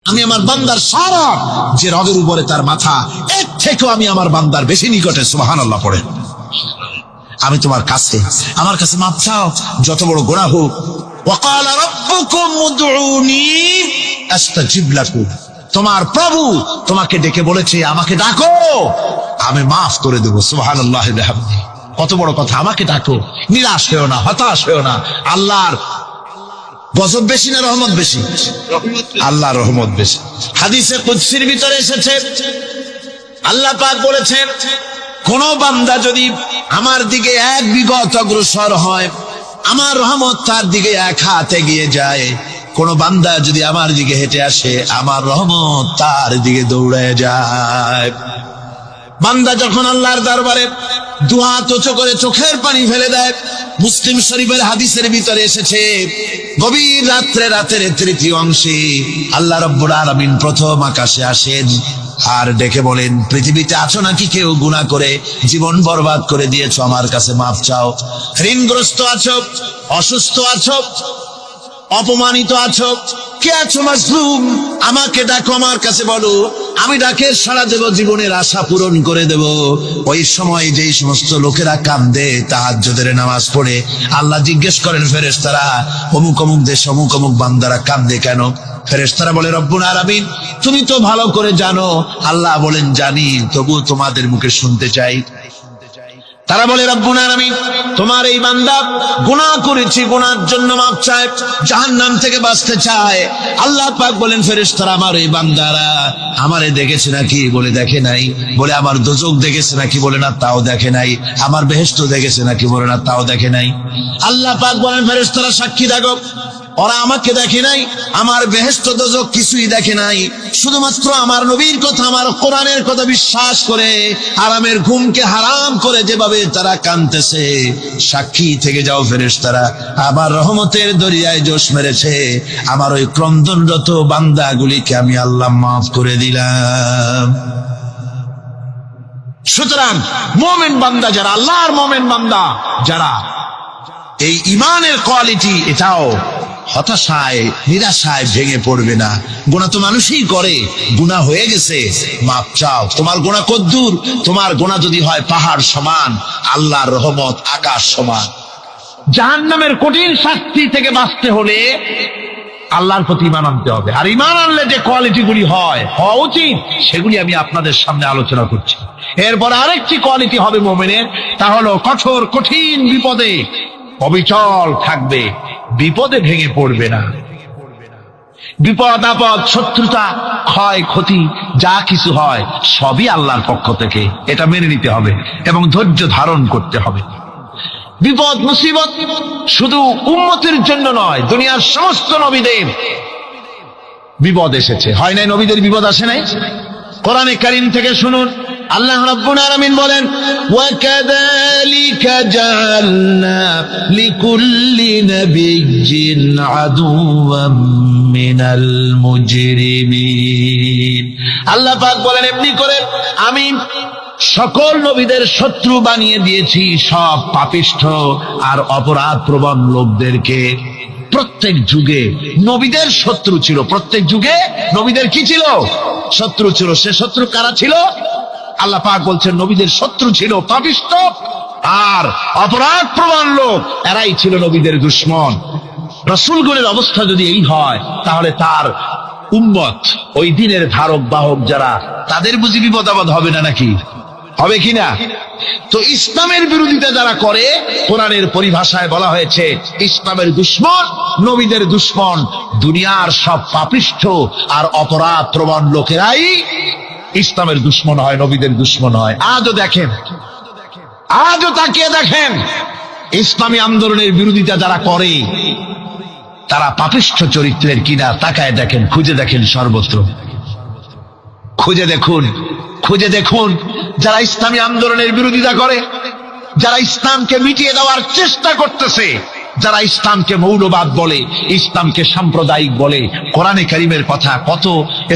আমি আমার বান্দার সারা যে রগের উপরে তার মাথা, এর থেকেও আমি আমার বান্দার বেশি নিকটে। সুবহানাল্লাহ পড়ে। আমি তোমার কাছে, আমার কাছে মাপ চাও, যত বড় গুনাহ হোক। ওয়াকালা রাব্বুকুম উদউনি আস্তাজিব লাকুম। তোমার প্রভু তোমাকে ডেকে বলেছে, আমাকে ডাকো, আমি মাফ করে দেবো। সুবহানাল্লাহি ওয়া বিহামদিহি। কত বড় কথা, আমাকে ডাকো, নিরাশ হয়েও না, হতাশ হয়েও না। আল্লাহর গজব বেশি না রহমত বেশি? আল্লাহর রহমত বেশি। হাদিসে কুদসির ভিতরে এসেছে, আল্লাহ পাক বলেছেন, কোন বান্দা যদি আমার দিকে এক বিগত অগ্রসর হয়, আমার রহমত তার দিকে এক হাত এগিয়ে যায়। কোন বান্দা যদি আমার দিকে হেঁটে আসে, আমার রহমত তার দিকে দৌড়ে যায়। বান্দা যখন আল্লাহর দরবারে দুহাত উঁচু করে চোখের পানি ফেলে দেয়, মুসলিম শরীফের হাদিসের ভিতরে এসেছে, গভীর রাত্রে, রাতের তৃতীয় অংশে আল্লাহ রাব্বুল আলামিন প্রথম আকাশে আসেন আর ডেকে বলেন, পৃথিবীতে আছো নাকি কেউ গুনাহ করে জীবন বরবাদ করে দিয়েছো, আমার কাছে মাফ চাও। ঋণগ্রস্ত আছো, অসুস্থ আছো, অপমানিত আছো, কে আছো মাজলুম, আমাকে ডাকো, আমার কাছে বলো, আমি ডাকে সাড়া দেব, জীবনের আশা পূরণ করে দেব। ওই সময় যেই সমস্ত লোকেরা কান্দে, তাহাজ্জুদের নামাজ পড়ে, আল্লাহ জিজ্ঞেস করেন ফেরেশতারা, অমুক অমুক দেশ অমুক অমুক বান্দারা কান্দে কেন? ফেরেশতারা বলে, রব্বুল আলামিন তুমি তো ভালো করে জানো। আল্লাহ বলেন, জানি, তবুও তোমাদের মুখে শুনতে চাই। তারা বলে, রব্বুল আলামিন তোমার এই বান্দা গুনাহ করেছে, গুনাহর জন্য মাফ চায়, জাহান্নাম থেকে বাঁচতে চায়। আল্লাহ পাক বলেন, ফেরেশতারা আমার এই বান্দারা আমারে দেখেছে নাকি? বলে দেখে নাই। বলে আমার দোজখ দেখেছে নাকি? বলে না, তাও দেখে নাই। আমার বেহেশত দেখেছে নাকি? বলে না, তাও দেখে নাই। আল্লাহ পাক বলেন, ফেরেশতারা সাক্ষী থাকো, ওরা আমাকে দেখে নাই, আমার বেহেশত দোজখ কিছুই দেখে নাই, শুধুমাত্র আমার নবীর কথা, আমার কোরআনের কথা বিশ্বাস করে আরামের ঘুমকে হারাম করে যেভাবে তারা কাঁদতেছে, সাক্ষী থেকে যাও ফেরেশতারা, আমার রহমতের দরিয়ায় জোশ মেরেছে, আমার ওই ক্রন্দনরত বান্দাগুলিকে আমি আল্লাহ মাফ করে দিলাম। সুতরাং মুমিন বান্দা যারা, আল্লাহর মুমিন বান্দা যারা, এই ঈমানের কোয়ালিটি, এটাও হতাশায় নিরাশায় ভেঙে পড়বে না। গুনাহ তো মানুষই করে, গুনাহ হয়ে গেছে, মাপ চাও। তোমার গুনাহ কদ্দুর? তোমার গুনাহ যদি হয় পাহাড় সমান, আল্লাহর রহমত আকাশ সমান। জাহান্নামের কঠিন শাস্তি থেকে বাঁচতে হলে আল্লাহর প্রতি ঈমান আনতে হবে। আর ঈমান আনলে যে কোয়ালিটি গুলি হওয়া উচিত, সেগুলি আমি আপনাদের সামনে আলোচনা করছি। এরপর আরেকটি কোয়ালিটি হবে মুমিনের, তা হলো কঠোর কঠিন বিপদে অবিচল থাকবে, বিপদে ভেঙে পড়বে না। বিপদ আপদ, শত্রুতা, ক্ষয় ক্ষতি যা কিছু হয় সবই আল্লাহর পক্ষ থেকে, এটা মেনে নিতে হবে এবং ধৈর্য ধারণ করতে হবে। বিপদ মুসিবত শুধু উম্মতের জন্য নয়, দুনিয়ার সমস্ত নবীদের বিপদ এসেছে, হয় নাই? নবীদের বিপদ আসে নাই? কোরআনে কারীম থেকে শুনুন, আল্লাহ রাব্বুল আলামিন বলেন, ওয়া কাযালিকা জাআলনা লিকুল্লি নাবিয়্যিন আদুওয়াম মিনাল মুজরিমিন। আল্লাহ পাক বলেন, এমনি করে আমি সকল নবীদের শত্রু বানিয়ে দিয়েছি, সব পাপিষ্ঠ আর অপরাধ প্রবণ লোকদেরকে। প্রত্যেক যুগে নবীদের শত্রু ছিল, প্রত্যেক যুগে নবীদের কি ছিল? শত্রু ছিল। সে শত্রু কারা ছিল? আল্লাহ পাক বলছেন, নবীদের শত্রু ছিল পাপিষ্ঠ আর অপরাধ প্রবণ লোক, এরাই ছিল নবীদের দুশমন। রাসূলগণের অবস্থা যদি এই হয়, তাহলে তার উম্মত, ওই দিনের ধারক বাহক যারা, তাদের বুঝি বিপদ আপদ হবে না নাকি? হবে কিনা? তো ইসলামের বিরোধিতা যারা করে, কোরআনের পরিভাষায় বলা হয়েছে ইসলামের দুশমন, নবীদের দুশমন। দুনিয়ার সব পাপিষ্ঠ আর অপরাধ প্রবণ লোকেরাই ইসলামের দুশমন হয়, নবীদের দুশমন হয়। আজও দেখেন, আজও তাকিয়ে দেখেন, ইসলামী আন্দোলনের বিরোধিতা যারা করে, তারা পাপিষ্ঠ চরিত্রের কিনা তাকায় দেখেন, খুঁজে দেখেন, সর্বত্র খুঁজে দেখুন, খুঁজে দেখুন। যারা ইসলামী আন্দোলনের বিরোধিতা করে, যারা ইসলামকে মিটিয়ে দেওয়ার চেষ্টা করতেছে, যারা ইসলামকে মৌলবাদ বলে, ইসলামকে সাম্প্রদায়িক বলে, কোরআনে কারীমের কথা কত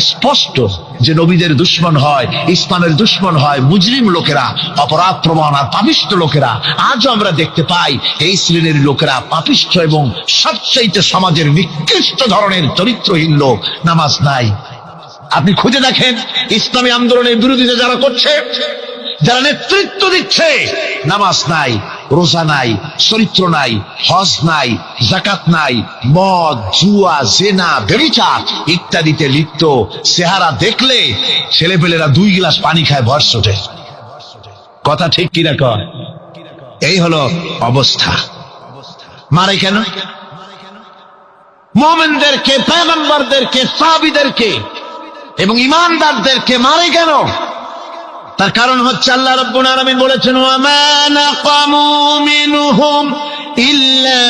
স্পষ্ট যে নবীদের দুশমন হয়, ইসলামের দুশমন হয় মুজরিম লোকেরা, অপরাধ প্রবণ আর পাপিষ্ঠ লোকেরা। আজও আমরা দেখতে পাই এই শ্রেণীর লোকেরা পাপিষ্ঠ এবং সবচেয়ে সমাজের নিকৃষ্ট ধরনের চরিত্রহীন লোক। নামাজ নাই, আপনি খুঁজে দেখেন ইসলামী আন্দোলনের বিরোধিতা যারা করছে, যারা নেতৃত্ব দিচ্ছে, নামাজ নাই, রোজা নাই, চরিত্র নাই, হজ নাই, যাকাত নাই, মদ, জুয়া, জেনা, ব্যভিচার ইত্যাদিতে লিপ্ত। চেহারা দেখলে ছেলেপেলেরা 2 গ্লাস পানি খায় ভরস ওঠে। কথা ঠিক কিনা কয়? এই হলো অবস্থা। মারে কেন? মুমিনদেরকে, পয়গম্বরদেরকে, সাহাবীদেরকে এবং ঈমানদারদেরকে মারে কেন? তার কারণ হচ্ছে আল্লাহ রাব্বুল আলামিন বলেছেন, ওয়া মা নাকামু মিনহুম ইল্লা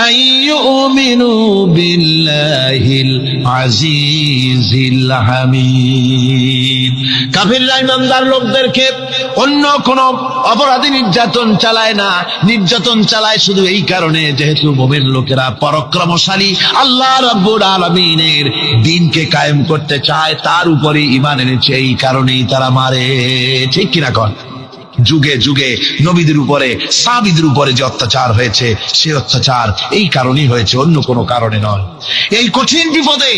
আইয়ুমিনু বিল্লাহিল আজিজিল হামিদ। কাফিররা ঈমানদার লোকদেরকে অন্য কোন অপরাধী নির্যাতন চালায় না, নির্যাতন চালায় শুধু এই কারণে যেহেতু মুমিন লোকেরা পরাক্রমশালী, আল্লাহ রাব্বুল আলামিনের দ্বীনকে কায়েম করতে চায়, তার উপরে ঈমান এনেছে, এই কারণেই তারা মারে। ঠিক কিনা কন? যুগে যুগে নবীদের উপরে, সাহাবীদের উপরে যে অত্যাচার হয়েছে, সে অত্যাচার এই কারণেই হয়েছে, অন্য কোনো কারণে নয়। এই কঠিন বিপদে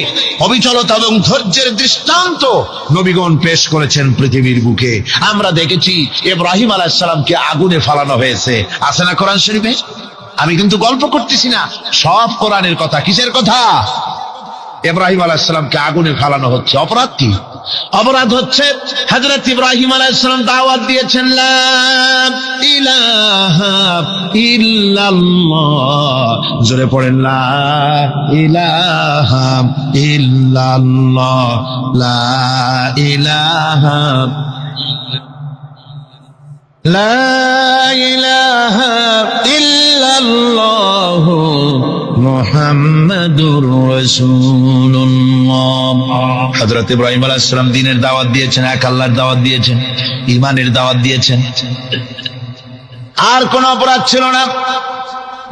অবিচলতা এবং ধৈর্যের দৃষ্টান্ত নবীগণ পেশ করেছেন পৃথিবীর বুকে। আমরা দেখেছি ইব্রাহিম আলাইহিস সালামকে আগুনে ফালানো হয়েছে, আছে না কোরআন শরীফে? আমি কিন্তু গল্প করতেছি না, সব কোরআনের কথা। কিসের কথা? ইব্রাহিম আলাইহিস সালামকে আগুনে ফালানো হচ্ছে। অপরাধ কি? অপরাধ হচ্ছে হযরত ইব্রাহিম আলাইহিস সালাম দাওয়াত দিয়েছেন, লা ইলাহা ইল্লাল্লাহ। জোরে পড়েন, লা ইলাহা ইল্লাল্লাহ, লা ইলাহা লা ইলাহা ইল্লাল্লাহ মুহাম্মাদুর রাসূলুল্লাহ। হযরত ইব্রাহিম আলাইহিস সালাম দ্বীনের দাওয়াত দিয়েছেন, এক আল্লাহর দাওয়াত দিয়েছেন, ঈমানের দাওয়াত দিয়েছেন। আর কোন অপরাধ ছিল না।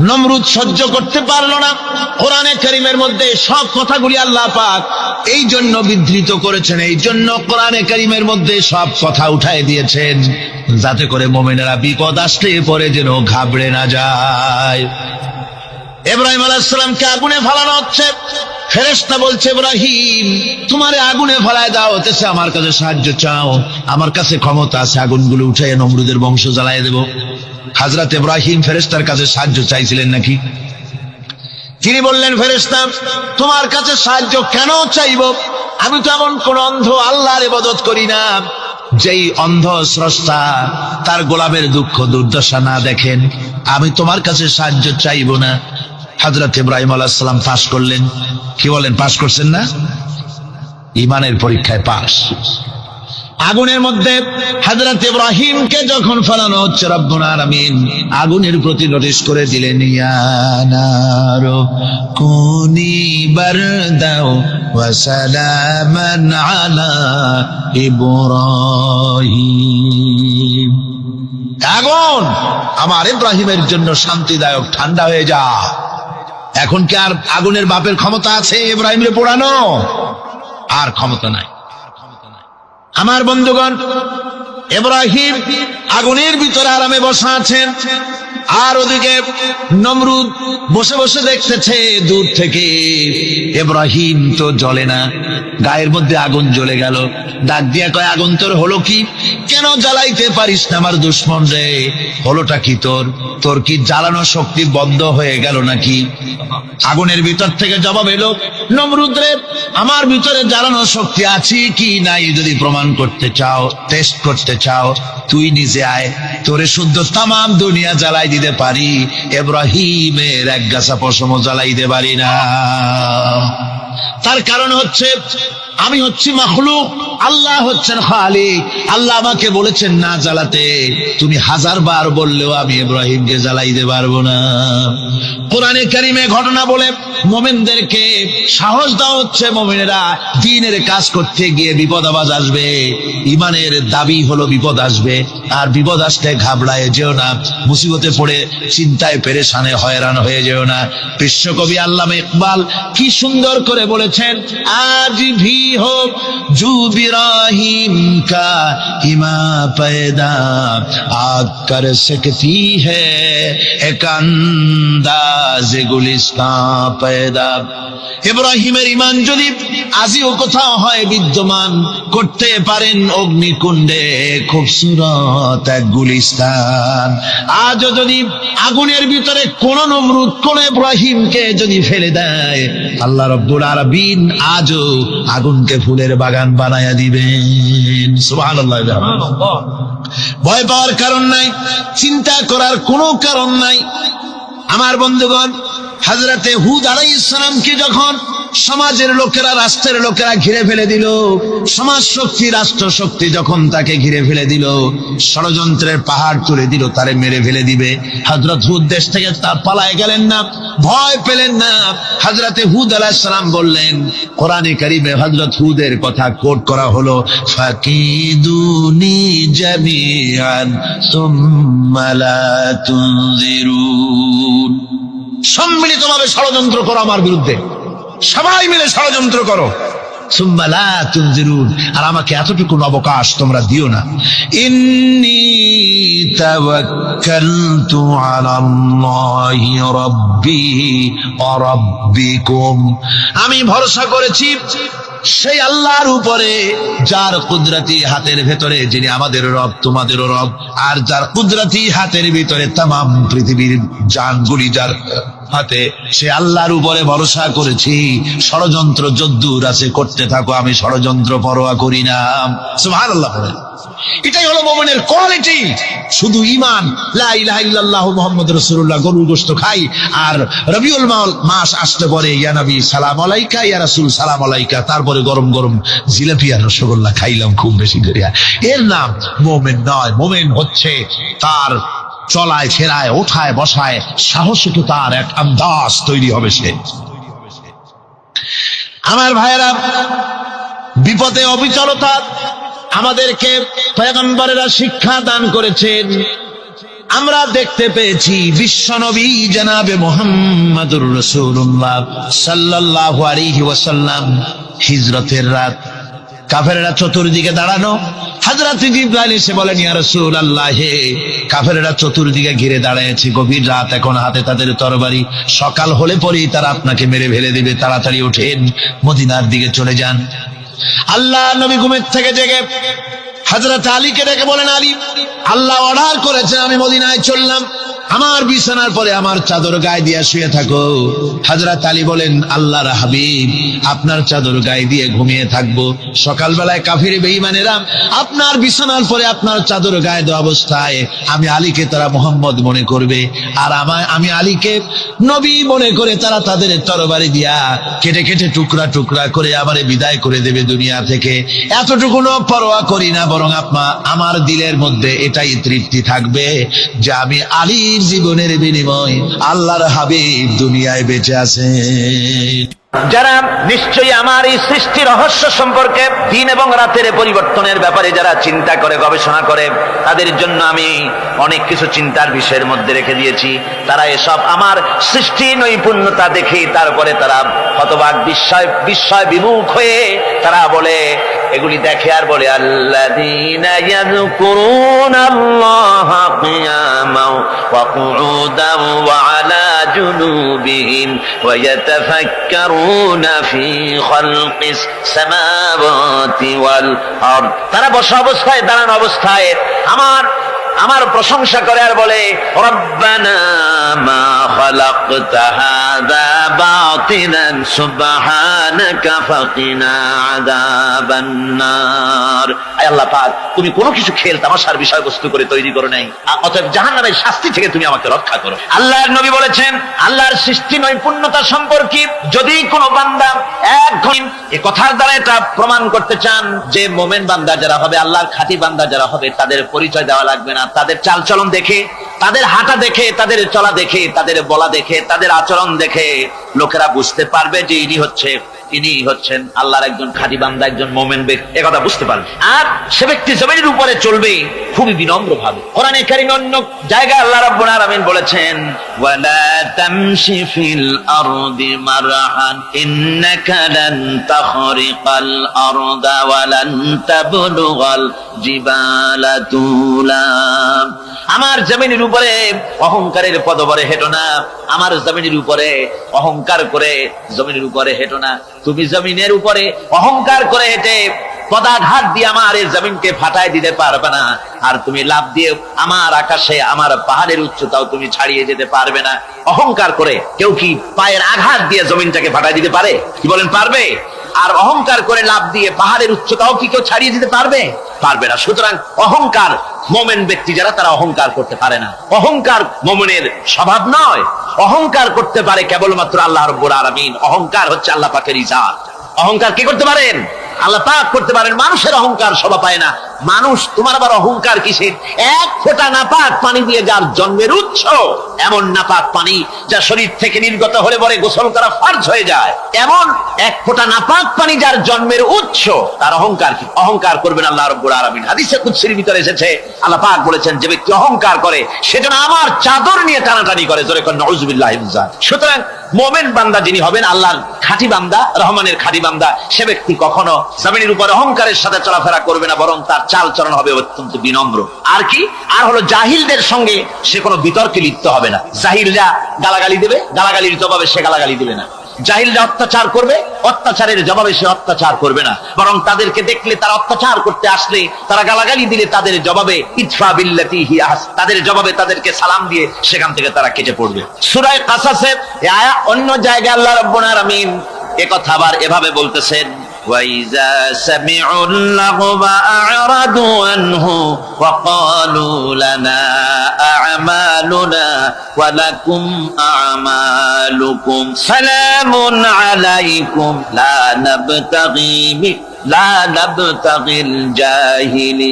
নমরুদ সহ্য করতে পারলো না। কোরআনে কারীমের মধ্যে সব কথাগুলি আল্লাহ পাক এই জন্য বিধৃত করেছেন, এই জন্য কোরআনে কারীমের মধ্যে সব কথা উঠায় দিয়েছেন, যাতে করে মুমিনেরা বিপদ আসলে পরে যেন ঘাবড়ে না যায়। ইব্রাহিম আলাইহিস সালামকে আগুনে ফালানো হচ্ছে। ফেরেশতা বলছে, ইব্রাহিম তোমারে আগুনে ফালায় দাও, হতেছে আমার কাছে সাহায্য চাও, আমার কাছে ক্ষমতা আছে, আগুনগুলো উঠাইয়া নমরুদের বংশ জ্বালায় দেব। হযরত ইব্রাহিম ফেরেশতার কাছে সাহায্য চাইছিলেন নাকি? তিনি বললেন, ফেরেশতা তোমার কাছে সাহায্য কেন চাইব? আমি তো এমন কোন অন্ধ আল্লাহর ইবাদত করি না যেই অন্ধ স্রষ্টা তার গোলামের দুঃখ দুর্দশা না দেখেন। আমি তোমার কাছে সাহায্য চাইব না। হযরত ইব্রাহিম আলাইহিস সালাম পাস করলেন। কি বলেন, পাস করছেন না? ঈমানের পরীক্ষায় পাস। আগুনের মধ্যে হযরত ইব্রাহিমকে যখন ফেলানো হচ্ছে, রব্বুল আলামিন আগুনের প্রতি নোটিশ করে দিলেন, ইয়া নারু কুনি বারদাও ওয়া সালামান আলা ইব্রাহিম। আগুন আমার ইব্রাহিমের জন্য শান্তিদায়ক, ঠান্ডা হয়ে যা। এখন কি আর আগুনের বাপের ক্ষমতা আছে ইব্রাহিমকে পোড়ানো? আর ক্ষমতা নাই। আমার বন্ধুগণ, ইব্রাহিম আগুনের ভিতরে আরামে বসা আছেন, আর ওদিকে নমরুদ বসে বসে দেখতেছে দূর থেকে। ইব্রাহিম তো জ্বলে না, গায়ের মধ্যে আগুন জ্বলে গেল। ডাক দিয়া কয়, আগুন তোর হলো কি? কেন জ্বালাইতে পারিস না আমার দুশমন রে? হলোটা কি তোর? তোর কি জ্বালানো শক্তি বন্ধ হয়ে গেল নাকি? আগুনের ভিতর থেকে জবাব এলো, নমরুদ রে, আমার ভিতরে জ্বালানো শক্তি আছে কি নাই যদি প্রমাণ করতে চাও, টেস্ট করতে চাও, তুই নিজে আয়, তোরে শুদ্ধ তামাম দুনিয়া জ্বালাই দিতে পারি, ইব্রাহিমের এক গাছা পশমও জ্বালাই দিতে পারি না। তার কারণ হচ্ছে আমি হচ্ছি মাখলুক, আল্লাহ হচ্ছেন খালিক। আল্লাহ আমাকে বলেছেন না জ্বালাতে, তুমি 1000 বার বললেও আমি ইব্রাহিমকে জ্বালাইতে পারবো না। কোরআনে কারীমে ঘটনা বলে মুমিনদেরকে সাহস দেওয়া হচ্ছে, মুমিনেরা দ্বীনের কাজ করতে গিয়ে বিপদ আবাজ আসবে, ঈমানের দাবি হলো বিপদ আসবে, আর বিপদ আসলে ঘাবড়ায় যেও না, মুসিবতে পড়ে চিন্তায় পেরেশানে হয়রান হয়ে যেও না। বিশ্বকবি আল্লামা ইকবাল কি সুন্দর করে বলেছেন, আজ ভি হোক जू इब्राहिम का इमा पैदा आग कर सकती है एक अंदाज गुलिस्तां पैदा। ইব্রাহিমের ঈমান যদি আজিও কোথাও হয় বিদ্যমান, করতে পারেন অগ্নিকুণ্ডে খুবসুরত এক গুলিস্তান। আজও যদি আগুনের ভিতরে কোন নমরুদ কোন ইব্রাহিমকে যদি ফেলে দেয়, আল্লাহ রাব্বুল আলামিন আজও আগুনকে ফুলের বাগান বানায়া দিবেন। সুবহানাল্লাহ। ভয় পাওয়ার কারণ নাই, চিন্তা করার কোনো কারণ নাই। আমার বন্ধুগণ, হযরতে হুদ আলাইহিস সালামকে যখন সমাজের লোকেরা, রাষ্ট্রের লোকেরা ঘিরে ফেলে দিল, সমাজ শক্তি, রাষ্ট্র শক্তি যখন তাকে ঘিরে ফেলে দিল, ষড়যন্ত্রের পাহাড় তুলে দিল, তারে মেরে ফেলে দিবে, হযরত হুদ দেশ থেকে তার পালায় গেলেন না, ভয় পেলেন না। হযরতে হুদ আলাইহিস সালাম বললেন, কোরআনে কারীমে হযরত হুদের কথা কোট করা হলো, ফাকিদুনি জামিআন সুম্মা লা তুনজিরুন। সম্মিলিতভাবে ষড়যন্ত্র করো আমার বিরুদ্ধে, সবাই মিলে ষড়যন্ত্র করো, সুম্মা লা তুনজিরুন, আর আমাকে এতটুকু অবকাশ তোমরা দিও না। ইন্নী তাওয়াক্কালতু আলাল্লাহি রাব্বি ওয়া রাব্বিকুম, আমি ভরসা করেছি সেই আল্লাহর উপরে যার কুদরতি হাতের ভেতরে, যিনি আমাদের রব তোমাদেরও রব, আর যার কুদরতি হাতের ভিতরে তামাম পৃথিবীর জানগুলি যার হাতে, সে আল্লাহর উপরে ভরসা করেছি। ষড়যন্ত্র যদ্দূর আছে করতে থাকো, আমি ষড়যন্ত্র পরোয়া করি না। সুবহানাল্লাহ। এটাই হলো মুমিনের কোয়ালিটি। শুধু ঈমান, লা ইলাহা ইল্লাল্লাহু মুহাম্মাদুর রাসূলুল্লাহ, গরুর গোশত খাই, আর রবিউল মাস আসতে পরে ইয়া নবী সালাম আলাইকা, ইয়া রাসূল সালাম আলাইকা, তারপরে গরম গরম জিলাপি আর রসগোল্লা খাইলাম খুব বেশি করিয়া, এর নাম মুমিন নয়। মুমিন হচ্ছে তার চলায় ফেরায়, ওঠায় বসায় সাহসিক তার এক আন্দাজ তৈরি হবে সে। আমার ভাইয়েরা, বিপদে অবিচলতা আমাদেরকে পয়গম্বরেরা শিক্ষা দান করেছেন। আমরা দেখতে পেয়েছি বিশ্বনবী জনাবে মুহাম্মদুর রাসূলুল্লাহ সাল্লাল্লাহু আলাইহি ওয়াসাল্লাম হিজরতের রাত, কাফেররা চতুর্দিকে দাঁড়ানো, হযরত জিবরাইল এসে বলেন, ইয়া রাসূলুল্লাহ, হে কাফেররা চতুর্দিকে ঘিরে দাঁড়িয়েছে, গভীর রাত, এখন হাতে তাদের তরবারি, সকাল হলে পরেই তারা আপনাকে মেরে ফেলে দিবে, তাড়াতাড়ি ওঠেন, মদিনার দিকে চলে যান। আল্লাহ নবী ঘুমের থেকে জেগে হযরত আলীকে ডেকে বলেন, আলী, আল্লাহ অর্ডার করেছে আমি মদিনায় চললাম, আমার বিছানার পরে আমার চাদর গায়ে দিয়ে শুয়ে থাকো। হযরত আলী বলেন, আল্লাহর হাবিব, আপনার চাদর গায়ে দিয়ে ঘুমিয়ে থাকবো, সকালবেলায় কাফির বেঈমানেরা আপনার বিছানার পরে আপনার চাদর গায়ে দেওয়া অবস্থায় আমি আলীকে তারা মুহাম্মদ মনে করবে, আর আমি আলীকে নবী মনে করে তারা তাদের তরবারি দিয়া কেটে কেটে টুকরা টুকরা করে আমারে বিদায় করে দেবে দুনিয়া থেকে। এতটুকু পরোয়া করি না, বরং আমার দিলের মধ্যে এটাই তৃপ্তি থাকবে যে আমি আলীর জীবনের বিনিময় আল্লাহর হাবিব দুনিয়ায় বেঁচে আছেন। যারা নিশ্চয়ই আমার এই সৃষ্টি রহস্য সম্পর্কে, দিন এবং রাতের পরিবর্তনের ব্যাপারে যারা চিন্তা করে, গবেষণা করে, তাদের জন্য আমি অনেক কিছু চিন্তার বিষয়ের মধ্যে রেখে দিয়েছি। তারা এসব আমার সৃষ্টি নৈপুণ্যতা দেখে তারপরে তারা হতবাক, বিস্ময় বিমুখ হয়ে তারা বলে, এগুলি দেখে আর বলে, আল্লাযীনা ইয়াযকুরুনাল্লাহা কিয়ামান ওয়া কুউদান ওয়া আলা জুনুবিহিম ওয়া ইয়াতাফাক্কারুনা ফি খালকিস সামাওয়াতি ওয়াল আরদ। তারা বসা অবস্থায়, দাঁড়ানো অবস্থায় আমার প্রশংসা করে আর বলে, রব্বানা মা খালাকতা হাযা বাতিলান সুবহানাকা ফাকিনা আযাবান নার। আয় আল্লাহ পাক, তুমি কোনো কিছু খেল তামাশার বিষয়বস্তু করে তৈরি করো নাই, অতএব জাহান্নামের শাস্তি থেকে তুমি আমাকে রক্ষা করো। আল্লাহর নবী বলেছেন, আল্লাহর সৃষ্টি নৈপুণ্যতা সম্পর্কে যদি কোনো বান্দা এই কথার দ্বারা এটা প্রমাণ করতে চান যে মোমেন বান্দা যারা হবে, আল্লাহর খাঁটি বান্দা যারা হবে, তাদের পরিচয় দেওয়া লাগবে না। তাদের চালচলন দেখে, তাদের হাঁটা দেখে, তাদের চলা দেখে, তাদের বলা দেখে, তাদের আচরণ দেখে লোকেরা বুঝতে পারবে যে ইনি হচ্ছে তিনি হচ্ছেন আল্লাহর একজন খাঁটি বান্দা, একজন মুমিন ব্যক্তি, একথা বুঝতে পারবে। আর সে ব্যক্তি জমিনের উপরে চলবে খুবই বিনম্র ভাবে। কোরআনে কারীমে অন্য জায়গায় আল্লাহ রাব্বুল আলামিন বলেছেন, ওয়ালা তামশি ফিল আরদি মারহান ইন্নাকা লান তাখরিকাল আরদা ওয়া লান তাবলুগাল জিবালা তুলা। আমার জমিনের উপরে অহংকারের পদবরে হেঁটো না, আমার জমিনের উপরে অহংকার করে জমিনের উপরে হেঁটো না। তুমি জমিনের উপরে অহংকার করে হেঁটে পদাঘাত দিয়ে আমার এই জমিনকে ফাটায় দিতে পারবে না, আর তুমি লাভ দিয়ে আমার আকাশে আমার পাহাড়ের উচ্চতাও তুমি ছাড়িয়ে যেতে পারবে না। অহংকার করে কেউ কি পায়ের আঘাত দিয়ে জমিনটাকে ফাটায় দিতে পারে? কি বলেন, পারবে? আর অহংকার করে লাভ দিয়ে পাহাড়ের উচ্চতাও কি কেউ ছাড়িয়ে দিতে পারবে? পারবে না। সুতরাং অহংকার, মোমেন ব্যক্তি যারা, তারা অহংকার করতে পারে না। অহংকার মোমেনের স্বভাব নয়। অহংকার করতে পারে কেবলমাত্র আল্লাহ রাব্বুল আলামিন। অহংকার হচ্ছে আল্লাহ পাকের ইজাত। অহংকার কে করতে পারেন? আল্লাহ পাক করতে পারেন। মানুষের অহংকার শোভা পায় না। মানুষ, তোমার আবার অহংকার কিসের? এক ফোঁটা নাপাক পানি দিয়ে যার জন্মের উৎস, এমন নাপাক পানি যা শরীর থেকে নির্গত হলে পরে গোসল করা ফরজ হয়ে যায়, এমন এক ফোঁটা নাপাক পানি যার জন্মের উৎস, তার অহংকার কি? অহংকার করবেন আল্লাহ রাব্বুল আলামিন। হাদিসে কুদসির ভিতরে এসেছে, আল্লাহ পাক বলেছেন, যে ব্যক্তি অহংকার করে সেজন্য আমার চাদর নিয়ে টানাটানি করে। জোরে কোন নাউযুবিল্লাহি মিন যালিক। সুতরাং মুমিন বান্দা যিনি হবেন, আল্লাহর খাঁটি বান্দা, রহমানের খাঁটি বান্দা, সে ব্যক্তি কখনো জমিনের উপর অহংকারের সাথে চলাফেরা করবে না, বরং তার চাল চলন হবে অত্যন্ত বিনম্র। আর কি? আর হলো জাহিলদের সঙ্গে সে কোনো বিতর্কে লিপ্ত হবে না। জাহিলরা গালাগালি দেবে, গালাগালির জবাবে সে গালাগালি দেবে না। জাহিলরা অত্যাচার করবে, অত্যাচারের জবাবে সে অত্যাচার করবে না, বরং তাদেরকে দেখলে, তারা অত্যাচার করতে আসলে, তারা গালাগালি দিলে তাদের জবাবে ইদফা বিল্লাতি হিয়া আহসান, তাদের জবাবে তাদেরকে সালাম দিয়ে সেখান থেকে তারা কেটে পড়বে। সূরা কাসাসে অন্য জায়গায় আল্লাহ রাব্বুল আলামিন একথা আবার এভাবে বলতেছেন, وَإِذَا سَمِعُوا اللَّغْوَ أَعْرَضُوا عَنْهُ وَقَالُوا لَنَا أَعْمَالُنَا وَلَكُمْ أَعْمَالُكُمْ سَلَامٌ عَلَيْكُمْ لَا نَبْتَغِي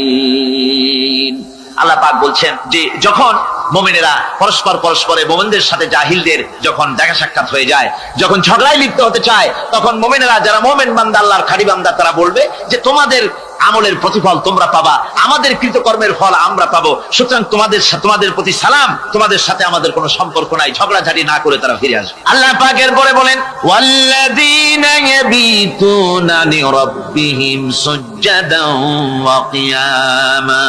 الْجَاهِلِينَ। আল্লাহ পাক বলছেন যে যখন মুমিনেরা পরস্পরে মুমিনদের সাথে জাহিলদের যখন দেখা সাক্ষাৎ হয়ে যায়, যখন ঝগড়ায় লিপ্ত হতে চায়, তখন মুমিনেরা যারা মুমিন বান্দা, আল্লাহর খাঁটি বান্দা, তারা বলবে যে তোমাদের আমলের প্রতিফল তোমরা পাবা, আমাদের কৃতকর্মের ফল আমরা পাবো। সুতরাং তোমাদের প্রতি সালাম, তোমাদের সাথে আমাদের কোনো সম্পর্ক নাই। ঝগড়াঝাটি না করে তারা ফিরে আসবে। আল্লাহ পাক এরপরে বলেন, ওয়াল্লাযীনা ইয়াবীতুনা লিরাব্বিহিম সুজদান ওয়া কিয়ামা।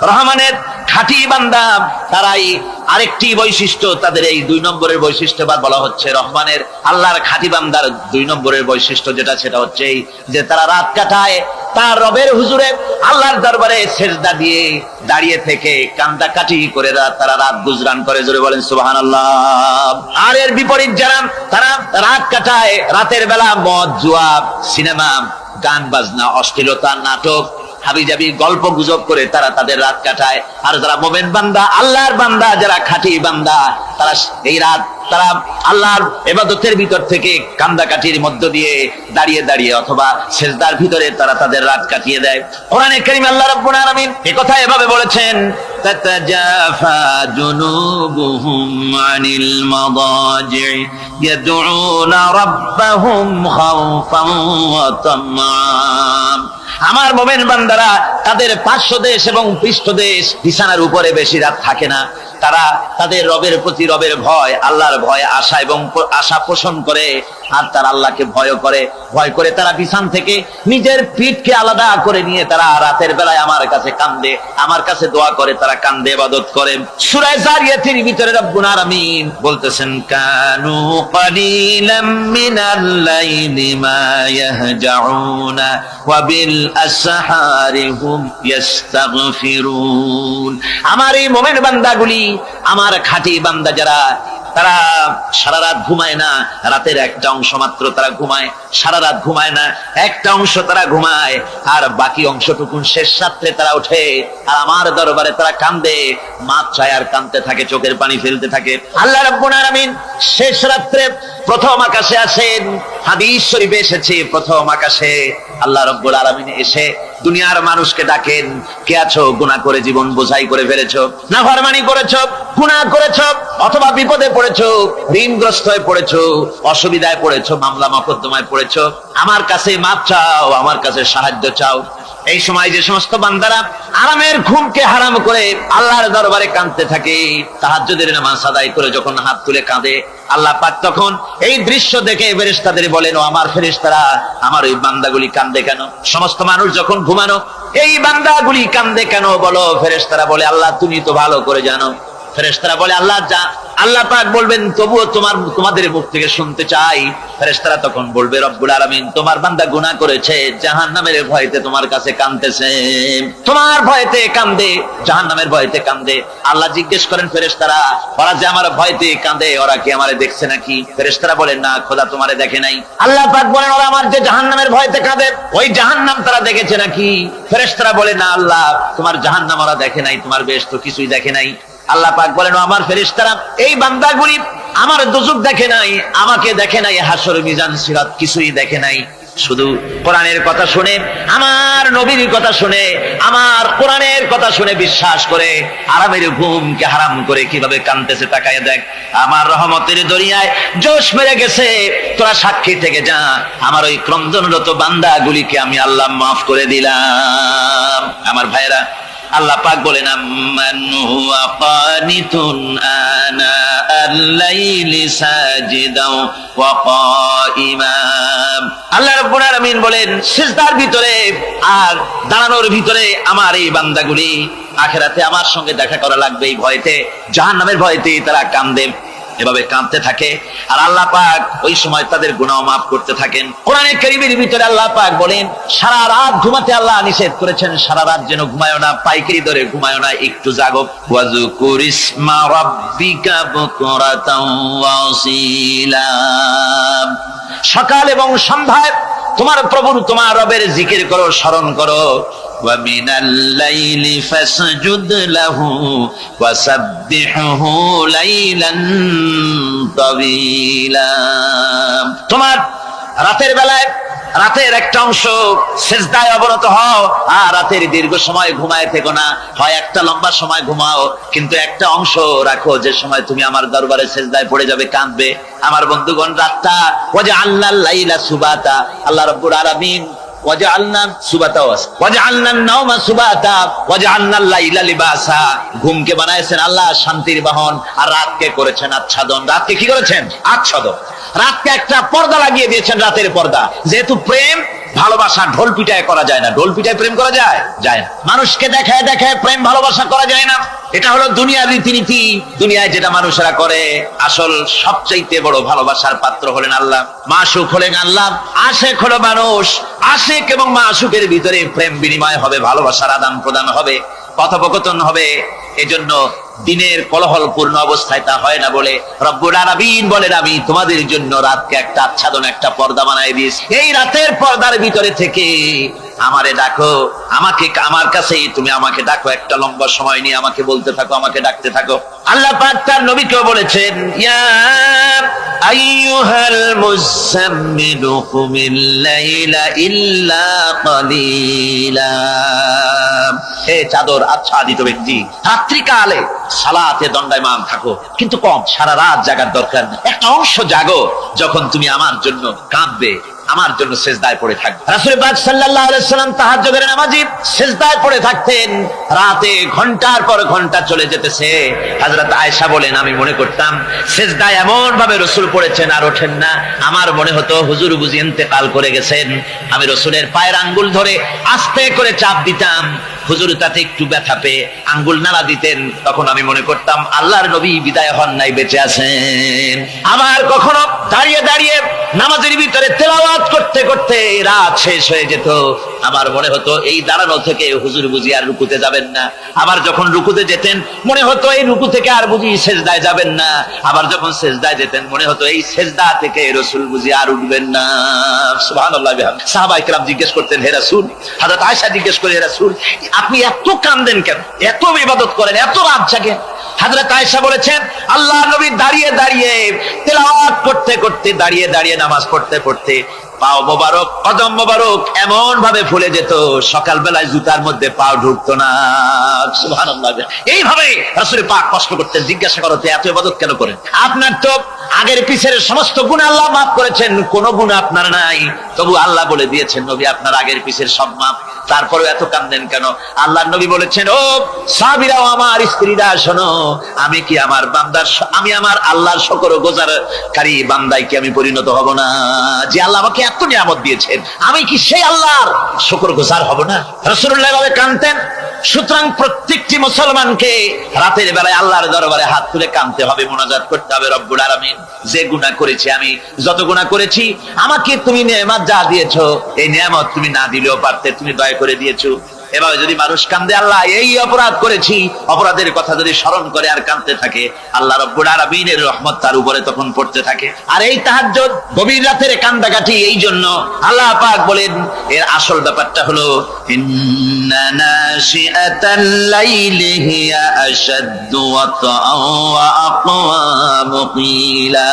রহমানের খাঁটি বান্দা তারাই আরেকটি বৈশিষ্ট্য, তাদের এই 2 নম্বরের বৈশিষ্ট্য বা বলা হচ্ছে রহমানের আল্লাহর খাঁটি বান্দার 2 নম্বরের বৈশিষ্ট্য যেটা, সেটা হচ্ছে এই যে তারা রাত কাটায় তার রবের হুজুরে আল্লাহর দরবারে সেজদা দিয়ে দাঁড়িয়ে থেকে কান্দাকাটি করে তারা রাত গুজরান করে। জোরে বলেন সুবহানাল্লাহ। আর এর বিপরীত যারা, তারা রাত কাটায় রাতের বেলা মদ, জুয়া, সিনেমা, গান বাজনা, অশ্লীলতা, নাটক, হাবিজাবি গল্প গুজব করে তারা তাদের রাত কাটায়। আর যারা মুমিন বান্দা, আল্লাহর বান্দা, যারা খাঁটি বান্দা, তারা এই রাত তারা আল্লাহর ইবাদতের ভিতর থেকে কান্দাকাটির মধ্য দিয়ে দাঁড়িয়ে দাঁড়িয়ে অথবা সেজদার ভিতরে তারা তাদের রাত কাটিয়ে দেয়। কোরআনে কারীমে আল্লাহ রাব্বুল আলামিন এই কথা এভাবে বলেছেন, তাতাজাফা জুনুবুহুম আনিল মাদাজি ইয়াদউনা রাব্বাহুম খাওফান ওয়া তামআন। আমার মুমিন বান্দারা তাদের পার্শ্বদেশ এবং পৃষ্ঠদেশ বিছানার উপরে বেশি রাত থাকে না। তারা তাদের রবের প্রতি, রবের ভয়, আল্লাহর ভয়, আশা এবং আশা পোষণ করে, আর তারা আল্লাহকে ভয় করে তারা বিছান থেকে নিজের পিঠকে আলাদা করে নিয়ে তারা রাতের বেলায় আমার কাছে কান্দে, আমার কাছে দোয়া করে, তারা কান্দে, ইবাদত করে। সূরা যারিয়াতের ভিতরে রব্বুল আলামিন বলতেছেন, কানু কালিলাম মিনাল লাইলি মা ইয়াহজাউনা ওয়া বিল আসহারি হুম ইস্তাগফিরুন। আমার এই মুমিন বান্দাগুলি, আমার খাঁটি বান্দা যারা, তারা সারা রাত ঘুমায় না। রাতের একটা অংশ মাত্র তারা ঘুমায়, সারা রাত ঘুমায় না, একটা অংশ তারা ঘুমায়, আর বাকি অংশটুকু শেষ রাত্রে তারা ওঠে আর আমার দরবারে তারা কান্দে, মাত্রায় আর কান্দতে থাকে, চোখের পানি ফেলতে থাকে। আল্লাহ রাব্বুল আলামিন শেষ রাত্রে প্রথম আকাশে আসেন, হাদিস শরীফে এসেছে প্রথম আকাশে আল্লাহ রাব্বুল আলামিন এসে দুনিয়ার মানুষকে ডাকেন, কে আছো গুনাহ করে জীবন বোঝাই করে ফেলেছো, নাফরমানি করেছো, গুনাহ করেছো, অথবা বিপদে পড়েছো, ঋণগ্রস্ত হয়ে পড়েছো, অসুবিধায় পড়েছো, মামলা মোকদ্দমায় পড়েছো, আমার কাছে মাপ চাও, আমার কাছে সাহায্য চাও। এই সময় যে সমস্ত বান্দারা আরামের ঘুমকে হারাম করে আল্লাহর দরবারে কাঁদতে থাকে, তাহাজ্জুদের নামাজ আদায় করে যখন হাত তুলে কাঁদে, আল্লাহ পাক তখন এই দৃশ্য দেখে ফেরেশতাদের বলেন, ও আমার ফেরেশতারা, আমার ওই বান্দাগুলি কাঁদে কেন? সমস্ত মানুষ যখন ঘুমানো, এই বান্দাগুলি কাঁদে কেন বলো? ফেরেশতারা বলে, আল্লাহ তুমি তো ভালো করে জানো। ফেরেশতারা বলে, আল্লাহ পাক বলবেন, তবুও তোমাদের মুখ থেকে শুনতে চাই। ফেরেশতারা তখন বলবে, রব্বুল আলামিন তোমার বান্দা গুনাহ করেছে, জাহান্নামের ভয়তে তোমার কাছে কাঁদতেছে, তোমার ভয়তে কাঁদে, জাহান্নামের ভয়তে কাঁদে। আল্লাহ জিজ্ঞেস করেন, ফেরেশতারা, ওরা যে আমার ভয়তে কাঁদে, ওরা কি আমারে দেখছে নাকি? ফেরেশতারা বলেন, না খোদা তোমারে দেখে নাই। আল্লাহ পাক বলেন, ওরা আমার যে জাহান্নামের ভয়তে কাঁদে, ওই জাহান্নাম তারা দেখেছে নাকি? ফেরেশতারা বলে, না আল্লাহ, তোমার জাহান্নাম ওরা দেখে নাই, তোমার বেহেশত কিছুই দেখে নাই। আল্লাহ পাক বলেন, আমার ফেরেশতারা, এই বান্দাগুলি আমার দুজক দেখে নাই, আমাকে দেখে নাই, হাসর মিজান সিরাত কিছুই দেখে নাই, শুধু কোরআনের কথা শুনে, আমার নবীর কথা শুনে, আমার কোরআনের কথা শুনে বিশ্বাস করে আরামের ঘুমকে হারাম করে কিভাবে কাঁদতেছে তাকায় দেখ। আমার রহমতের দরিয়ায় জোশ মেরে গেছে, তোরা সাক্ষী থেকে যা, আমার ওই ক্রন্দনরত বান্দাগুলিকে আমি আল্লাহ মাফ করে দিলাম। আমার ভাইরা, আল্লাহ পাক বলেন, আম্মান হুয়া কানিতুন আনা আল-লাইলি সাজিদাও ওয়া কাইমা। আল্লাহ রাব্বুল আলামিন বলেন, সিজদার ভিতরে আর দাঁড়ানোর ভিতরে আমার এই বান্দাগুলি আখিরাতে আমার সঙ্গে দেখা করা লাগবে এই ভয়তে, জাহান্নামের ভয়তে তারা কাঁদে, এভাবে কাঁদতে থাকে। আর আল্লাহ পাক ওই সময় তাদের গুনাহ মাফ করতে থাকেন। কোরআনে কারীমের ভিতরে আল্লাহ পাক বলেন, সারা রাত ঘুমাতে আল্লাহ নিষেধ করেছেন, সারা রাত যেন ঘুমায়ো না, পাইকারি দরে ঘুমায়ো না, একটু জাগো। ওয়াজকুর ইসমা রাব্বিকা বুকরাতাও ওয়া আসীলা। সকাল এবং সন্ধ্যায় তোমার প্রভুর, তোমার রবের জিকির করো, স্মরণ করো। وَمِنَ اللَّيْلِ فَاسْجُدْ لَهُ وَسَبِّحْهُ لَيْلًا طَوِيلًا। তোমার রাতের বেলায় রাতের একটা অংশ সিজদায় অবনত হও, আর রাতের দীর্ঘ সময় ঘুমায় থেকো না, হয় একটা লম্বা সময় ঘুমাও, কিন্তু একটা অংশ রাখো যে সময় তুমি আমার দরবারে সিজদায় পড়ে যাবে, কাঁদবে। আমার বন্ধুগণ, রাতটা ওয়াজআলনাল লাইলা সুবাতা, আল্লাহ রাব্বুল আলামিন ওয়াজআলনা সুবাতা ওয়াজআলনা নাওমা সুবাতা ওয়াজআলনাল লাইলা লিবাসা, ঘুমকে বানাইছেন আল্লাহ শান্তির বাহন, আর রাতকে করেছেন আচ্ছাদন। রাতকে কি করেছেন? আচ্ছাদন। রাতকে একটা পর্দা লাগিয়ে দিয়েছেন, রাতের পর্দা। যেহেতু প্রেম ভালোবাসা ঢোল পিটায় করা যায় না, ঢোল পিটায় প্রেম করা যায় যায় না, মানুষকে দেখায় দেখায় প্রেম ভালোবাসা করা যায় না। এটা হলো দুনিয়ার রীতিনীতি, দুনিয়ায় যেটা মানুষেরা করে। আসল সবচাইতে বড় ভালোবাসার পাত্র হলেন আল্লাহ, মাসুক হলেন আল্লাহ, আশেক হলো মানুষ। আশেক এবং মাসুকের ভিতরে প্রেম বিনিময় হবে, ভালোবাসার আদান প্রদান হবে, কথোপকথন হবে। এজন্য দিনের কোলাহল পূর্ণ অবস্থায় তা হয় না বলে রব্বুল আলামিন বলেন, আমি তোমাদের জন্য রাতকে একটা আচ্ছাদন, একটা পর্দা বানাই দিয়েছি। এই রাতের পর্দার ভিতরে থেকে আমারে ডাকো, আমাকে, আমার কাছেই তুমি আমাকে ডাকো, একটা লম্বা সময় নিয়ে আমাকে বলতে থাকো, আমাকে ডাকতে থাকো। আল্লাহ পাক তার নবীকেও বলেছেন, ইয়া আইয়ুহাল মুযাম্মিলু কুমিল লাইলা ইল্লা কালিলা। হে চাদর আচ্ছাদিত ব্যক্তি, রাত্রিকালে সালাতে দণ্ডায়মান থাকো, কিন্তু কম, সারা রাত জাগার দরকার নেই, একটা অংশ জাগো, যখন তুমি আমার জন্য কাঁদবে, আমার জন্য সিজদায় পড়ে থাকবে। রাসূল পাক সাল্লাল্লাহু আলাইহি ওয়াসাল্লাম তাহাজ্জুদের নামাজি সিজদায় পড়ে থাকতেন, রাতে ঘন্টার পর ঘন্টা চলে যেতেছে। হযরত আয়েশা বলেন, আমি মনে করতাম সিজদায় এমন ভাবে রাসূল পড়েছেন আর ওঠেন না, আমার মনে হতো হুজুর বুঝি ইন্তেকাল করে গেছেন। আমি রাসূলের পায়ের আঙ্গুল ধরে আস্তে করে চাপ দিতাম, হুজুর তাতে একটু ব্যথা পেয়ে আঙ্গুল নাড়া দিতেন, তখন আমি মনে করতাম আল্লাহর নবী বিদায় হন নাই, বেঁচে আছেন। আবার কখনো দাঁড়িয়ে দাঁড়িয়ে নামাজের ভিতরে তেলাওয়াত করতে করতে রাত শেষ হয়ে যেত, আমার মনে হতো এই দাঁড়ানো থেকে হুজুর বুঝি আর রুকুতে যাবেন না। আবার যখন রুকুতে যেতেন মনে হতো এই রুকু থেকে আর বুঝি সেজদায় যাবেন না। আবার যখন সেজদায় যেতেন মনে হতো এই সেজদা থেকে রাসূল বুঝি আর উঠবেন না। সুবহানাল্লাহ। সাহাবায়ে কেরাম জিজ্ঞেস করতেন, হে রাসূল, হযরত আয়েশা জিজ্ঞেস করে, হে রাসূল, আপনি এত কান্দেন কেন, এত ইবাদত করেন, এত রাত জাগেন? হযরত আয়েশা বলেছেন, আল্লাহ নবী দাঁড়িয়ে দাঁড়িয়ে তেলাওয়াত করতে করতে, দাঁড়িয়ে দাঁড়িয়ে নামাজ পড়তে পড়তে পাও মোবারক, কদম মোবারক এমন ভাবে ফুলে যেত, সকালবেলায় জুতার মধ্যে পাও ঢুকতো না। সুবহানাল্লাহ। এইভাবে রাসূল পাক কষ্ট করতেন। জিজ্ঞাসা করতে এত ইবাদত কেন করেন? আপনার তো আগের পিছের সমস্ত গুনাহ আল্লাহ মাফ করেছেন, কোন গুনাহ আপনার নাই। তবু আল্লাহ বলে দিয়েছেন, নবী আপনার আগের পিছের সব মাফ, তারপরে এত কান্দেন কেন? আল্লাহ নবী বলেছেন, ও সাহাবীরাও, আমার স্ত্রীরা শোনো, আমি কি আমার বান্দার, আমি আমার আল্লাহর শুকরগুজারকারী বান্দায় কি আমি পরিণত হব না? যে আল্লাহ আমাকে এত নিয়ামত দিয়েছেন, আমি কি সেই আল্লাহর শুকরগুজার হব না? রাসূলুল্লাহ ভাবে কাঁদতেন। সুতরাং প্রত্যেকটি মুসলমানকে রাতের বেলায় আল্লাহর দরবারে হাত তুলে কাঁদতে হবে, মুনাজাত করতে হবে, রব্বুল আলামিন, যে গুনাহ করেছি, আমি যত গুনাহ করেছি, আমাকে তুমি নেয়ামত যা দিয়েছো, এই নেয়ামত তুমি না দিলেও পারতে, তুমি দয়া করে দিয়েছো। এভাবে যদি মানুষ কান্দে, আল্লাহ এই অপরাধ করেছি, অপরাধের কথা যদি স্মরণ করে আর কাঁদতে থাকে, আল্লাহ রব্বুল আলামিনের রহমত তার উপরে তখন পড়তে থাকে। আর এই তাহাজ্জুদ, গভীর রাতের কান্দাকাটি, এই জন্য আল্লাহ পাক বলেন, এর আসল ব্যাপারটা হলো ইন্না নাশিআতাল লাইলি হিয়া আশাদ্দু ওয়াতআন ওয়া আকওয়ামু কিলা।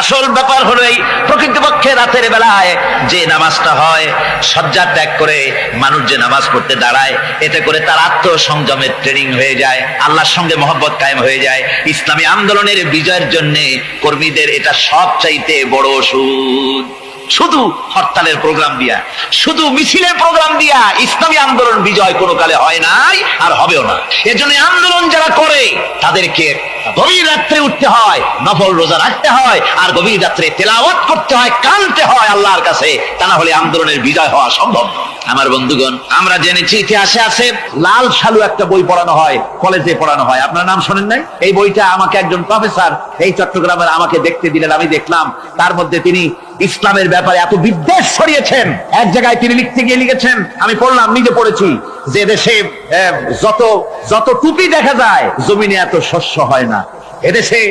আসল ব্যাপার হলো এই প্রকৃতপক্ষে রাতের বেলায় যে নামাজটা হয়, শয্যা ত্যাগ করে মানুষ যে নামাজ পড়তে দাঁড়ায়, এতে করে তার আত্মসংযমের ট্রেনিং হয়ে যায়, আল্লাহর সঙ্গে মহব্বত কায়েম হয়ে যায়। ইসলামী আন্দোলনের বিজয়ের জন্য কর্মীদের এটা সবচাইতে বড় ওষুধ। শুধু হরতালের প্রোগ্রাম দিয়া, শুধু মিছিলের প্রোগ্রাম দিয়া ইসলামী আন্দোলন বিজয় কোনো কালে হয় নাই, আর হবেও না। এজন্য আন্দোলন যারা করে তাদেরকে গভীর রাত্রে উঠতে হয়, নফল রোজা রাখতে হয়, আর গভীর রাত্রে তেলাওয়াত করতে হয়, কানতে হয় আল্লাহর কাছে, তা না হলে আন্দোলনের বিজয় হওয়া সম্ভব। আমার বন্ধুগণ, আমরা জেনেছি ইতিহাসে আছে, লাল সালু একটা বই পড়ানো হয়, কলেজে পড়ানো হয়, আপনার নাম শোনেন নাই? এই বইটা আমাকে একজন প্রফেসর এই চট্টগ্রামের আমাকে দেখতে দিলেন, আমি দেখলাম। তার মধ্যে তিনি ইসলামের ব্যাপারে এত বিদ্বেষ ছড়িয়েছেন। এক জায়গায় তিনি লিখতে গিয়ে লিখেছেন, আমি পড়লাম, নিজে পড়েছি, যে দেশে যত টুপি দেখা যায়, জমিনে এত শস্য হয় না। এদেশে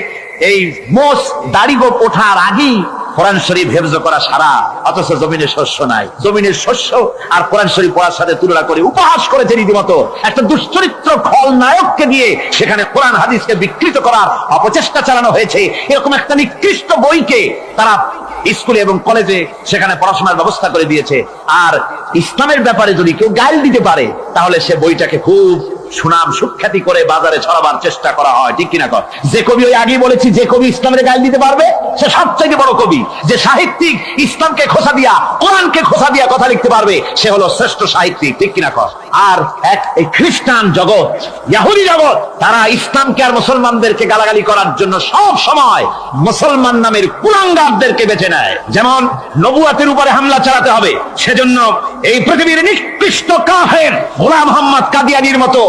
এই মোষ দাড়ি গোপ ওঠার আগেই কোরআন শরীফ হেফজ করা সারা, অথচ জমিনে শস্য নাই। জমিনের শস্য আর কোরআন শরীফ পড়ার সাথে তুলনা করে উপহাস করেছে রীতিমতো। একটা দুশ্চরিত্র খলনায়ককে দিয়ে সেখানে কোরআন হাদিসকে বিকৃত করার অপচেষ্টা চালানো হয়েছে। এরকম একটা নিকৃষ্ট বইকে তারা স্কুলে এবং কলেজে সেখানে পড়াশোনার ব্যবস্থা করে দিয়েছে। আর ইসলামের ব্যাপারে যদি কেউ গাইল দিতে পারে, তাহলে সে বইটাকে খুব সুনাম সুখ্যাতি করে বাজারে ছড়াবার চেষ্টা করা হয়, ঠিক কিনা কর? যে কবি, ওই আগেই বলেছি, যে কবি ইসলামের গাইল দিতে পারবে, সে সবচেয়ে বড় কবি। যে সাহিত্যিক ইসলামকে খোসা দিয়া, কোরআনকে খোসা দিয়া কথা লিখতে পারবে, সে হলো শ্রেষ্ঠ সাহিত্যিক, ঠিক কিনা কর? আর এই খ্রিস্টান জগৎ, ইহুদি জগৎ, তারা ইসলামকে আর মুসলমানদেরকে গালাগালি করার জন্য সব সময় মুসলমান নামের কুলাঙ্গারদেরকে বেছে নেয়। যেমন নবুয়াতের উপরে হামলা চালাতে হবে, সেজন্য এই পৃথিবীর নিকৃষ্ট কাফের গোলাম মোহাম্মদ কাদিয়ানির মতো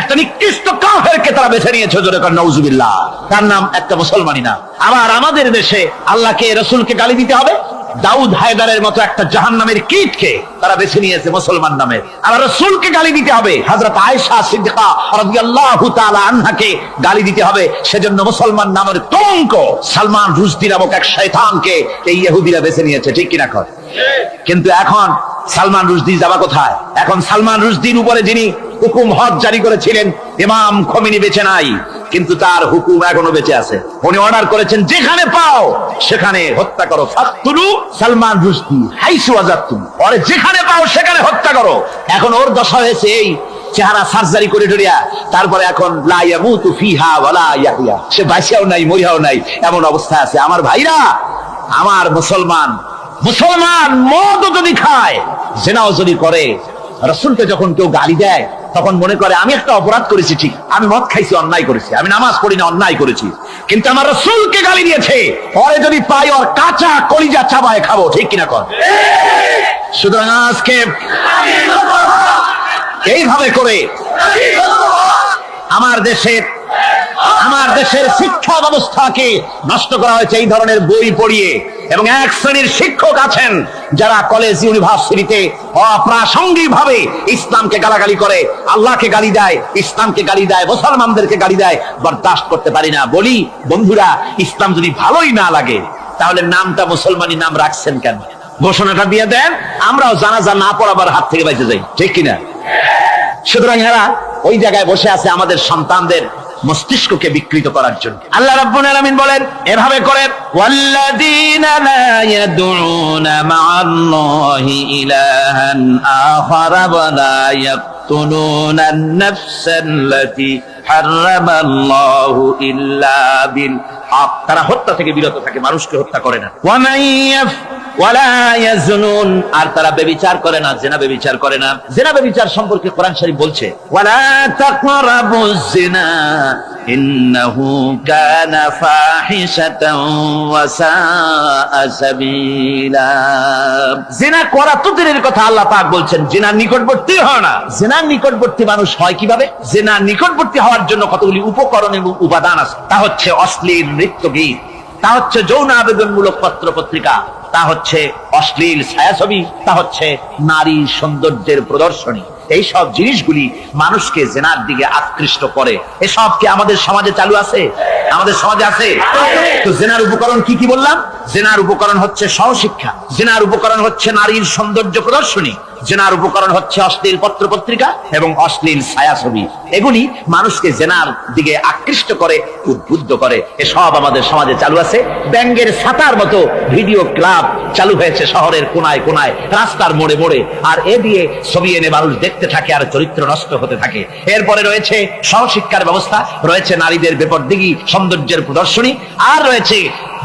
একটা নিকৃষ্ট কাফেরকে তারা বেছে নিয়েছে, জোরে কর নাউজুবিল্লাহ। তার নাম একটা মুসলমানই না। আবার আমাদের দেশে আল্লাহকে, রাসূলকে গালি দিতে হবে, দাউদ হায়দারের মতো একটা জাহান্নামের কীটকে তারা বেছে নিয়েছে মুসলমান নামে। আবার রাসূলকে গালি দিতে হবে, হযরত আয়েশা সিদ্দিকা রাদিয়াল্লাহু তাআলা আনহাকে গালি দিতে হবে, সেজন্য মুসলমান নামের কলঙ্ক সালমান রুশদি নামক এক শয়তানকে এই ইহুদিরা বেছে নিয়েছে, ঠিক কিনা কর? কিন্তু এখন সালমান রুশদি যাবা কোথায়? এখন সালমান রুশদির উপরে যিনি হুকুম হজ জারি করেছিলেন, ইমাম খোমেনি বেঁচে নাই, কিন্তু তার হুকুম এখনো বেঁচে আছে। উনি অর্ডার করেছেন, যেখানে পাও সেখানে হত্যা করো। ফাকতুলু সালমান রুশদি হাইসু ওয়াজাদতুম, ওরে যেখানে পাও সেখানে হত্যা করো। এখন ওর দশা হয়েছে এই, চেহারা সার্জারি করে টরিয়া, তারপরে এখন লা ইয়ামুতু ফিহা ওয়ালা ইয়াহইয়া, সে বাঁচিয়াও নাই মরিয়াও নাই, এমন অবস্থা আছে। আমার ভাইরা, আমার মুসলমান মদও যদি খায়, জিনাও যদি করে, রাসূলকে যখন কেউ গালি দেয়, তখন মনে করে আমি একটা অপরাধ করেছি, ঠিক, আমি মদ খাইছি, অন্যায় করেছি, আমি নামাজ পড়ি না, অন্যায় করেছি, কিন্তু আমার রাসূলকে গালি দিয়েছে, পরে যদি পাই ওর কাঁচা কলিজা চাবায় খাবো, ঠিক কিনা কর? সুতরাং আজকে এইভাবে করে আমার দেশের শিক্ষা ব্যবস্থাকে নষ্ট করা হয়েছে এই ধরনের বই পড়িয়ে। এবং এক শ্রেণীর শিক্ষক আছেন যারা কলেজ ইউনিভার্সিটিতে অপ্রাসঙ্গিক ভাবে ইসলামকে গালাগালি করে, আল্লাহকে গালি দেয়, ইসলামকে গালি দেয়, মুসলমানদেরকে গালি দেয়। বরদাস্ত করতে পারি না। বলি বন্ধুরা, ইসলাম যদি ভালোই না লাগে, তাহলে নামটা মুসলমানি নাম রাখছেন কেন? ঘোষণাটা দিয়ে দেন, আমরাও জানাজা না পড়াবার হাত থেকে বাঁচে যাই, ঠিক কিনা? সুতরাং এরা ওই জায়গায় বসে আছে আমাদের সন্তানদের মস্তিষ্ককে বিকৃত করার জন্য। আল্লাহ রাব্বুল আলামিন বলেন এভাবে করে, ওয়াল্লাযীনা লা ইয়াদউনা মা'আল্লাহি ইলাহান আখারা ওয়া লা ইয়াকতুলুনা আন-নাফসাল্লাতী হারামাল্লাহু ইল্লা বিল হক। তারা হত্যা থেকে বিরত থাকে, মানুষকে হত্যা করে না। ওয়া মাইয়াফ ওয়ালা ইয়াজনুন, আর তারা ব্যভিচার করে না, জিনা ব্যভিচার করে না। জিনা ব্যভিচার সম্পর্কে কোরআন শরীফ বলছে, ওয়ালা তাকরাবুজ জিনা ইন্নাহু কানা ফাহিশাতান ওয়া সাআ সাবিলা। জিনা করা তো দূরের কথা, আল্লাহ পাক বলছেন জিনার নিকটবর্তী হয় না। জিনার নিকটবর্তী মানুষ হয় কিভাবে? জিনার নিকটবর্তী হওয়ার জন্য কতগুলি উপকরণ এবং উপাদান আছে। তা হচ্ছে অশ্লীল নৃত্য গীত, তা হচ্ছে যৌন আবেদনমূলক পত্র পত্রিকা, তা হচ্ছে অশ্লীল ছায়াছবি, তা হচ্ছে নারী সৌন্দর্যের প্রদর্শনী। এই সব জিনিসগুলি মানুষকে জেনার দিকে আকৃষ্ট করে। এসব কি আমাদের সমাজে চালু আছে? আমাদের সমাজে আছে। তো জেনার উপকরণ কি কি বললাম? জেনার উপকরণ হচ্ছে সহশিক্ষা, জেনার উপকরণ হচ্ছে নারীর সৌন্দর্য প্রদর্শনী, জেনার উপকরণ হচ্ছে অশ্লীল পত্র পত্রিকা এবং অশ্লীল ছায়াছবি। এগুলি মানুষকে জেনার দিকে আকৃষ্ট করে, উদ্বুদ্ধ করে। এসব আমাদের সমাজে চালু আছে। ব্যাঙ্গের ছাতার মতো ভিডিও ক্লাব চালু হয়েছে শহরের কোনায় কোনায়, রাস্তার মোড়ে মোড়ে। আর এ দিয়ে ছবি এনে মানুষ দেখতে থাকে আর চরিত্র নষ্ট হতে থাকে। এরপরে রয়েছে সহশিক্ষার ব্যবস্থা, রয়েছে নারীদের বেপরদিগি সৌন্দর্যের প্রদর্শনী, আর রয়েছে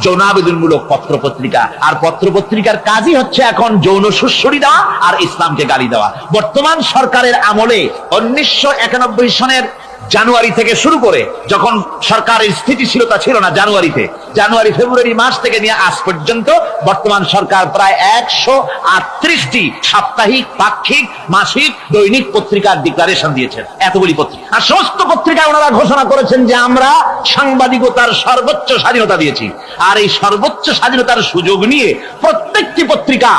যৌনাবেদনমূলক পত্র পত্রিকা। আর পত্র পত্রিকার কাজই হচ্ছে এখন যৌন সুশ্রী দেওয়া আর ইসলামকে গালি দেওয়া। বর্তমান সরকারের আমলে 1991 সনের জানুয়ারি থেকে শুরু করে, যখন সরকারের স্থিতিশীলতা ছিল না, জানুয়ারি ফেব্রুয়ারি মাস থেকে নিয়ে আজ পর্যন্ত বর্তমান সরকার প্রায় 138টি সাপ্তাহিক, পাক্ষিক, মাসিক, দৈনিক পত্রিকার ডিক্লারেশন দিয়েছেন। এতগুলি পত্রিকা, আর সমস্ত পত্রিকায় ওনারা ঘোষণা করেছেন যে আমরা সাংবাদিকতার সর্বোচ্চ স্বাধীনতা দিয়েছি। আর এই সর্বোচ্চ স্বাধীনতার সুযোগ নিয়ে প্রত্যেকটি পত্রিকা,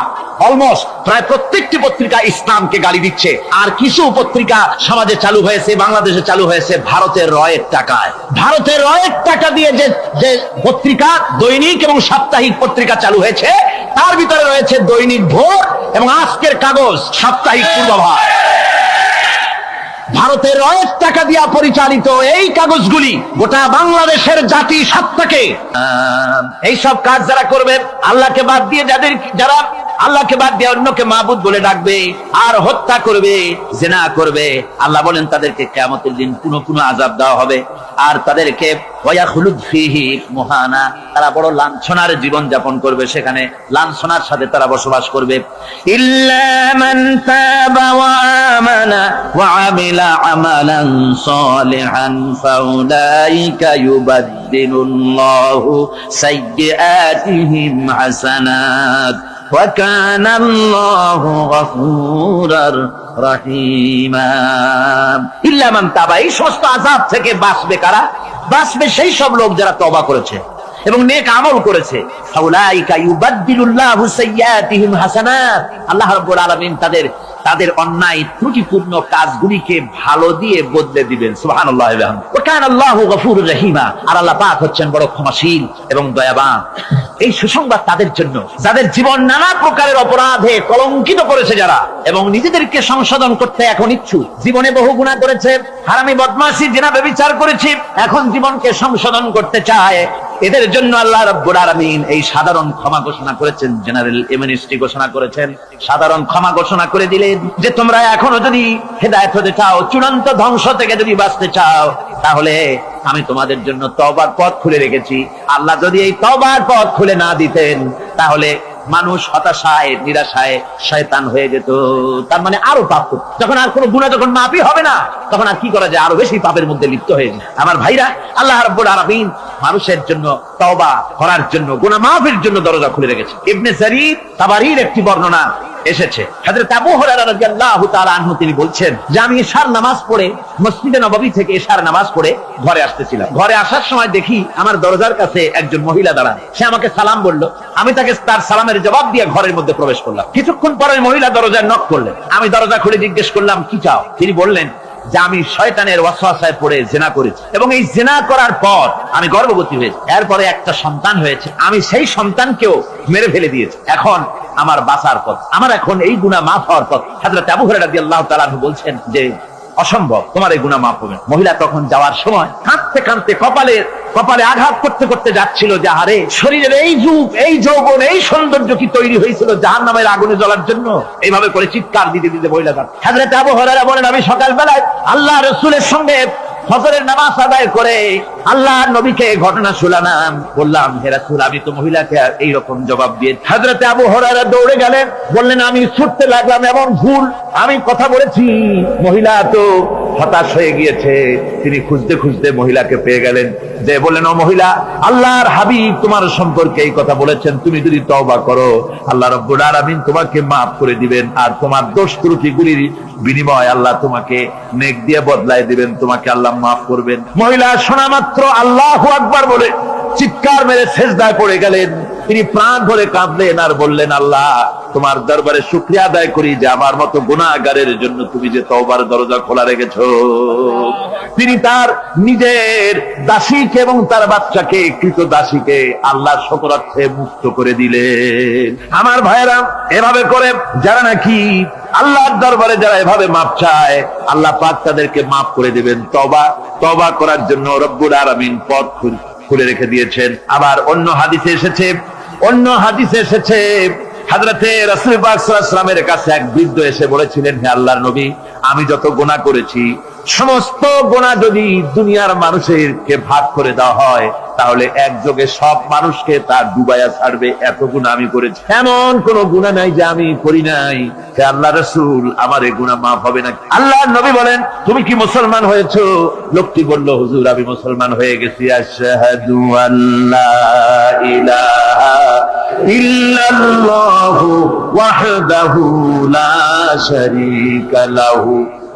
অলমোস্ট প্রায় প্রত্যেকটি পত্রিকা ইসলামকে গালি দিচ্ছে। আর কিছু পত্রিকা সমাজে চালু হয়েছে, বাংলাদেশে চালু হয়েছে ভারতের রয়ের টাকায়। ভারতের রয়ের টাকা দিয়ে যে পত্রিকা, দৈনিক এবং সাপ্তাহিক পত্রিকা চালু হয়েছে, তার ভিতরে রয়েছে দৈনিক ভোর এবং আজকের কাগজ, সাপ্তাহিক পূর্বাভাস। ভারতের রয়ের টাকা দিয়া পরিচালিত এই কাগজগুলি গোটা বাংলাদেশের জাতি সত্তাকে, এইসব কাজ যারা করবে, আল্লাহকে বাদ দিয়ে যারা আল্লাহকে বাদ দিয়ে অন্যকে মাবুদ বলে ডাকবে আর হত্যা করবে, জিনা করবে, আল্লাহ বলেন তাদেরকে কিয়ামতের দিন পুনঃ পুনঃ আযাব দেওয়া হবে। আর তাদেরকে ওয়ায়াখলুদ ফীহি মুহানা, তারা বড় লাঞ্ছনার জীবন যাপন করবে, সেখানে লাঞ্ছনার সাথে তারা বসবাস করবে। ইল্লা মান তাবা ওয়া আমানা ওয়া আমিলা আমালান সালিহান ফাউলাইকা ইউবাদদিলুল্লাহু সাইয়্যাতিহিম হাসানাত ওয়া কানা আল্লাহু গফুরার রহিমা। ইল্লা মান তাবা, এই সমস্ত আযাব থেকে বাঁচবে কারা? বাঁচবে সেই সব লোক যারা তওবা করেছে এবং নেক আমল করেছে। ফাউলাইকা ইউবাদদিলুল্লাহু সাইয়্যাতিহিম হাসানাত, আল্লাহ রাব্বুল আলামিন তাদের অন্যায় ত্রুটিপূর্ণ কাজগুলিকে ভালো দিয়ে বদলে দিবেন। সুবহানাল্লাহ ওয়া বিহামদিহি। ওয়া কানা আল্লাহু গফুরুর রহিমা, আর আল্লাহ পাক হচ্ছেন বড় ক্ষমাশীল এবং দয়াবান। এই সুসংবাদ তাদের জন্য যাদের জীবন নানা প্রকারের অপরাধে কলঙ্কিত করেছে যারা, এবং নিজেদেরকে সংশোধন করতে এখন ইচ্ছুক। জীবনে বহু গুনাহ করেছে, হারামি, বদমাশি, জিনা, ব্যভিচার করেছে, এখন জীবনকে সংশোধন করতে চায়। এদের জন্য আল্লাহ রাব্বুল আলামিন এই সাধারণ ক্ষমা ঘোষণা করেছেন, জেনারেল এমনেস্টি ঘোষণা করেছেন। সাধারণ ক্ষমা ঘোষণা করে দিলেন যে তোমরা এখনো যদি হেদায়েত হতে চাও, চূড়ান্ত ধ্বংস থেকে যদি বাঁচতে চাও, তাহলে আমি তোমাদের জন্য তওবার পথ খুলে রেখেছি। আল্লাহ যদি এই তওবার পথ খুলে না দিতেন, তাহলে মানুষ হতাশায়, নিরাশায় শয়তান হয়ে যেত। তার মানে আরো পাপ, যখন আর কোনো গুনাহ যখন মাফই হবে না, তখন আর কি করা যায়? আরো বেশি পাপের মধ্যে লিপ্ত হয়ে যায়। আমার ভাইরা, আল্লাহ রাব্বুল আলামিন মানুষের জন্য তওবা করার জন্য, গুনাহ মাফের জন্য দরজা খুলে রেখেছে। ইবনে জারীর তাবারীর একটি বর্ণনা এসেছে, হযরত আবু হুরায়রা রাদিয়াল্লাহু তাআলা আনহু তিনি বলছেন যে আমি ইশার নামাজ পড়ে মসজিদে নববী থেকে ইশার নামাজ পড়ে ঘরে আসতেছিলাম। ঘরে আসার সময় দেখি আমার দরজার কাছে একজন মহিলা দাঁড়ানো। সে আমাকে সালাম বলল, আমি তাকে তার সালামের জবাব দিয়ে ঘরের মধ্যে প্রবেশ করলাম। কিছুক্ষণ পরে মহিলা দরজায় নক করলেন। আমি দরজা খুলে জিজ্ঞেস করলাম কি চাও? তিনি বললেন যে আমি শয়তানের ওয়াসওয়াসায় পড়ে জিনা করেছি এবং এই জিনা করার পর আমি গর্ভবতী হয়েছি, এরপরে একটা সন্তান হয়েছে, আমি সেই সন্তানকেও মেরে ফেলে দিয়েছি। এখন আমার বাঁচার পথ, আমার এখন এই গুনাহ মাফ হওয়ার পথ। হযরত আবু হুরায়রা রাদিয়াল্লাহু তাআলা আনহু বলছেন যে অসম্ভব, তোমার এই গুনাহ মাফ হবে। মহিলা তখন যাওয়ার সময় কাঁদতে কাঁদতে কপালে আঘাত করতে করতে যাচ্ছিল যে আরে শরীরের এই যুগ, এই যৌবন, এই সৌন্দর্য কি তৈরি হয়েছিল জাহান্নামের আগুনে জ্বলার জন্য? এইভাবে করে চিৎকার দিতে দিতে মহিলা যাচ্ছে। হযরত আবু হুরায়রা বলেন, আমি সকালবেলায় আল্লাহ রাসূলের সঙ্গে ফজরের নামাজ আদায় করে আল্লাহর নবীকে ঘটনা শোনালাম, বললাম হে রাসূল আমি তো মহিলাকে এইরকম জবাব দিয়ে। হযরত আবু হুরায়রা দৌড়ে গেলেন, বললেন আমি ছুটতে লাগলাম, এমন ভুল আমি কথা বলেছি। মহিলা তো হতাশ হয়ে গিয়েছে, তিনি খুঁজতে খুঁজতে মহিলাকে পেয়ে গেলেন, যে বললেন ও মহিলা, আল্লাহর হাবিব তোমার সম্পর্কে এই কথা বলেছেন, তুমি যদি তওবা করো আল্লাহ রাব্বুল আলামিন তোমাকে মাফ করে দিবেন, আর তোমার দোষ ত্রুটিগুলির বিনিময় আল্লাহ তোমাকে নেক দিয়ে বদলায় দিবেন, তোমাকে আল্লাহ মাফ করবেন। মহিলা শোনা মাত্র আল্লাহু আকবার বলে চিৎকার মেরে সেজদায় পড়ে গেলেন। তিনি প্রাণ ভরে কাঁদলেন আর বললেন, আল্লাহ তোমার দরবারে শুকরিয়া আদায় করি যে আমার মতো গুনাহগারের জন্য তুমি যে তওবার দরজা খোলা রেখেছো। তিনি তার নিজের দাসীকে এবং তার বাচ্চাকে, কৃত দাসীকে আল্লাহর শকরার্থে মুক্ত করে দিলেন। আমার ভাইয়েরা, এভাবে করে যারা নাকি আল্লাহর দরবারে যারা এভাবে মাপ চায় আল্লাহ পাক তাদেরকে মাফ করে দিবেন। তওবা করার জন্য রব্বুল আলামিন পথ খুলে রেখে দিয়েছেন। আবার অন্য হাদিসে এসেছে হযরতে রাসূল পাক সাল্লাল্লাহু আলাইহি ওয়াসাল্লামের কাছে এক বৃদ্ধ এসে বলেছিলেন, হে আল্লাহর নবী, আমি যত গুনাহ করেছি সমস্ত গুনাহ যদি দুনিয়ার মানুষকে ভাগ করে দেওয়া হয় তাহলে একযোগে সব মানুষকে তার ডুবাইয়া ছাড়বে, এত গুনাহ আমি করেছি। এমন কোন গুনাহ নাই যে আমি করি নাই। হে আল্লাহ রাসূল, আমার এই গুনাহ মাফ হবে না? আল্লাহর নবী বলেন, তুমি কি মুসলমান হয়েছো? লোকটি বলল, হুজুর আমি মুসলমান হয়ে গেছি। আশহাদু আল্লা ইলাহা ইল্লাল্লাহু ওয়াহদাহু লা শারীকা লাহু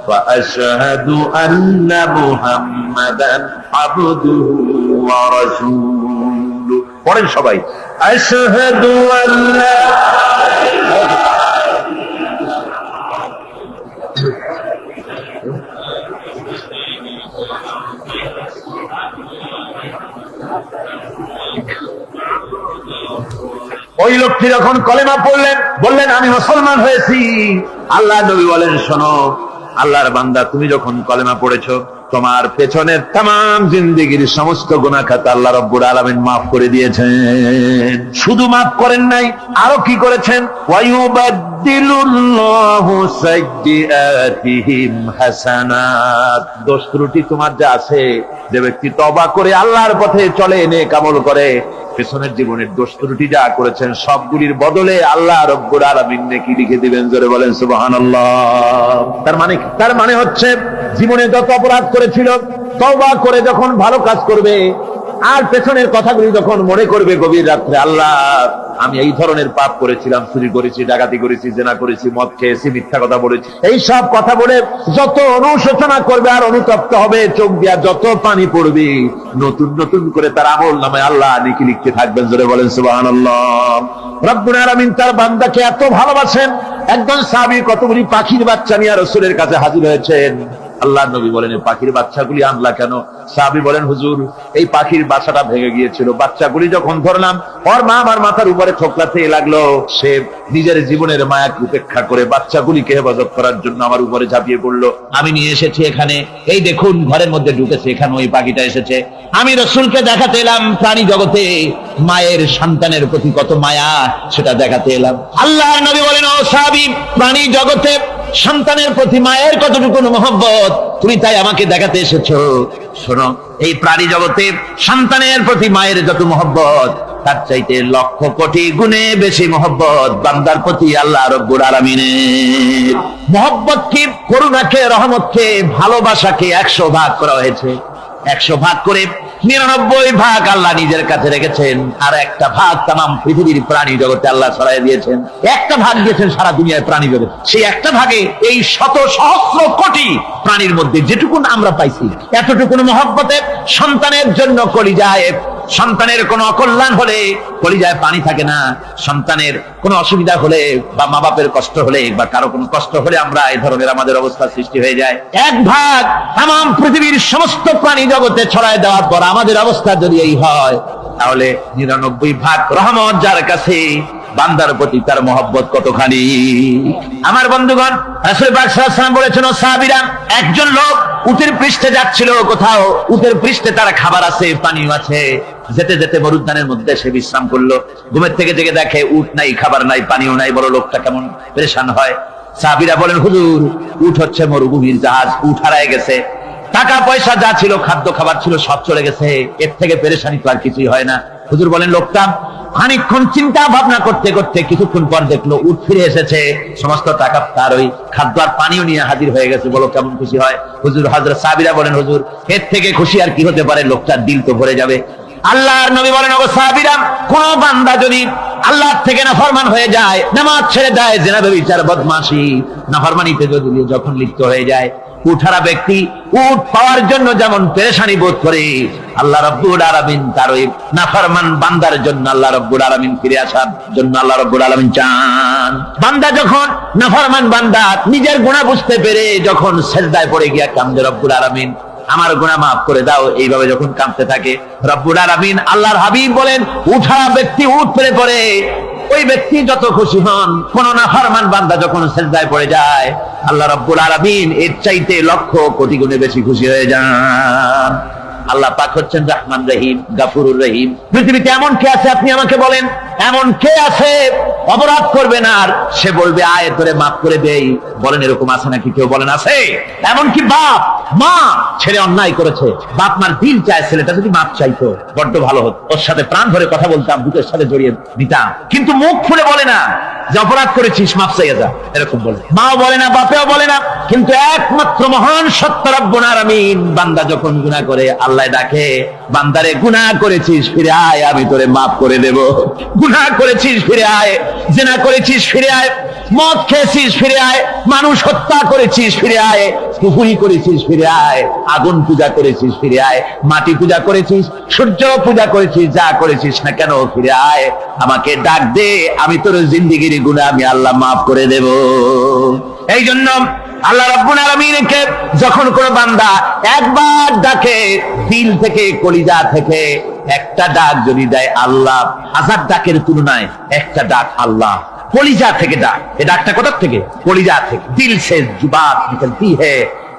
ওয়া আশহাদু আন্না মুহাম্মাদান আবদুহু ওয়া রাসূলুহু। পড়েন সবাই, আশহাদু আল্লা। ওই লোকটি যখন কলেমা পড়লেন, বললেন আমি মুসলমান হয়েছি। আল্লাহ নবী বলেন, শোনো আল্লাহর বান্দা, তুমি যখন কলেমা পড়েছো তোমার পেছনের তামাম জিন্দেগির সমস্ত গুনাহ খাতা আল্লাহ রাব্বুল আলামিন মাফ করে দিয়েছেন। শুধু মাফ করেন নাই, আরো কি করেছেন? ওয়ায়ুবাদদিলুল্লাহু সাইয়্যাতিহিম হাসানাত। দোষ ত্রুটি তোমার যা আছে, যে ব্যক্তি তওবা করে আল্লাহর পথে চলে, নেক আমল করে, পেছনের জীবনের দোষ ত্রুটি যা করেছেন সবগুলির বদলে আল্লাহ রাব্বুল আলামিন নেকি লিখে দিবেন। জোরে বলেন সুবহানাল্লাহ। তার মানে হচ্ছে জীবনে যত অপরাধ করেছিল তওবা করে যখন ভালো কাজ করবে আর পেছনের কথাগুলি যখন মনে করবে গভীর রাত্রে, আল্লাহ আমি এই ধরনের পাপ করেছিলাম, চুরি করেছি, ডাকাতি করেছি, জেনা করেছি, মদ খেয়েছি, মিথ্যা কথা বলেছি, এই সব কথা বলে যত অনুশোচনা করবে আর অনুতপ্ত হবে, চোখ দিয়া যত পানি পড়বে, নতুন নতুন করে তার আমল নামে আল্লাহ নেকি লিখতে থাকবেন। জোরে বলেন সুবহানাল্লাহ। রব্বুল আলামিন তার বান্দাকে এত ভালোবাসেন, একজন সাহাবী কতগুলি পাখির বাচ্চা নিয়ে রাসূলের কাছে হাজির হয়েছেন। আল্লাহ নবী বলেন, এই পাখির বাচ্চাগুলি আনলা কেন? সাহাবী বলেন, হুজুর এই পাখির বাসাটা ভেঙে গিয়েছিল, বাচ্চাগুলি যখন ধরলাম ওর মা আমার মাথার উপরে ঠোকলাতে লাগলো, সে নিজের জীবনের মায়াকে উপেক্ষা করে বাচ্চাগুলিকে হেফাজত করার জন্য আমার উপরে ঝাঁপিয়ে পড়লো। আমি নিয়ে এসেছি এখানে, এই দেখুন ঘরের মধ্যে ঢুকেছে, এখানে ওই পাখিটা এসেছে। আমি রাসূলকে দেখাতে এলাম প্রাণী জগতে মায়ের সন্তানের প্রতি কত মায়া, সেটা দেখাতে এলাম। আল্লাহর নবী বলেন, ও সাহাবী, প্রাণী জগতে সন্তানের প্রতি মায়ের কতটুকু মহব্বত তুমি তাই আমাকে দেখাতে এসেছো। শোনো, এই প্রাণী জগতে সন্তানের প্রতি মায়ের যত মহব্বত তার চাইতে লক্ষ কোটি গুণে বেশি মহব্বত বান্দার প্রতি আল্লাহ রাব্বুল আলামিনের। মহব্বতকে, করুণাকে, রহমতকে, ভালোবাসাকে 100 ভাগ করা হয়েছে। 100 ভাগ করে 99 ভাগ আল্লাহ নিজের কাছে রেখেছেন, আর একটা ভাগ তামাম পৃথিবীর প্রাণী জগতে আল্লাহ ছড়াই দিয়েছেন। একটা ভাগ দিয়েছেন সারা দুনিয়ায় প্রাণী জগৎ। সেই একটা ভাগে এই শত সহস্র কোটি প্রাণীর মধ্যে যেটুকুন আমরা পাইছি, এতটুকুন মহব্বতে সন্তানের জন্য কলিজায়, সন্তানের কোনো অকল্যাণ হলে কলিজায় পানি থাকে না, সন্তানের কোনো অসুবিধা হলে বা মা বাপের কষ্ট হলে বা কারো কোনো কষ্ট হলে আমরা এই ধরনের আমাদের অবস্থা সৃষ্টি হয়ে যায়। এক ভাগ তামাম পৃথিবীর সমস্ত প্রাণী জগতে ছড়ায় দেওয়ার পর আমাদের অবস্থা যদি এই হয়, তাহলে 99 ভাগ রহমত যার কাছে, বান্দার প্রতি তার মহব্বত কতখানি। আমার বন্ধুগণ, রাসূল পাক সাল্লাল্লাহু আলাইহি ওয়াসাল্লাম বলেছেন, ও সাহাবীরা, একজন লোক উটের পৃষ্ঠে যাচ্ছিল কোথাও, উটের পৃষ্ঠে তার খাবার আছে, পানিও আছে। যেতে যেতে মরুদ্যানের মধ্যে সে বিশ্রাম করলো। ঘুমের থেকে জেগে দেখে উট নাই, খাবার নাই, পানিও নাই। বড় লোকটা কেমন পেরেশান হয়। সাহাবীরা বলেন, হুজুর, উট হচ্ছে মরুভূমির জাহাজ, উট হারায় গেছে, টাকা পয়সা যা ছিল, খাদ্য খাবার ছিল, সব চলে গেছে, এর থেকে পেরেশানি তো আর কিছুই হয় না। হুজুর বলেন, লোকটা খানিকক্ষণ চিন্তা ভাবনা করতে করতে কিছুক্ষণ পর দেখলো উট ফিরে এসেছে, সমস্ত টাকা তার ওই খাদ্য আর পানিও নিয়ে হাজির হয়ে গেছে। বলো কেমন খুশি হয়। হুজুর, হযরত সাহাবীরা বলেন, হুজুর, এর থেকে খুশি আর কি হতে পারে, লোকটার দিল তো ভরে যাবে। আল্লাহর নবী বলেন, ওগো সাহাবীরা, কোন বান্দা যদি আল্লাহর থেকে নাফরমান হয়ে যায়, নামাজ ছেড়ে দেয়, জিনা ব্যভিচার বদমাশি নাফরমানিতে যদি যখন লিপ্ত হয়ে যায়, উঠারা ব্যক্তি উট পাওয়ার জন্য যেমন পেরেশানি বোধ করে, আল্লাহ রাব্বুল আলামিন তার ওই নাফরমান বান্দার জন্য, আল্লাহ রাব্বুল আলামিন ফিরে আসার জন্য আল্লাহ রাব্বুল আলামিন চান। বান্দা যখন নাফরমান বান্দা নিজের গুনাহ বুঝতে পেরে যখন সিজদায় পড়ে গিয়া কান্দে, রব্বুল আলামিন আমার গুনাহ মাফ করে দাও, এইভাবে যখন কাঁদতে থাকে, রব্বুল আলামিন আল্লাহর হাবিব বলেন, উঠারা ব্যক্তি উঠ পেরে পড়ে, ওই ব্যক্তি যত খুশি হন। কোন নাফরমান বান্দা যখন সিজদায় পড়ে যায়, আল্লাহ রাব্বুল আলামিন এর চাইতে লক্ষ কোটি গুণে বেশি খুশি হয়ে যান। আল্লাহ পাক হচ্ছেন রহমান রহিম, গাফুরুর রহিম। পৃথিবীতে এমন কে আছে, আপনি আমাকে বলেন, এমন কে আছে অপরাধ করবে না আর সে বলবে আয় তোরে মাফ করে দেই? বলেন, এরকম আছে নাকি? কেউ বলেন আছে? এমনকি বাপ মা ছেলে অন্যায় করেছে, বাপ মার দিল চায় ছেলেটা যদি মাফ চাইতো, বড্ড ভালো হতো, ওর সাথে প্রাণ ভরে কথা বলতাম, বুকের সাথে জড়িয়ে দিতাম। কিন্তু মুখ খুলে বলে না যে অপরাধ করেছিস, মাফ চাইয়া যা, এরকম বলে। মাও বলে না, বাপেও বলে না। কিন্তু একমাত্র মহান সত্য রব্বুল আলামিন, বান্দা যখন গুনাহ করে আল্লাহ ডাকে, বান্দারে গুনাহ করেছিস ফিরে আয়, আমি তোরে মাফ করে দেব। গুনাহ করেছিস ফিরে আয়, জিনা করেছিস ফিরে আয়, মদ খেয়েছিস ফিরে আয়, মানুষ হত্যা করেছিস ফিরে আয়, কুফরি করেছিস ফিরে আয়, আগুন পূজা করেছিস ফিরে আয়, মাটি পূজা করেছিস, সূর্য পূজা করেছিস, যা করেছিস না কেন ফিরে আয়, আমাকে ডাক দে, আমি তোর জিন্দেগির গুনাহ আমি আল্লাহ মাফ করে দেব। এই জন্য আল্লাহ রাব্বুল আলামিনকে যখন কোন বান্দা একবার ডাকে, দিল থেকে কলিজা থেকে একটা ডাক যদি দেয়, আল্লাহ হাজার ডাকের তুলনায় একটা ডাক আল্লাহ কলিজা থেকে ডাক। এই ডাকটা কোথা থেকে? কলিজা থেকে। দিল সে जुबात निकलती है,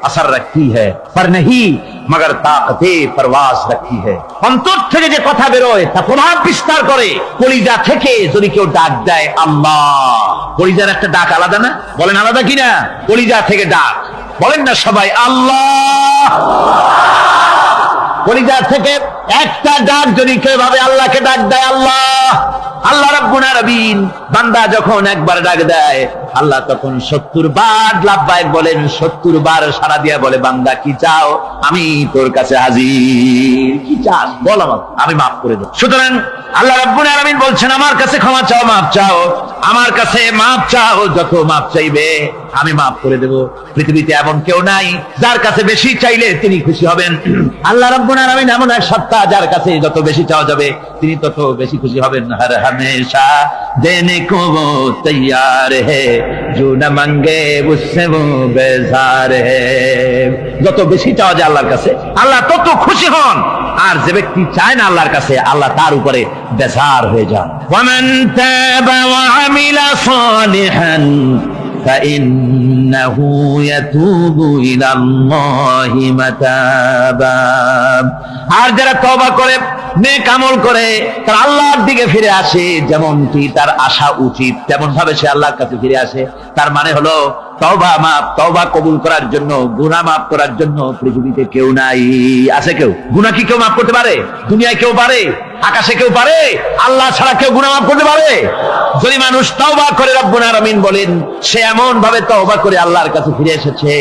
असर रखती है, पर नहीं मगर ताकते परवाज रखती है। অন্তর থেকে যে কথা বেরোয় তা প্রভাব বিস্তার করে। কলিজা থেকে যদি কেউ ডাক দেয় আল্লাহ, কলিজার একটা ডাক আলাদা না? বলেন আলাদা কিনা? কলিজা থেকে ডাক, বলেন না সবাই আল্লাহ। কলিজা থেকে একটা ডাক যদি কেউ ভাবে আল্লাহকে ডাক দেয়, আল্লাহ, আল্লাহ রাব্বুল আলামিন, বান্দা যখন একবার ডাক দেয়, আল্লাহ তখন 70 বার লাব্বাইক বলেন, 70 বার সাড়া দিয়া বলে, বান্দা কি চাও, আমি তোর কাছে হাজির। কি চাস বল, আমাকে আমি মাফ করে দেব। সুতরাং আল্লাহ রাব্বুল আলামিন বলছেন, আমার কাছে ক্ষমা চাও, মাফ চাও, আমার কাছে মাফ চাও, যত মাফ চাইবে আমি মাফ করে দেব। পৃথিবীতে এমন কেউ নাই যার কাছে বেশি চাইলে তিনি খুশি হবেন। আল্লাহ রাব্বুল আলামিন এমন এক সত্তা, যার কাছে যত বেশি চাওয়া যাবে তিনি তত বেশি খুশি হবেন। হর হমেশা দেনে কো वो तैयार है, जो न मांगे उससे वो बेजार है। যত বেশি চাওয়া যায় আল্লাহর কাছে, আল্লাহ তত খুশি হন। আর যে ব্যক্তি চায় না আল্লাহর কাছে, আল্লাহ তার উপরে বেজার হয়ে যান। ওয়ামান তাবা ওয়া আমিলা সালিহান فإنه يتوب إلى الله متابا। আর যারা তওবা করে, নেক আমল করে, তার আল্লাহর দিকে ফিরে আসে, যেমনটি তার আশা উচিত তেমন ভাবে সে আল্লাহর কাছে ফিরে আসে। তার মানে হলো তওবা মাফ, তওবা কবুল করার জন্য, গুনাহ মাফ করার জন্য পৃথিবীতে কেউ নাই। আছে কেউ? গুনাহ কি কেউ মাফ করতে পারে? দুনিয়ায় কেউ পারে? আকাশে কেউ পারে? আল্লাহ ছাড়া কেউ গুনাহ মাফ করতে পারে? যদি মানুষ তওবা করে, রব্বুল আলামিন বলেন, সে এমন ভাবে তওবা করে আল্লাহর কাছে ফিরে এসেছে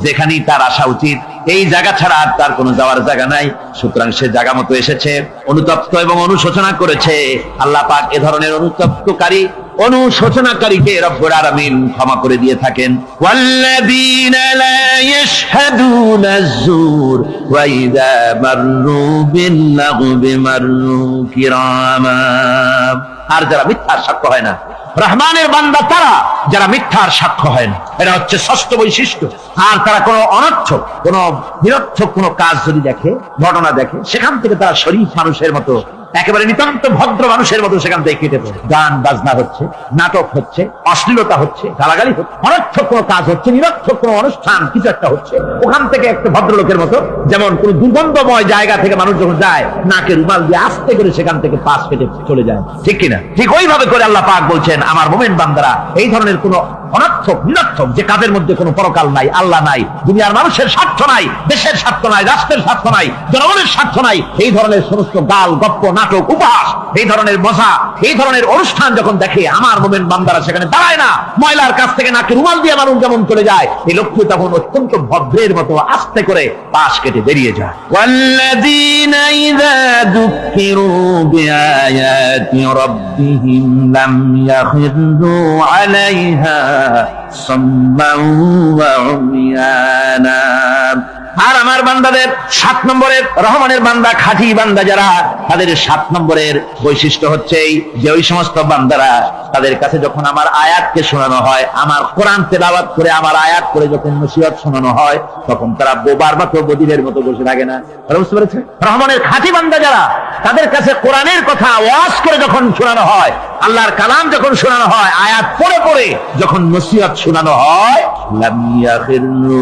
যেখানেই তার আসা উচিত, এই জায়গা ছাড়া আর তার কোনো যাওয়ার জায়গা নাই। সুতরাং সে জায়গা মতো এসেছে, অনুতপ্ত এবং অনুশোচনা করেছে। আল্লাহ পাক এ ধরনের অনুতপ্তকারী, অনুশোচনাকারীকে রব্বুল আলামিন ক্ষমা করে দিয়ে থাকেন। ওয়াল্লাযীনা লা ইয়াশহাদুনা আয-যুর ওয়া ইযা মাররু বিল-লাগবি মাররু কিরামা। আর যারা মিথ্যার সাক্ষ্য হয় না, রহমানের বান্দা তারা যারা মিথ্যার সাক্ষ্য হয় না, এটা হচ্ছে ষষ্ঠ বৈশিষ্ট্য। আর তারা কোনো অনর্থক, কোনো নিরর্থক কোনো কাজ যদি দেখে, ঘটনা দেখে, সেখান থেকে তারা শরীফ মানুষের মতো একেবারে নিতান্ত ভদ্র মানুষের মতো সেখান থেকে কেটে পড়ে। গান বাজনা হচ্ছে, নাটক হচ্ছে, অশ্লীলতা হচ্ছে, গালাগালি হচ্ছে, অনর্থক কোনো কাজ হচ্ছে, নিরর্থক কোনো অনুষ্ঠান কিছু একটা হচ্ছে, ওখান থেকে একটা ভদ্রলোকের মতো, যেমন কোন দুর্গন্ধময় জায়গা থেকে মানুষ যখন যায় নাকে রুমাল দিয়ে আস্তে করে সেখান থেকে পাশ কেটে চলে যায়, ঠিক কিনা? ঠিক ওইভাবে করে আল্লাহ পাক বলছেন আমার মুমিন বান্দারা এই ধরনের কোন অনর্থক নিরর্থক যে কাজের মধ্যে কোনো পরকাল নাই, আল্লাহ নাই, দুনিয়ার মানুষের স্বার্থ নাই, দেশের স্বার্থ নাই, রাষ্ট্রের স্বার্থ নাই, জনগণের স্বার্থ নাই, এই ধরনের সমস্ত গাল গপ্প নাটক উপহাস, এই ধরনের মজা, এই ধরনের অনুষ্ঠান যখন দেখে আমার মুমিন বান্দারা সেখানে দাঁড়ায় না, ময়লার কাছ থেকে নাকি রুমাল দিয়ে মানুষ যেমন চলে যায়, এই লোকটি তখন অত্যন্ত ভদ্রের মতো আস্তে করে পাশ কেটে বেরিয়ে যায়। ওয়াল্লাযীনা ইযা যুক্কিরু বিআয়াতি রাব্বিহিম লাম ইয়াখিরু আলাইহা সাম্মান ওয়া উমিয়ানা। আর আমার বান্দাদের 7 নম্বরের রহমানের বান্দা, খাঁটি বান্দা যারা, তাদের 7 নম্বরের বৈশিষ্ট্য হচ্ছে যে ওই সমস্ত বান্দারা তাদের কাছে যখন আমার আয়াতকে শোনানো হয়, আমার কোরআন তেলাওয়াত করে আমার আয়াত করে যখন নসিহত শোনানো হয়, তখন তারা বোবার মতো বদিরের মতো বসে থাকে না। বুঝতে পেরেছে? রহমানের খাঁটি বান্দা যারা, তাদের কাছে কোরআনের কথা ওয়াজ করে যখন শোনানো হয়, আল্লাহর কালাম যখন শোনানো হয়, আয়াত পড়ে পড়ে যখন নসিহত শোনানো হয়, লাম ইয়াখিরু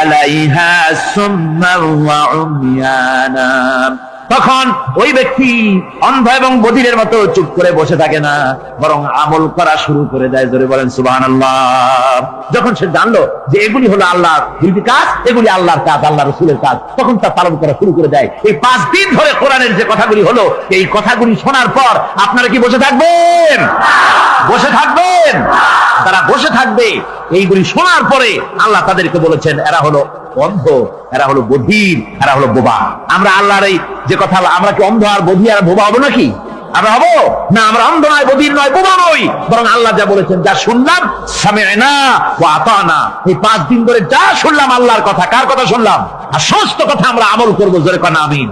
আলাইহা সুম্মান ওয়া উমিয়ানা, তখন ওই ব্যক্তি অন্ধ এবং বধিরের মতো চুপ করে বসে থাকে না, বরং আমল করা শুরু করে দেয়। জোরে বলেন সুবহানাল্লাহ। যখন সে জানলো যে এগুলি হলো আল্লাহর দুইটি কাজ, এগুলি আল্লাহর কাজ, আল্লাহ রাসূলের কাজ, তখন তা পালন করা শুরু করে দেয়। এই 5 দিন ধরে কোরআনের যে কথাগুলি হলো, এই কথাগুলি শোনার পর আপনারা কি বসে থাকবেন? বসে থাকবেন? তারা বসে থাকবে। এইগুলি শোনার পরে আল্লাহ তাদেরকে বলেছেন এরা হলো অন্ধ, এরা হলো বধির, এরা হলো বোবা। আমরা আল্লাহর এই যে কথা, আমরা কি অন্ধ আর বধির আর বোবা হবো নাকি? আমরা হবো না? আমরা অন্ধ নয়, বধির নয়, বোবা নই, বরং আল্লাহ যা বলেছেন, যা শুনলাম সামি'না ওয়া আতানা, এই 5 দিন ধরে যা শুনলাম আল্লাহর কথা, কার কথা শুনলাম? আর সমস্ত কথা আমরা আমল করবো। জোরে কোন আমিন।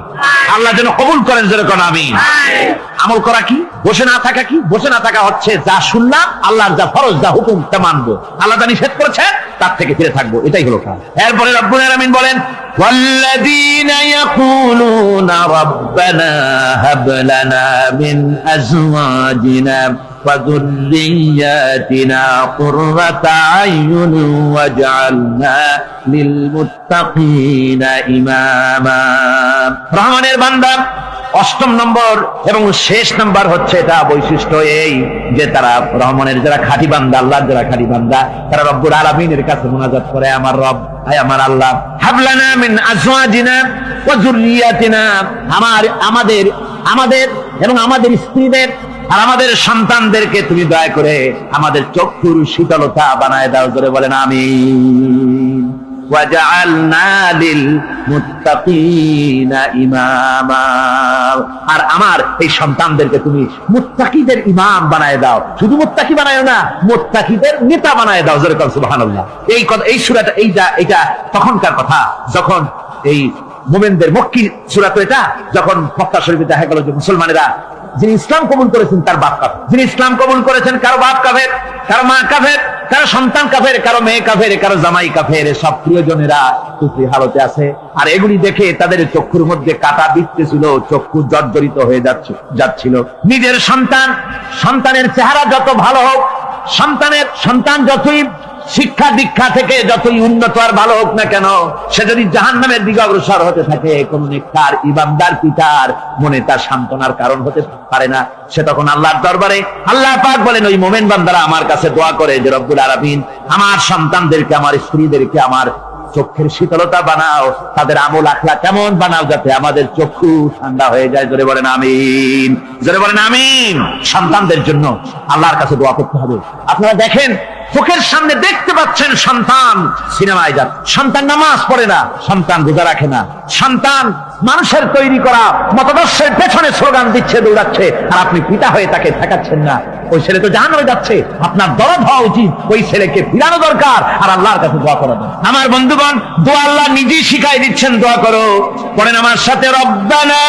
আল্লাহ যেন কবুল করেন। জোরে কোন আমিন। আমল করা কি? বসে না থাকা কি? বসে না থাকা হচ্ছে যা শুনলাম, আল্লাহর যা ফরজ, যা হুকুম, তা মানবো। আল্লাহ যা নিষেধ করেছে তার থেকে ফিরে থাকবো, এটাই হলো কাজ। এরপরে রব্বুল আলামিন বলেন والذين يقولون ربنا هب لنا من أزواجنا وذرياتنا قرة أعين واجعلنا للمتقين إماما। রহমানের বান্দা 8ম নম্বর এবং শেষ নম্বর হচ্ছে এটা বৈশিষ্ট্য এই যে তারা রহমানের যারা খাঁটি বান্দা, আল্লাহর যারা খাঁটি বান্দা, তারা রব্বুল আলামিনের কাছে মুনাজাত করে, আমার রব, আয় আমার আল্লাহ, হাবলানা মিন আজওয়াজিনা ওয়া যুররিয়াতিনা, আমাদের এবং আমাদের স্ত্রীদের আর আমাদের সন্তানদেরকে তুমি দয়া করে আমাদের চক্ষুর শীতলতা বানায় দাও। জোরে বলেন আমিন। ওয়াজআলনা লিল মুত্তাকিনা ইমামা, আর আমার এই সন্তানদেরকে তুমি মুত্তাকিদের ইমাম বানায় দাও। শুধু মুত্তাকি বানায় না, মুত্তাকিদের নেতা বানায় দাও। জোরে বলেন সুবহানাল্লাহ। এই কথা, এই সূরাটা, এইটা তখনকার কথা যখন এই মুমিনদের মক্কি সূরা, তো এটা যখন মক্কা শরীফে দেখা গেল যে মুসলমানেরা, যিনি ইসলাম কবুল করেছেন তার বাপ কাফের, যিনি ইসলাম কবুল করেছেন কারো বাপ কাফের, কারো মা কাফের, কারো সন্তান কাফের, কারো মেয়ে কাফের, কারো জামাই কাফের, সব প্রিয়জনেরা কুফরি হালতে আছে। আর এগুলি দেখে তাদের চক্ষুর মধ্যে কাঁটা বিঁধতেছিল, চক্ষু জর্জরিত হয়ে যাচ্ছিল। নিজের সন্তানের চেহারা যত ভালো হোক, সন্তান যতই শিক্ষা দীক্ষা থেকে যতই উন্নত আর ভালো হোক না কেন, সে যদি জাহান্নামের দিকে অগ্রসর হতে থাকে, কোন নেককার ইমানদার পিতার মনে তার সান্ত্বনার কারণ হতে পারে না। সে তখন আল্লাহর দরবারে, আল্লাহ পাক বলেন ওই মুমিন বান্দারা আমার কাছে দোয়া করে যে রব্বুল আলামিন আমার সন্তানদেরকে, আমার স্ত্রীদেরকে আমার চোখের শীতলতা বানাও, তাদের আমল আখলা কেমন বানাও, যাতে আমাদের চক্ষু ঠান্ডা হয়ে যায়। জোরে বলেন আমিন। জোরে বলেন আমিন। সন্তানদের জন্য আল্লাহর কাছে দোয়া করতে হবে। আপনারা দেখেন, চোখের সামনে দেখতে পাচ্ছেন সন্তান সিনেমায় যান, সন্তান নামাজ পড়ে না, সন্তান রোজা রাখে না, সন্তান মানুষের তৈরি করা মতাদর্শের পেছনে স্লোগান দিচ্ছে, দৌড়াচ্ছে, আর আপনি পিতা হয়ে তাকে ঠেকাচ্ছেন না। ওই ছেলে তো জাহান্নামে যাচ্ছে, আপনার দরদ হওয়া উচিত, ওই ছেলেকে ফিরানো দরকার, আর আল্লাহর কাছে দোয়া করা দরকার। আমার বন্ধুগণ, দোয়া আল্লাহ নিজেই শিখাই দিচ্ছেন, দোয়া করো। পড়েন আমার সাথে, রব্বানা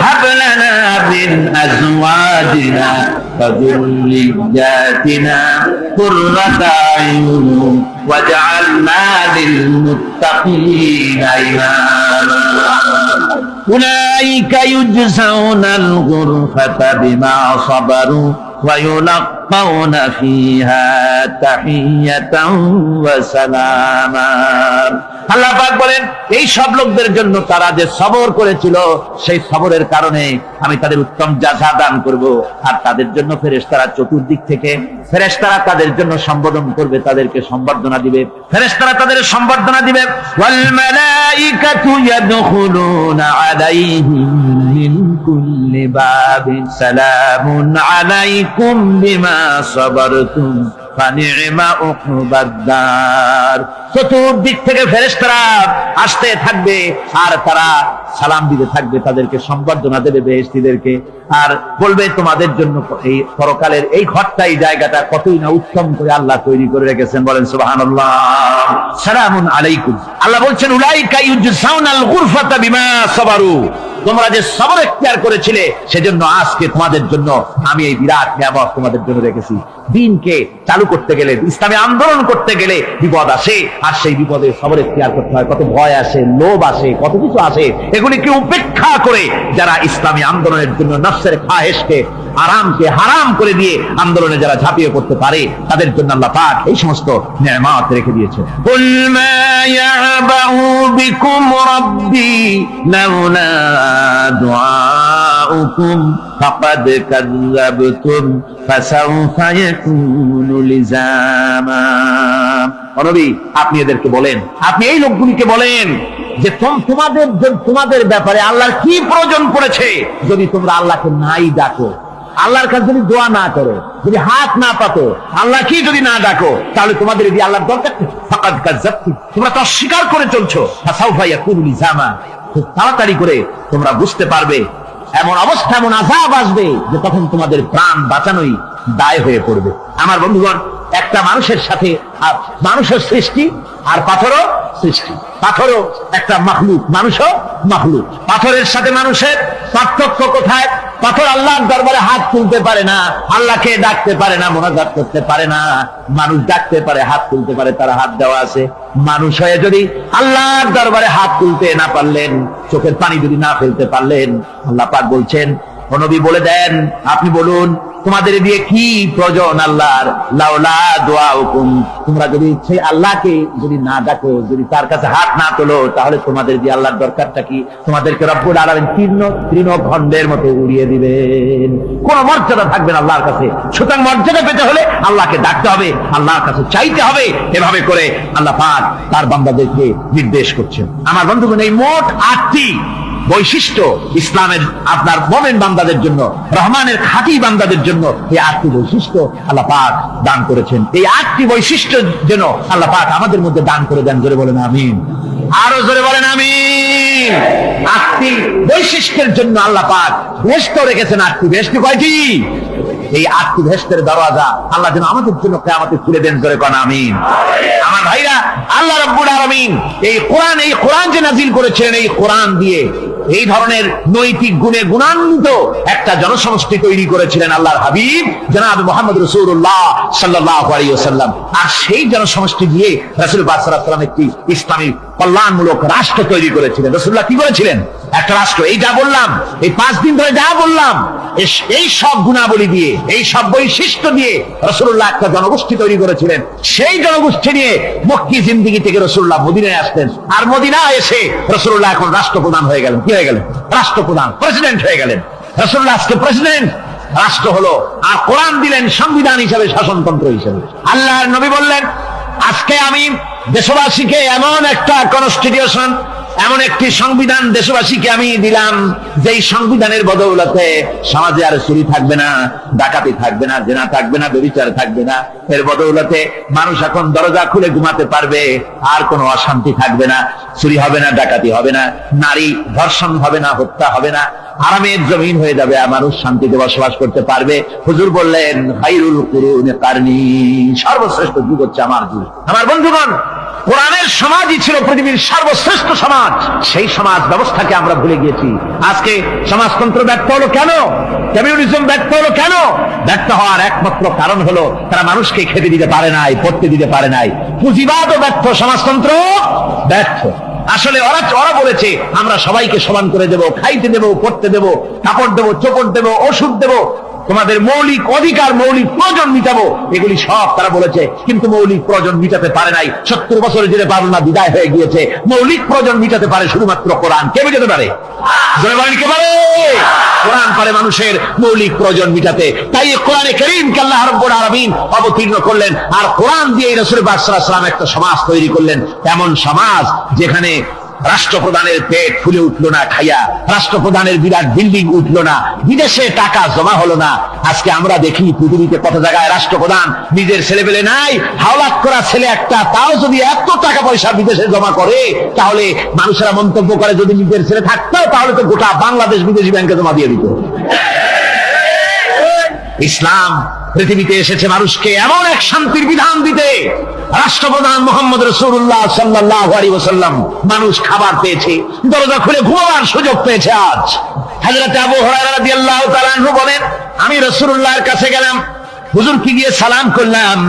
হাব লানা মিন আজওয়াজিনা ওয়া যুররিয়াতিনা কুররাতা আয়ুন ওয়াজআলনা লিল মুত্তাকিনা ইমামা। উলাইকা ইউজসাউনাল গুরফাতা বিমা সাবারু ওয়া ইউলাক্কাউনা ফিহা তাহিয়াতাও ওয়া সালামা। আল্লাহ পাক বলেন, এই সব লোকদের জন্য তারা যে সবর করেছিল, সেই সবরের কারণে আমি তাদের উত্তম জাযা দান করব। আর তাদের জন্য ফেরেশতারা চতুর্দিক থেকে ফেরেশতারা তাদের জন্য সম্বোধন করবে, তাদেরকে সম্বর্ধনা দিবে, ফেরেশতারা তাদের সম্বর্ধনা দিবে। ওয়াল মালাইকাতু ইয়াদখুলুনা আলাইহিম মিন কুল্লি বাবিন সালামুন আলাইকুম বিমা সাবারতুম ফানি'মা উকবাদ-দার। চতুর্দিক থেকে ফেরেশতারা আসতে থাকবে আর তারা সালাম দিতে থাকবে, তাদেরকে সম্বর্ধনা দেবে বেহেশতীদেরকে, আর বলবে তোমাদের জন্য এই পরকালের এই ঘরটা, এই জায়গাটা কতই না উত্তম করে আল্লাহ তৈরি করে রেখেছেন। বলেন সুবহানাল্লাহ। সালামুন আলাইকুম। আল্লাহ বলছেন উলাইকা ইউজসাউনাল গুরফাতা বিমা সাবারু, তোমরা যে সবর এখতিয়ার করেছিলে সেজন্য আজকে তোমাদের জন্য আমি এই বিরাট নিয়ামত তোমাদের জন্য রেখেছি। দিনকে চালু করতে গেলে, ইসলামী আন্দোলন করতে গেলে বিপদ আসে, আর সেই বিপদে সবর এখতিয়ার করতে হয়। কত ভয় আসে, লোভ আসে, কত কিছু আসে, এগুলিকে উপেক্ষা করে যারা ইসলামী আন্দোলনের জন্য নফসের খাহেশকে, আরামকে হারাম করে দিয়ে আন্দোলনে যারা ঝাঁপিয়ে পড়তে পারে, তাদের জন্য আল্লাহ পাক এই সমস্ত নিয়ামত রেখে দিয়েছেন। কুল মা ইয়াবাউ বিকুম রাব্বি লাউলা দুআউকুম ফাকাদ কাযাবতুম ফাসাউফা ইয়াকুনু লিজামা। নবী, আপনি এদেরকে বলেন, আপনি এই লোকগুলিকে বলেন যে তোমাদের ব্যাপারে আল্লাহর কি প্রয়োজন পড়েছে যদি তোমরা আল্লাহকে নাই ডাকো, আল্লাহর কাছে যদি দোয়া না করো, যদি হাত না পাতো, আল্লাহ কি যদি না ডাকো, তাহলে তোমাদের যদি আল্লাহর দরকার ফাকাদ কাযাবতুম, তোমরা তো অস্বীকার করে চলছো। ফাসাউফা ইয়াকুনু লিজামা, খুব তাড়াতাড়ি করে তোমরা বুঝতে পারবে, এমন অবস্থা, এমন আযাব আসবে যে তখন তোমাদের প্রাণ বাঁচানোই দায় হয়ে পড়বে। আমার বন্ধুগণ, একটা মানুষের সাথে মানুষের সৃষ্টি আর পাথরও সৃষ্টি, পাথরও একটা মাখলুক, মানুষও মাখলুক। পাথরের সাথে মানুষের পার্থক্য কোথায়? পাথর আল্লাহর দরবারে হাত তুলতে পারে না, আল্লাহকে ডাকতে পারে না, মোনাজাত করতে পারে না। মানুষ ডাকতে পারে, হাত তুলতে পারে, তার হাত দেওয়া আছে। মানুষ হয়ে যদি আল্লাহর দরবারে হাত তুলতে না পারলেন, চোখের পানি যদি না ফেলতে পারলেন, আল্লাহ পাক বলছেন, ও নবী বলে দেন, আপনি বলুন তোমাদের দিয়ে কি প্রয়োজন আল্লাহর? লাউলা দুআউকুম, তোমরা যদি সেই আল্লাহকে যদি না ডাকো, যদি তার কাছে হাত না তোলো, তাহলে তোমাদের দিয়ে আল্লাহর দরকারটা কি? তোমাদেরকে রব্বুল আলামিন তৃণখণ্ডের মতো উড়িয়ে দিবেন, কোন মর্যাদা থাকবে না আল্লাহর কাছে। সুতরাং মর্যাদা পেতে হলে আল্লাহকে ডাকতে হবে, আল্লাহর কাছে চাইতে হবে। এভাবে করে আল্লাহ পাক তার বান্দাদেরকে নির্দেশ করছেন। আমার বন্ধুগণ, এই মোট 8টি বৈশিষ্ট্য ইসলামের আপনার মুমিন বান্দাদের জন্য, রহমানের খাঁটি বান্দাদের জন্য এই 8টি বৈশিষ্ট্য আল্লাহ পাক দান করেছেন। এই 8টি বৈশিষ্ট্য যেন আল্লাহ পাক আমাদের মধ্যে দান করে দেন। জোরে বলেন আমিন, আরো জোরে বলেন আমিন। 8টি বৈশিষ্ট্যের জন্য আল্লাহ পাক বেহেশত রেখেছেন। 8টি বেহেশত কয়টি? এই 8টি বেহেশতের দরওয়াজা আল্লাহ যেন আমাদের জন্য কিয়ামতে খুলে দেন। জোরে কোন আমিন। আমার ভাইরা, আল্লাহ রাব্বুল আলামিন এই কোরআন যে নাযিল করেছিলেন, এই কোরআন দিয়ে এই ধরনের নৈতিক গুণে গুণান্বিত একটা জনসমষ্টি তৈরি করেছিলেন আল্লাহর হাবিব জনাব মুহাম্মদ রাসূলুল্লাহ সাল্লাল্লাহু আলাইহি ওয়াসাল্লাম। আর সেই জনসমষ্টি দিয়ে রাসূল পাক সাল্লাল্লাহু আলাইহি ওয়াসাল্লাম একটি ইসলামী কল্যাণমূলক রাষ্ট্র তৈরি করেছিলেন। রাসূলুল্লাহ কি করেছিলেন? একটা রাষ্ট্র, এই যা বললাম, এই 5 দিন ধরে যা বললাম, এই সব গুণাবলী দিয়ে, এই সব বৈশিষ্ট্য দিয়ে রাসূলুল্লাহ একটা জনগোষ্ঠী তৈরি করেছিলেন। সেই জনগোষ্ঠী নিয়ে মক্কি জিন্দেগি থেকে রাসূলুল্লাহ মদিনায় আসতেন। আর মদিনায় এসে রাসূলুল্লাহ এখন রাষ্ট্রপ্রধান হয়ে গেলেন। কি হয়ে গেলেন? রাষ্ট্রপ্রধান, প্রেসিডেন্ট হয়ে গেলেন। রাসূলুল্লাহ আজকে প্রেসিডেন্ট, রাষ্ট্র হলো। আর কোরআন দিলেন সংবিধান হিসেবে, শাসনতন্ত্র হিসেবে। আল্লাহর নবী বললেন, আজকে আমি দেশবাসীকে এমন একটা কনস্টিটিউশন, এমন একটি সংবিধান দেশবাসীকে আমি দিলাম, যেই সংবিধানের বদৌলতে সমাজে আর চুরি থাকবে না, ডাকাতি থাকবে না, জেনা থাকবে না, ব্যভিচার থাকবে না। এর বদৌলতে মানুষ এখন দরজা খুলে ঘুমাতে পারবে, আর কোনো অশান্তি থাকবে না, চুরি হবে না, ডাকাতি হবে না, নারী ধর্ষণ হবে না, হত্যা হবে না, আরামের জমিন হয়ে যাবে, মানুষ শান্তিতে বসবাস করতে পারবে। হুজুর বললেন, খায়রুল কুরুনি কারনি, সর্বশ্রেষ্ঠ যুগ হচ্ছে আমার যুগ। আমার বন্ধুগণ, কোরআনের সমাজই ছিল পৃথিবীর সর্বশ্রেষ্ঠ সমাজ। সেই সমাজ ব্যবস্থাকে আমরা ভুলে গিয়েছি। আজকে সমাজতন্ত্র ব্যর্থ হলো কেন? কমিউনিজম ব্যর্থ হলো কেন? ব্যর্থ হওয়ার একমাত্র কারণ হলো তারা মানুষকে খেতে দিতে পারে নাই, পড়তে দিতে পারে নাই। পুঁজিবাদও ব্যর্থ, সমাজতন্ত্র ব্যর্থ। আসলে ওরা বলেছে আমরা সবাইকে সমান করে দেব, খাইতে দেব, পড়তে দেব, কাপড় দেব, চোপড় দেব, ওষুধ দেব, তোমাদের মৌলিক অধিকার, মৌলিক প্রয়োজন মিটাবো, এগুলি সব তারা বলেছে। কিন্তু মৌলিক প্রয়োজন মিটাতে পারে নাই। 70 বছর জুড়ে পারনা বিদায় হয়ে গিয়েছে। মৌলিক প্রয়োজন মিটাতে পারে শুধুমাত্র কোরআন। কে মিটাতে পারে? জোরে বলেন, কে পারে? কোরআন পারে মানুষের মৌলিক প্রয়োজন মিটাতে। তাই কোরআনে কারীমকে আল্লাহ রাব্বুল আলামিন অবতীর্ণ করলেন, আর কোরআন দিয়ে রাসূল পাক সাল্লাল্লাহু আলাইহি ওয়াসাল্লাম একটা সমাজ তৈরি করলেন, এমন সমাজ যেখানে রাষ্ট্রপ্রধানের পেট ফুলে উঠলো না খাইয়া, রাষ্ট্রপ্রধানের বিরাট বিল্ডিং উঠলো না, বিদেশে টাকা জমা হলো না। আজকে আমরা দেখি পৃথিবীতে কত জায়গায় রাষ্ট্রপ্রধান নিজের ছেলেপেলে নাই, হাওলাত করা ছেলে একটা, তাও যদি এত টাকা পয়সা বিদেশে জমা করে, তাহলে মানুষেরা মন্তব্য করে যদি নিজের ছেলে থাকতো তাহলে তো গোটা বাংলাদেশ বিদেশি ব্যাংকে জমা দিয়ে দিত। ইসলাম পৃথিবীতে এসেছে মানুষকে এমন এক শান্তির বিধান দিতে। রাষ্ট্রপ্রধান মুহাম্মদ রাসূলুল্লাহ সাল্লাল্লাহু আলাইহি ওয়াসাল্লাম মানুষ খাবার পেয়েছে, দরজা খুলে ঘুমাবার সুযোগ পেয়েছে। আজ হযরত আবু হুরায়রা রাদিয়াল্লাহু তাআলা আনহু বলেন, আমি রাসূলুল্লাহর কাছে গেলাম, হুজুরকে গিয়ে সালাম করলাম।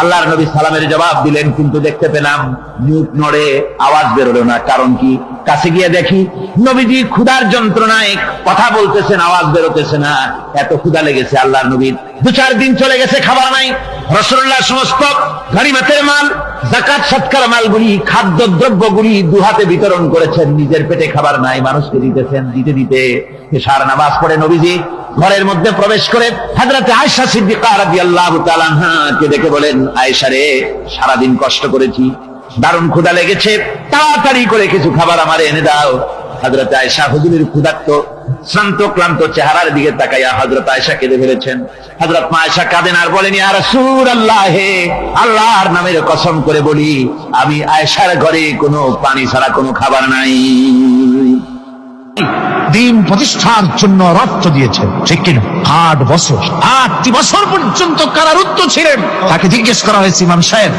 আল্লাহর নবী সালামের জবাব দিলেন, কিন্তু দেখতে পেলাম মুখ নড়ে, আওয়াজ বেরোলো না। কারণ কি? কাছে গিয়ে দেখি নবীজি ক্ষুধার যন্ত্রণায় কথা বলতেছেন, আওয়াজ বেরোতেছে না। এত ক্ষুধা লেগেছে আল্লাহর নবীর। 2-4 দিন চলে গেছে, খাবার নাই। রাসূলুল্লাহ সমস্ত গনিমতের মাল, যাকাত সদকার মালগুলি, খাদ্য দ্রব্যগুলি দুহাতে বিতরণ করেছেন। নিজের পেটে খাবার নাই, মানুষকে দিতেছেন। দিতে দিতে এশার নামাজ পড়ে নবীজি ঘরের মধ্যে প্রবেশ করে হযরত আয়েশা সিদ্দিকা রাদিয়াল্লাহু তাআলা আনহাকে ডেকে বলেন, আয়েশা রে, সারাদিন কষ্ট করেছি, দারুণ ক্ষুধা লেগেছে, তাড়াতাড়ি করে কিছু খাবার আমারে এনে দাও। হযরত আয়েশা হুজুরের ক্ষুধার্ত শ্রান্ত ক্লান্ত চেহারার দিকে তাকাইয়া হযরত আয়েশা কেঁদে ফেলেছেন। হযরত মা আয়েশা কাঁদেন আর বলেন, ইয়া রাসূলুল্লাহ, হে আল্লাহর নামের কসম করে বলি, আমি আয়েশার ঘরে কোনো পানি ছাড়া কোনো খাবার নাই। দিন প্রতিষ্ঠার জন্য রক্ত দিয়েছেন, ঠিক কিনা? 8 বছর, 8টি বছর পর্যন্ত কারারুদ্ধ ছিলেন। তাকে জিজ্ঞেস করা হয়েছে, ইমাম সাহেব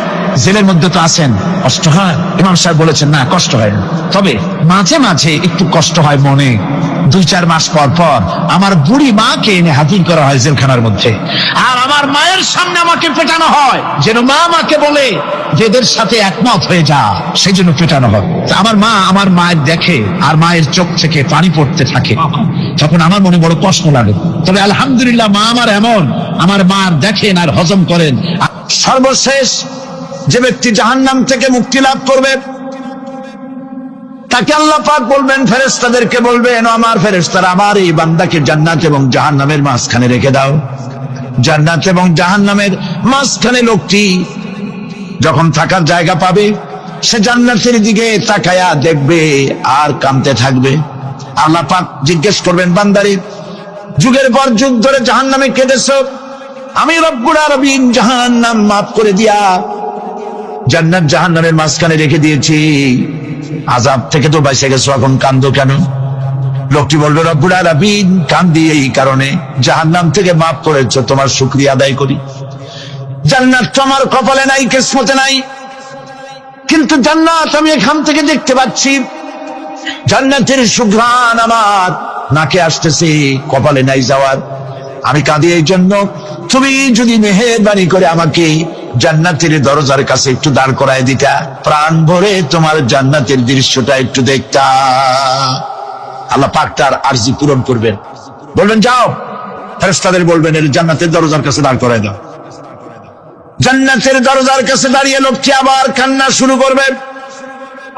জেলের মধ্যে তো আছেন, কষ্ট হয়? ইমাম সাহেব বলেছেন, না, কষ্ট হয় না, তবে মাঝে মাঝে একটু কষ্ট হয় মনে। 2-4 মাস পর পর আমার বুড়ি মাকে এনে হাজির করা হয় জেলখানার মধ্যে, আর আমার মায়ের সামনে আমাকে পেটানো হয়, যেন মা আমাকে বলে যে এদের সাথে একমত হয়ে যা, সেই জন্য পেটানো হয়। আমার মা আমার মায়ের দেখে, আর মায়ের চোখ থেকে পানি পড়তে থাকে, তখন আমার মনে বড় কষ্ট লাগে। তবে আলহামদুলিল্লাহ, মা আমার এমন, আমার মা দেখেন আর হজম করেন। সর্বশেষ যে ব্যক্তি জাহান্নাম থেকে মুক্তি লাভ করবে, তাকে আল্লাহ পাক বলবেন, ফেরেশতাদেরকে বলবেন, আমার ফেরেশতারা আমার এই বান্দাকে জান্নাত এবং জাহান্নামের মাঝখানে রেখে দাও। জান্নাত এবং জাহান্নামের মাঝখানে লোকটি যখন থাকার জায়গা পাবে, সে জান্নাতের দিকে তাকায়া দেখবে আর কাঁদতে থাকবে। আল্লাহ পাক জিজ্ঞেস করবেন, বান্দারে, যুগের পর যুগ ধরে জাহান্নামে কেঁদেছ, আমি রব্বুল আলামিন জাহান্নাম মাফ করে দিয়া জান্নাত জাহান্নামের মাঝখানে রেখে দিয়েছি, আযাব থেকে তো বেঁচে গেছো, এখন কান্দো কেন? লোকটি বলবে, রব্বুল আলামিন, কান্দি এই কারণে, জাহান্নাম থেকে মাফ করেছো, তোমার শুকরিয়া আদায় করি। জান্নাত তো আমার কপালে নাই, কিসমতে নাই, কিন্তু জান্নাত আমি এখান থেকে দেখতে পাচ্ছি, জান্নাতের সুঘ্রাণ আমার নাকে আসতেছে, কপালে নাই যাওয়ার। আমি কাঁদি এই জন্য, তুমি যদি মেহেরবানি করে আমাকে জান্নাতের দরজার কাছে একটু দাঁড় করায় দিতা, প্রাণ ভরে তোমার জান্নাতের দৃশ্যটা একটু দেখতা। আল্লাহ পাক তার আরজি পূরণ করবেন, বলবেন, যাও। ফেরেশতাদের বলবেন, এর জান্নাতের দরজার কাছে দাঁড় করায় দাও। জান্নাতের দরজার কাছে দাঁড়িয়ে লোকটি আবার কান্না শুরু করবে।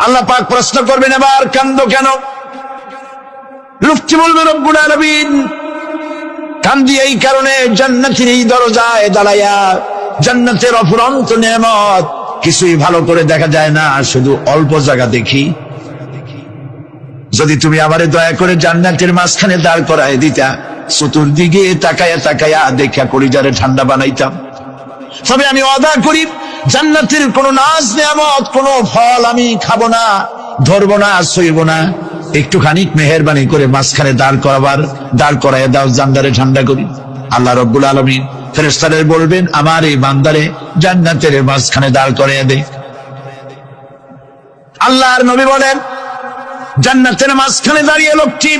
আল্লাহ পাক প্রশ্ন করবেন, এবার কান্দো কেন? লোকটি বলবে, রব্বুল আলামিন, কান্দি এই কারণে, জান্নাতের এই দরজায় দাঁড়াইয়া জান্নাতের অফুরন্ত নেয়ামত কিছুই ভালো করে দেখা যায় না, শুধু অল্প জায়গা দেখি। যদি তুমি আমারে দয়া করে জান্নাতের মাঝখানে দাঁড় করায় দিতা, চতুর্দিকে তাকায়া তাকায়া দেখা কলিজারে ঠান্ডা বানাইতাম। তবে আমি ওয়াদা করি, জান্নাতের কোনো নাজ নেয়ামত, কোনো ফল আমি খাবো না, ধরবো না, ছুঁইব না। একটুখানি মেহেরবানি করে মাঝখানে দাঁড় করায় দাও, জান্নারে ঠান্ডা করি। আল্লাহ রব্বুল আলামিন ফেরেশতাদের বলবেন, আমার এই বান্দারে জান্নাতের মাঝখানে দাঁড় করাইয়া দে। আল্লাহর নবী বলেন, জান্নাতের মাঝখানে দাঁড়িয়ে লোকটি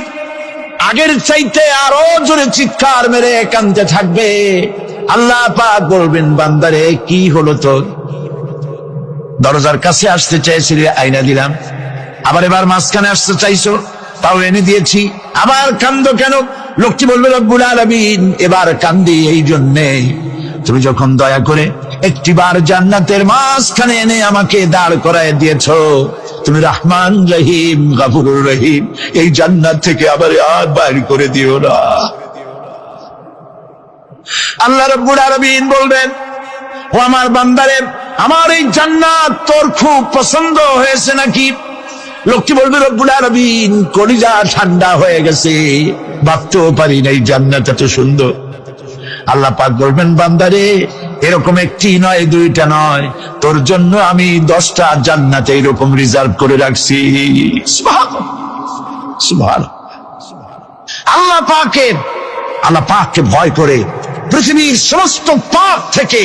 আগের চাইতে আরো জোরে চিৎকার মেরে কাঁদতে থাকবে। আল্লাহ পাক বলবেন, বান্দারে, কি হলো তোর? দরজার কাছে আসতে চাইছিলি, আইনা দিলাম। আবার এবার মাঝখানে আসতে চাইছো, তাও এনে দিয়েছি, আবার কান্দো কেন? লোকটি বলবে রব্বুল আলামিন এবার কান্দি এই জন্যে তুমি যখন দয়া করে একটিবার জান্নাতের মাঝখানে এনে আমাকে দাঁড় করায় দিয়েছো, তুমি রহমান রহিম গফুরুর রহিম, এই জান্নাত থেকে আবার আর বাইর করে দিও না। আল্লাহ রাব্বুল আলামিন বলবেন, ও আমার বান্দারে, আমার এই জান্নাত তোর খুব পছন্দ হয়েছে নাকি? লোকটি বলবে রব্বুল আলামিন কলিজা ঠান্ডা হয়ে গেছে, ভাবতেও পারি না এই জান্নাত এত সুন্দর। আল্লাহ পাক বলবেন, বান্দারে এরকম একটি নয়, দুইটা নয়, তোর জন্য আমি 10টা জান্নাত এইরকম রিজার্ভ করে রাখছি। সুবহানাল্লাহ, সুবহানাল্লাহ। আল্লাহ পাককে ভয় করে পৃথিবীর সমস্ত পাপ থেকে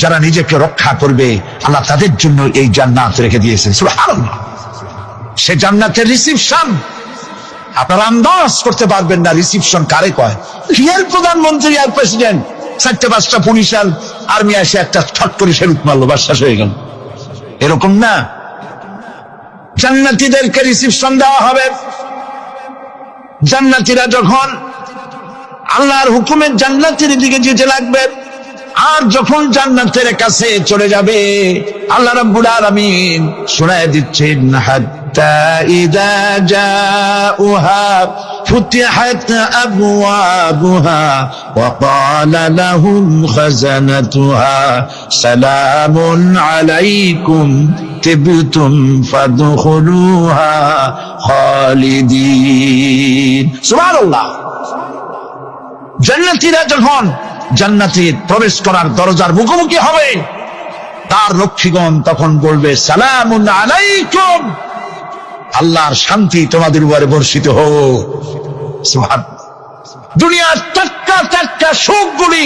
যারা নিজেকে রক্ষা করবে, আল্লাহ তাদের জন্য এই জান্নাত রেখে দিয়েছেন। সুবহানাল্লাহ। সে জান্নাতের রিসিপশন আপনারা আন্দাজ করতে পারবেন না রিসিপশন কারে কয়। এর প্রধানমন্ত্রী আর প্রেসিডেন্ট, 4-5টা পুলিশ আর আর্মি এসে একটা ছট করে সেলুট মারলো, বাস শেষ হয়ে গেল, এরকম না। জান্নাতীদেরকে রিসিপশন দেওয়া হবে। জান্নাতীরা যখন আল্লাহর হুকুমের জান্নাতের দিকে যেতে লাগবে, আর যখন জান্নাতের কাছে চলে যাবে, আল্লাহ রাব্বুল আলামিন শোনায় দিচ্ছেন, হাত্তা ইযা জাউহা ফুতিহাত আবওয়াবুহা ওয়া ক্বালা লাহুম খাযানাতুহা সালামুন আলাইকুম তিবতুম ফাদখুলুহা খালিদিন। সুবহানাল্লাহ। জান্নাতীরা যখন জান্নাতে প্রবেশ করার দরজার মুখোমুখি হবে, তার রক্ষীগণ তখন বলবে, সালামুন আলাইকুম, আল্লাহর শান্তি তোমাদের উপরে বর্ষিত হোক। সুবহানাল্লাহ। দুনিয়ার টাটকা টাটকা সুখগুলি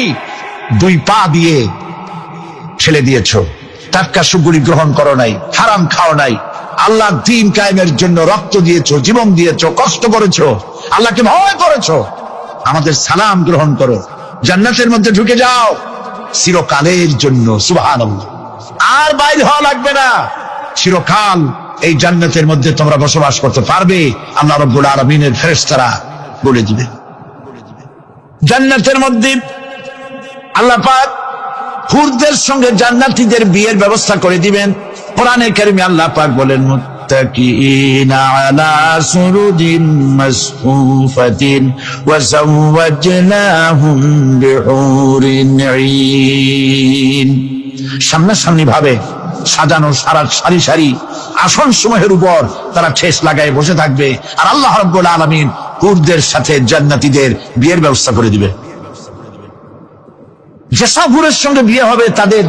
2 পা দিয়ে ঠেলে দিয়েছো, টাটকা সুখগুলি গ্রহণ করো নাই, হারাম খাও নাই, আল্লাহর দ্বীন কায়েমের জন্য রক্ত দিয়েছো, জীবন দিয়েছো, কষ্ট করেছো, আল্লাহকে ভয় করেছো। আমাদের সালাম গ্রহণ করো, জান্নাতের মধ্যে ঢুকে যাও চিরকালের জন্য। সুবহানাল্লাহ। আর বাইরে হওয়া লাগবে না, চিরকাল এই জান্নাতের মধ্যে তোমরা বসবাস করতে পারবে, আল্লাহ রাব্বুল আলামিনের ফেরেশতারা বলে দিবে। জান্নাতের মধ্যে আল্লাহ পাক হুরদের সঙ্গে জান্নাতীদের বিয়ের ব্যবস্থা করে দিবেন। কোরআনে কারিমে আল্লাহ পাক বলেন, মুত্তাকিনা আলা সুরুজিন মাসফুফাতিন ওয়া যাওয়াজনাহুম বিহুরিন ঈন। সামনাসামনি ভাবে সাজানো সারি সারি আসন সমূহের উপর তারা ঠেস লাগায় বসে থাকবে, আর আল্লাহ রাব্বুল আলামিন হুরদের সাথে জান্নাতীদের বিয়ের ব্যবস্থা করে দিবে। যেসব হুরের সঙ্গে বিয়ে হবে তাদের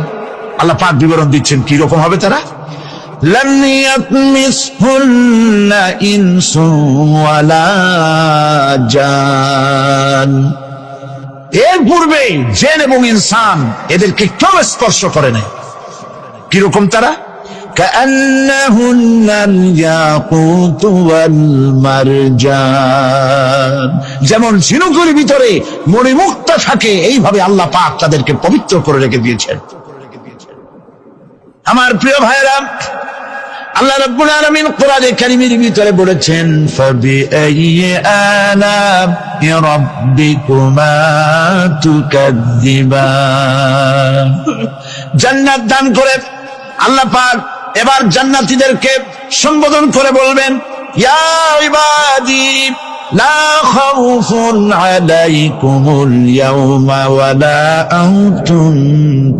আল্লাহ পাক বিবরণ দিচ্ছেন কি রকম হবে তারা। লাম ইয়াতমিসহুন্না ইনসুন ওয়ালা জান। এর পূর্বে জিন এবং ইনসান এদেরকে কেউ স্পর্শ করে নাই। কিরকম তারা? কাআন্নাহুন্নাল ইয়াকুত ওয়াল মারজান। যেমন ঝিনুকের ভিতরে মণিমুক্তা থাকে, এইভাবে আল্লাহ পাক তাদেরকে পবিত্র করে রেখে দিয়েছেন। আমার প্রিয় ভাইরা, আল্লাহ রাব্বুল আলামিন কোরআনে কারীমের ভিতরে বলেছেন, ফাবিআইয়ি আলা'i রাব্বিকুমা তুকাযযিবান। জান্নাত দান করে আল্লাহ পাক এবার জান্নাতীদেরকে সম্বোধন করে বলবেন, ইয়া ইবাদি লা খাউফুন আলাইকুমুল ইয়াওমা ওয়ালা আনতুম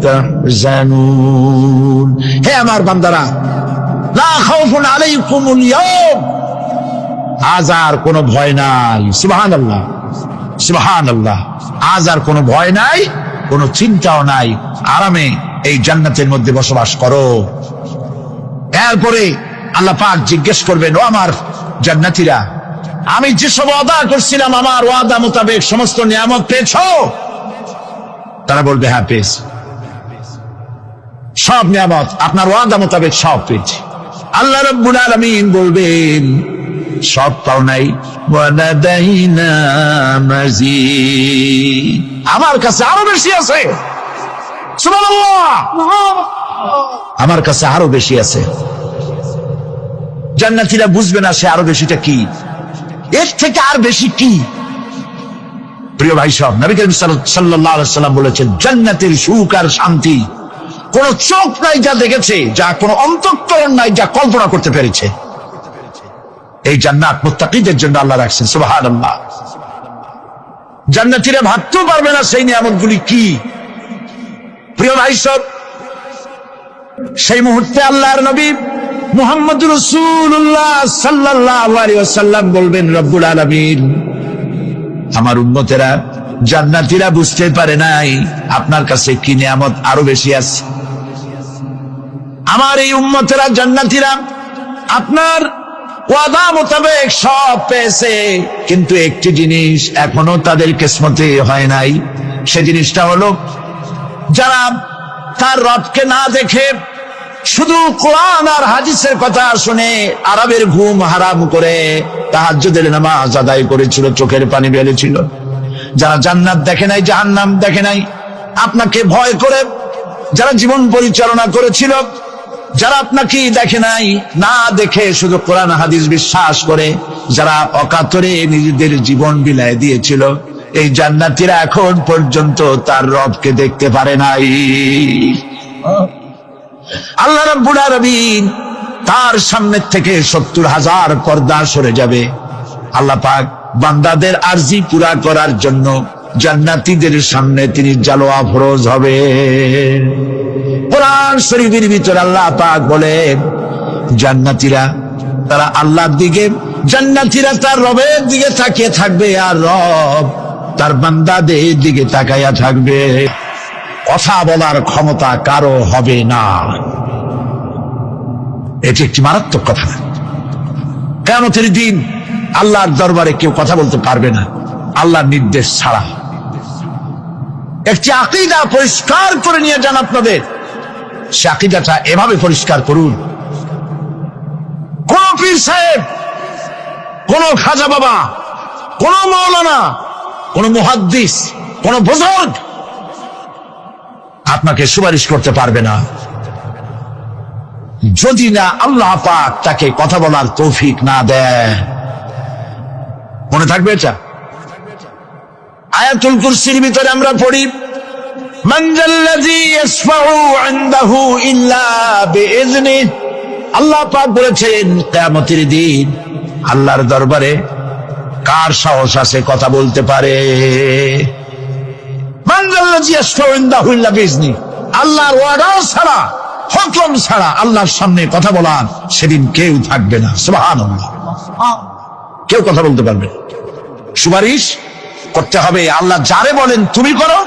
তাহজানুন। হে আমার বান্দারা, লা খাউফুন আলাইকুমুল ইয়াওম, আজ আর কোনো ভয় নাই। সুবহানাল্লাহ, সুবহানাল্লাহ। আজ আর কোনো ভয় নাই, কোনো চিন্তাও নাই, আরামে এই জান্নাতের মধ্যে বসবাস করো। এরপরে আল্লাহ পাক জিজ্ঞেস করবেন, ও আমার জান্নাতীরা, আমি যেসব ওয়াদা করছিলাম আমার ওয়াদা মোতাবেক সমস্ত নিয়ামত পেয়েছো? তারা বলবে, হ্যাঁ পেয়েছি, সব নিয়ামত আপনার ওয়াদা মোতাবেক সব পেয়েছি। আল্লাহ রাব্বুল আলামিন বলবেন, সব পাও নাই, ওয়ালাদাইনা মাজিদ, আমার কাছে আরো বেশি আছে। সুবহানাল্লাহ, আমার কাছে আরো বেশি আছে। জান্নাতীরা বুঝবে না সে আরো বেশিটা কি, এর থেকে আর বেশি কি। প্রিয় ভাই সব, নবী করিম সাল্লাল্লাহু আলাইহি ওয়াসাল্লাম বলেছেন, জান্নাতের সুখ আর শান্তি কোন চোখ নাই যা দেখেছে, যা কোন অন্তঃকরণ নাই যা কল্পনা করতে পেরেছে। এই জান্নাত মুত্তাকিদের জন্য আল্লাহ রাখছেন, সুবহানাল্লাহ। জান্নাতীরা ভাবতেও পারবে না সেই নিয়ামতগুলি কি। প্রিয় ভাই সব, সেই মুহূর্তে আল্লাহর নবী মুহাম্মদুর রাসূলুল্লাহ সাল্লাল্লাহু আলাইহি ওয়াসাল্লাম বলবেন, রব্বুল আলামিন, আমার উম্মতেরা জান্নাতীরা বুঝতে পারে নাই আপনার কাছে কি নিয়ামত আরো বেশি আছে। আমার এই উম্মতেরা জান্নাতীরা আপনার ওয়াদা মোতাবেক সব পেয়েছে, কিন্তু একটি জিনিস এখনো তাদের কিসমতে হয় নাই। সে জিনিসটা হলো, যারা তার রবকে না দেখে শুধু কোরআন আর হাদিসের কথা শুনে আরবের ঘুম হারাম করে তাহাজ্জুদের নামাজ আদায় করেছিল, চোখের পানি ফেলেছিল, যারা জান্নাত দেখে নাই, জাহান্নাম দেখে নাই, আপনাকে ভয় করে যারা জীবন পরিচালনা করেছিল, যারা আপনাকে দেখে নাই, না দেখে শুধু কোরআন হাদিস বিশ্বাস করে যারা অকাতরে নিজেদের জীবন বিলায় দিয়েছিল, এই জান্নাতীরা এখন পর্যন্ত তার রবকে দেখতে পারে নাই। আল্লাহ রাব্বুল আলামিন তার সামনে থেকে 70,000 পর্দা সরে যাবে। আল্লাহ পাক বান্দাদের আরজি পুরা করার জন্য জান্নাতীদের সামনে তিনি জালোয়া ফরজ হবে। কোরআন শরীফের ভিতরে আল্লাহ পাক বলেন, জান্নাতীরা তারা আল্লাহর দিকে, জান্নাতীরা তার রবের দিকে তাকিয়ে থাকবে, আর রব তার বান্দাদের দিকে তাকাইয়া থাকবে। কথা বলার ক্ষমতা কারো হবে না। এটি একটি মারাত্মক কথা। কিয়ামতের দিন আল্লাহর দরবারে কেউ কথা বলতে পারবে না আল্লাহর নির্দেশ ছাড়া। একটি আকীদা পরিষ্কার করে নিয়ে যান আপনাদের, সে আকীদাটা এভাবে পরিষ্কার করুন, কোন পীর সাহেব, কোন খাজা বাবা, কোন মাওলানা, কোন মুহাদ্দিস, কোন বুজুর্গ আপনাকে সুপারিশ করতে পারবে না যদি না আল্লাহ পাক তাকে কথা বলার তৌফিক না দেয়। মনে থাকবে এটা। আয়াতুল কুরসির ভিতরে আমরা পড়ি, মান যাল্লাযী ইয়াশফাউ ইনদাহু ইল্লা বিইজনিহি। আল্লাহ পাক বলেছেন, কিয়ামতের দিন আল্লাহর দরবারে কার সাহস আছে কথা বলতে পারে? মান যাল্লাযী ইয়াশফাউ ইনদাহু ইল্লা বিইজনিহি। আল্লাহর ওয়াদা ছাড়া, হুকুম ছাড়া আল্লাহর সামনে কথা বলার সেদিন কেউ থাকবে না। সুবহানাল্লাহ। কেউ কথা বলতে পারবে না। সুপারিশ করতে হবে, আল্লাহ যারে বলেন তুমি করো,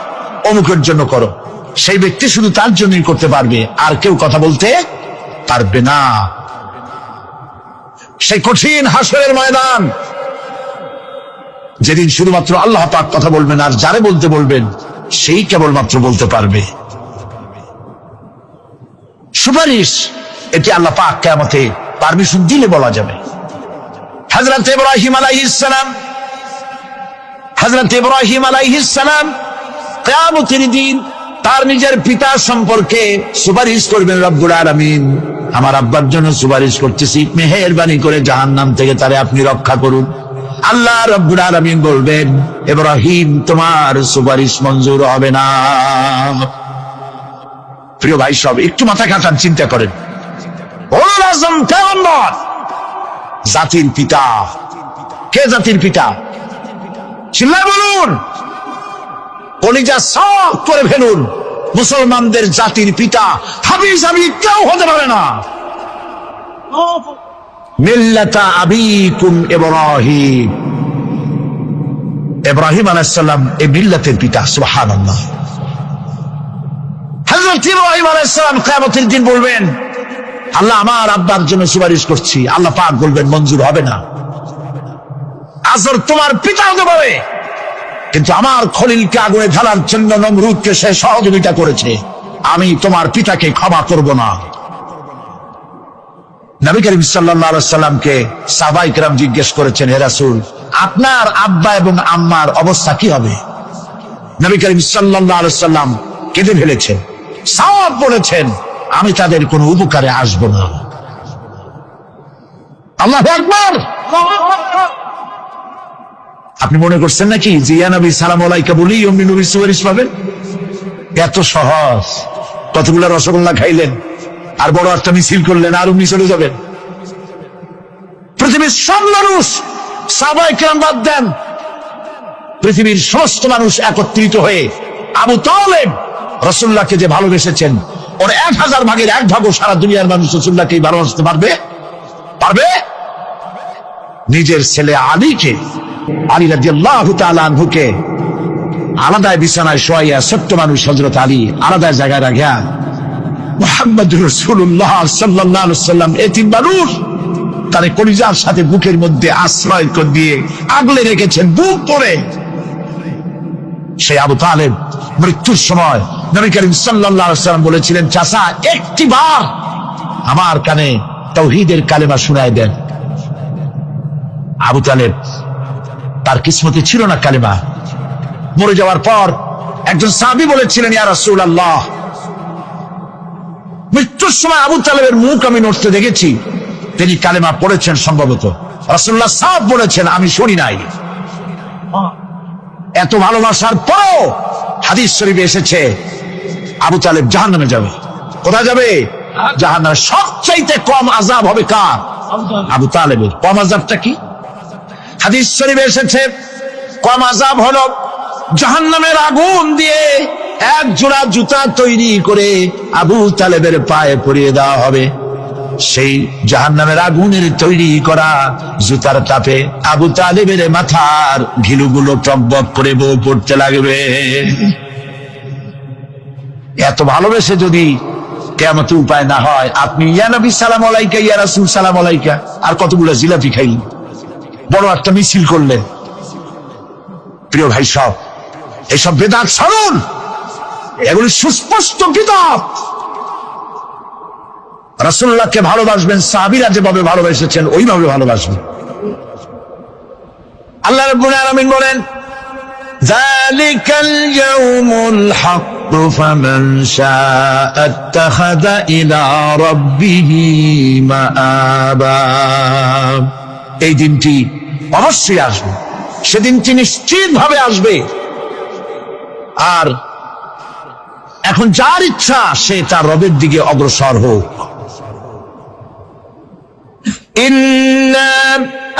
অমুকের জন্য করো, সেই ব্যক্তি শুধু তার জন্যই করতে পারবে, আর কেউ কথা বলতে পারবে না। সেই কঠিন হাসরের ময়দান, যেদিন শুধুমাত্র আল্লাহ পাক কথা বলবেন, আর যারে বলতে বলবেন সেই কেবলমাত্র বলতে পারবে। সুপারিশ এটি আল্লাহ পাক কিয়ামতে পারমিশন দিলে বলা যাবে। হযরত ইব্রাহিম আলাইহিস সালাম, হযরত ইব্রাহিম আলাইহিস সালাম কিয়ামতের দিন তার নিজের পিতা সম্পর্কে সুপারিশ করবেন, রব্বুল আলামিন আমার আব্বার জন্য সুপারিশ করতেছি, মেহেরবানি করে জাহান্নাম থেকে তারে আপনি রক্ষা করুন। আল্লাহ রব্বুল আলামিন বলবেন, ইব্রাহিম তোমার সুপারিশ মঞ্জুর হবে না। প্রিয় ভাই সব, একটু মাথা খাটান, চিন্তা করেন। উলুল আযম পয়গম্বর, জাতির পিতা। কে জাতির পিতা? চিল্লায় বলুন, কলিজা সাফ করে ফেলুন। মুসলমানদের জাতির পিতা হাবিজ আমি কেউ হতে পারে না। মিল্লাতা আবিকুম ইব্রাহিম। ইব্রাহিম আলাইহিস সালাম এই মিল্লাতের পিতা। সুবহানাল্লাহ। হযরত ইব্রাহিম আলাইহিস সালাম কিয়ামতের দিন বলবেন, আল্লাহ আমার আব্বার জন্য সুপারিশ করছি। আল্লাহ পাক বলবেন মঞ্জুর হবে না। আজর তোমার পিতা হতে পারে, কিন্তু আমার খলিলকে আগুনে ঢালার জন্য নমরুদকে সে সহযোগিতা করেছে, আমি তোমার পিতাকে ক্ষমা করব না। নবী করিম সাল্লাল্লাহু আলাইহি সাল্লামকে সাহাবায়ে কেরাম জিজ্ঞেস করেছেন, হে রাসূল আপনার আব্বা এবং আম্মার অবস্থা কি হবে? নবী করিম সাল্লাল্লাহু আলাইহি সাল্লাম কেঁদে ফেলেছেন, সাওয়াব বলেছেন, আমি তাদের কোনো উপকারে আসব না। আল্লাহু আকবার। আপনি মনে করছেন নাকি যে ইয়া নবী সালাম আলাইকা বলি অমনি নবীর সুপারিশ পাবেন? এত সহজ। কতগুলা রসগোল্লা খাইলেন আর বড় একটা মিছিল করলেন আর অমনি চলে যাবেন। পৃথিবীর সব মানুষ, সাহাবায়ে কেরাম বাদ দেন, পৃথিবীর সমস্ত মানুষ একত্রিত হয়ে আবু তালেব রাসূলুল্লাহকে যে ভালোবেসেছেন, ওর 1000 ভাগের 1 ভাগও সারা দুনিয়ার মানুষ রাসূলুল্লাহকে ভালোবাসতে পারবে? পারবে? নিজের ছেলে আলীকে, আলী রাদিয়াল্লাহু তাআলা আনহুকে আলাদা বিছানায় শোয়াইয়া ছোট্ট মানুষ হযরত আলী আলাদা জায়গায় রাখিয়া মুহাম্মদুর রাসূলুল্লাহ সাল্লাল্লাহু আলাইহি ওয়াসাল্লাম এতিম মানুষ তার কলিজার সাথে বুকের মধ্যে আশ্রয় দিয়ে আগলে রেখেছেন বুক পড়ে। সেই আবু তালেব মৃত্যুর সময় নবী করিম সাল্লাল্লাহু আলাইহি ওয়াসাল্লাম বলেছিলেন, চাচা একটিবার আমার কানে তাওহীদের কালেমা শোনায় দেন। আবু তালেব তার কিসমতে ছিল না কালেমা। মরে যাওয়ার পর একজন সাহাবী বলেছিলেন, ইয়া রাসূলুল্লাহ, মৃত্যুর সময় আবু তালেবের মুখ আমি নড়তে দেখেছি, তিনি কালেমা পড়েছেন সম্ভবত। রাসূলুল্লাহ সাহেব বলেছেন, আমি শুনি নাই। এত ভালোবাসার পরও হাদিস শরীফে এসেছে আবু তালেব জাহান্নামে যাবে। কোথায় যাবে? জাহান্নামে। সবচাইতে কম আযাব হবে কার? আবু তালেবের। কম আযাবটা কি? হাদিস শরীফে এসেছে কম আযাব হলো জাহান্নামের আগুন দিয়ে 1 জোড়া জুতা তৈরি করে আবু তালেবের পায়ে পরিয়ে দেওয়া হবে। সেই জাহান্নামের আগুনের তৈরি করা জুতার তাপে আবু তালেবের মাথার ঘিলুগুলো টকবক করে বউ পড়তে লাগবে। এত ভালোবেসে যদি কিয়ামতে উপায় না হয়, আপনি ইয়া নবী সালাম আলাইকা, ইয়া রাসূল সালাম আলাইকা আর কতগুলো জিলাপি খাইলেন, বড় একটা মিছিল করলেন। প্রিয় ভাই সব, এইসব বেদাত ছাড়ুন, এগুলি সুস্পষ্ট বিদআত। রাসূলুল্লাহকে ভালোবাসবেন, সাহাবীরা যেভাবে ভালোবেসেছেন ওইভাবে ভালোবাসবেন। আল্লাহ রাব্বুল আলামিন বলেন, যালিকাল ইয়াউমুল হক ফামান শাআ ইত্তাখাযা ইলা রাব্বিহি মাআবা। এই দিনটি অবশ্যই আসবে, সেদিনটি নিশ্চিতভাবে আসবে। আর এখন যার ইচ্ছা সে তার রবের দিকে অগ্রসর হোক। ইন্না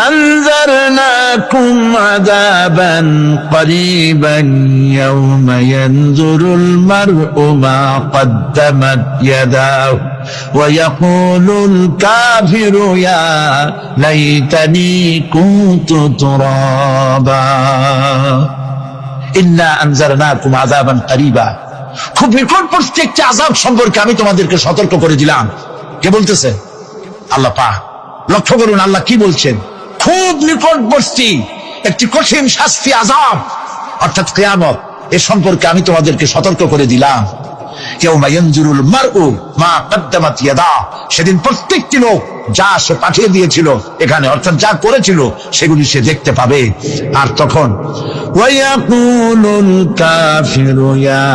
আনজারনাকুম আযাবান করিবান ইয়াওমা ইয়ানজুরুল মার'উ মা কদ্দামাত ইয়াদাহু ওয়া ইয়াকুলুল কাফিরু ইয়া লাইতানি কুনতু তুরাবা। ইন্না আনজারনাকুম আযাবান করিবা, খুব নিকটবর্তী একটি আযাব সম্পর্কে আমি তোমাদেরকে সতর্ক করে দিলাম। কে বলতেছে? আল্লাহ পাক। লক্ষ্য করুন আল্লাহ কি বলছেন। খুব নিকটবর্তী একটি কঠিন শাস্তি, আযাব অর্থাৎ কিয়ামত, এ সম্পর্কে আমি তোমাদেরকে সতর্ক করে দিলাম। ইয়াউমা ইয়ানজুরুল মার'উ মা কদ্দামাত ইয়াদা, সেদিন প্রত্যেকটি লোক যা সে পাঠিয়ে দিয়েছিল এখানে, অর্থাৎ যা করেছিল সেগুলি সে দেখতে পাবে। আর তখন ওয়ায়াকুলুল কাফিরু ইয়া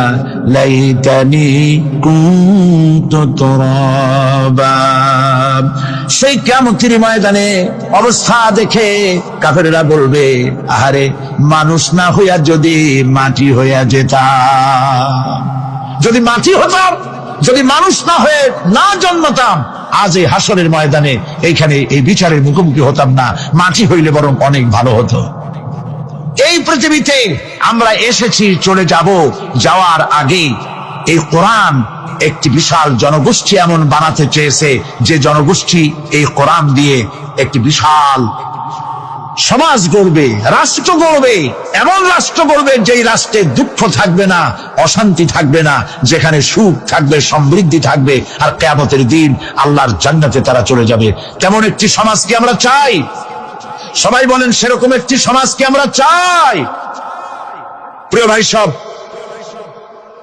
লাইতানি কুনতু তুরাবা। সেই কিয়ামতের ময়দানে অবস্থা দেখে কাফেররা বলবে, আহারে মানুষ না হইয়া যদি মাটি হইয়া যেতাম, যদি মাটি হতাম, যদি মানুষ না হয়ে না জন্মতাম, আজ এই হাসরের ময়দানে এইখানে এই বিচারের মুখোমুখি হতাম না, মাটি হইলে বরং অনেক ভালো হতো। এই পৃথিবীতে আমরা এসেছি, চলে যাব। যাওয়ার আগে এই কোরআন একটি বিশাল জনগোষ্ঠী এমন বানাতে চেয়েছে যে জনগোষ্ঠী এই কোরআন দিয়ে একটি বিশাল সমাজ গড়বে, রাষ্ট্র গড়বে, এমন রাষ্ট্র গড়বে যেই রাষ্ট্রে দুঃখ থাকবে না, অশান্তি থাকবে না, যেখানে সুখ থাকবে, সমৃদ্ধি থাকবে, আর কিয়ামতের দিন আল্লাহর জান্নাতে তারা চলে যাবে। তেমন একটি সমাজ কি আমরা চাই? সবাই বলেন, সেরকম একটি সমাজ কি আমরা চাই? প্রিয় ভাই সব,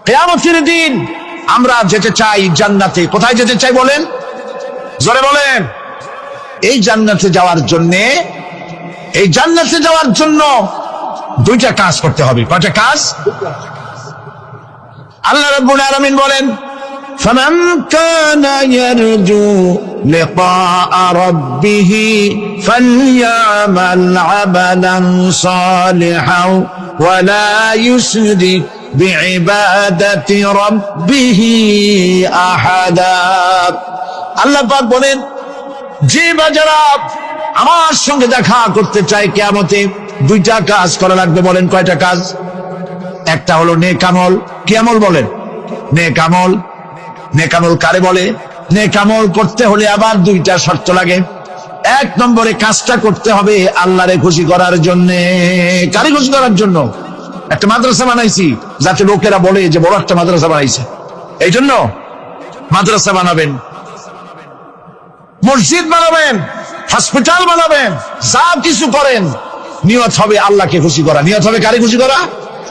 কিয়ামতের দিন আমরা যেতে চাই জান্নাতে। কোথায় যেতে চাই বলেন? জোরে বলেন। এই জান্নাতে যাওয়ার জন্যে, এই জান্নাতে যাওয়ার জন্য 2টা কাজ করতে হবে। কয়টা কাজ? আল্লাহ রাব্বুল আলামিন বলেন, فمن كان يرجو لقاء ربه فليعمل عملا صالحا ولا يشرك بعبادة ربه أحدا আল্লাহ পাক বলেন, যে বাজারা আমার সঙ্গে দেখা করতে চায় কিয়ামতে, দুইটা কাজ করা লাগবে। বলেন কয়টা কাজ? একটা হলো নেক আমল। কি আমল বলেন? নেক আমল। নেক আমল কারে বলে? নেক আমল করতে হলে আবার দুইটা শর্ত লাগে। এক নম্বরে কাজটা করতে হবে আল্লাহরে খুশি করার জন্য। কারে খুশি করার জন্য? একটা মাদ্রাসা বানাইছি যাতে লোকেরা বলে যে বড় একটা মাদ্রাসা বানাইছে, এই জন্য মাদ্রাসা বানাবেন, মসজিদ বানাবেন, হসপিটাল বানাবেন, যা কিছু করেন নিয়ত হবে আল্লাহকে খুশি করা। নিয়ত হবে কারে খুশি করা?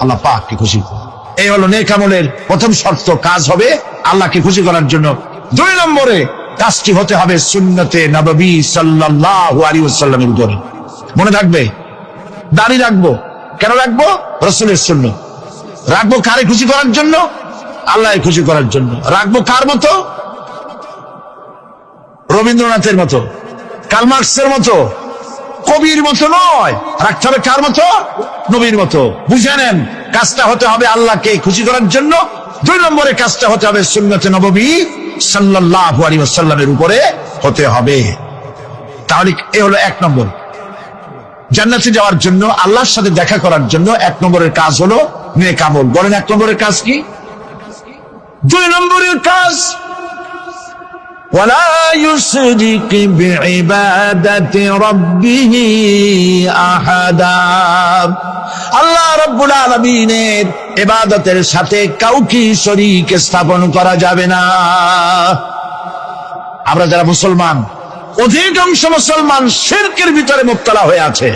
আল্লাহ পাককে খুশি করা। এই হলো নেক আমলের প্রথম শর্ত, কাজ হবে আল্লাহকে খুশি করার জন্য। দুই নম্বরে কাজটি হতে হবে সুন্নতে নববী সাল্লাল্লাহু আলাইহি ওয়াসাল্লামের উপরে। মনে থাকবে, দাড়ি রাখবো। কেন রাখবো? রাসূলের সুন্নাত। রাখবো কারে খুশি করার জন্য? আল্লাহকে খুশি করার জন্য। রাখবো কার মতো? রবীন্দ্রনাথের মতো, কার্ল মার্কসের মতো, কবির মতো নয়। রাখতে হবে কার মতো? নবীর মতো। বুঝে নেন, কাজটা হতে হবে আল্লাহকে খুশি করার জন্য। দুই নম্বরে কাজটা হতে হবে সুন্নতে নববী সাল্লাল্লাহু আলাইহি ওয়াসাল্লামের উপরে হতে হবে। তাহলে এ হলো এক নম্বর। জান্নাতে যাওয়ার জন্য, আল্লাহর সাথে দেখা করার জন্য এক নম্বরের কাজ হলো নেক আমল। বলেন এক নম্বরের কাজ কি? দুই নম্বরের কাজ ولا يشرك بعبادة ربه أحدا। আল্লাহ রাব্বুল আলামিনের ইবাদতের সাথে কাউকে শরীক স্থাপন করা যাবে না। আমরা যারা মুসলমান, অধিকাংশ মুসলমান শিরকের ভিতরে মুবতলা হয়ে আছে।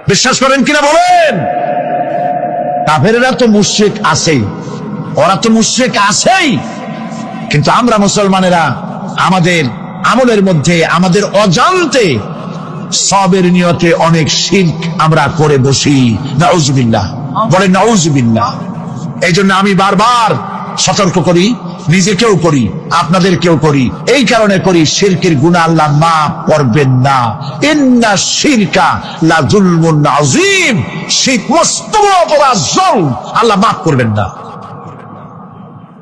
বিশ্বাস করেন কিনা বলেন? কাফেররা তো মুশরিক আছেই, ওরা তো মুশরিক আছেই, কিন্তু আমরা মুসলমানেরা আমাদের আমলের মধ্যে আমাদের অজান্তে সবের নিয়তে অনেক শিরক আমরা করে বসি। নাউজুবিল্লাহ, বলেন নাউজুবিল্লাহ। এই জন্য আমি বারবার সতর্ক করি, নিজেকেও করি, আপনাদেরকেও করি। এই কারণে করি, শিরকের গুনাহ আল্লাহ মাফ করবেন না। ইন্না শিরকা লা যুলমুন আযীম, শিরক মস্ত বড় অপরাধ, জুলম, আল্লাহ মাফ করবেন না।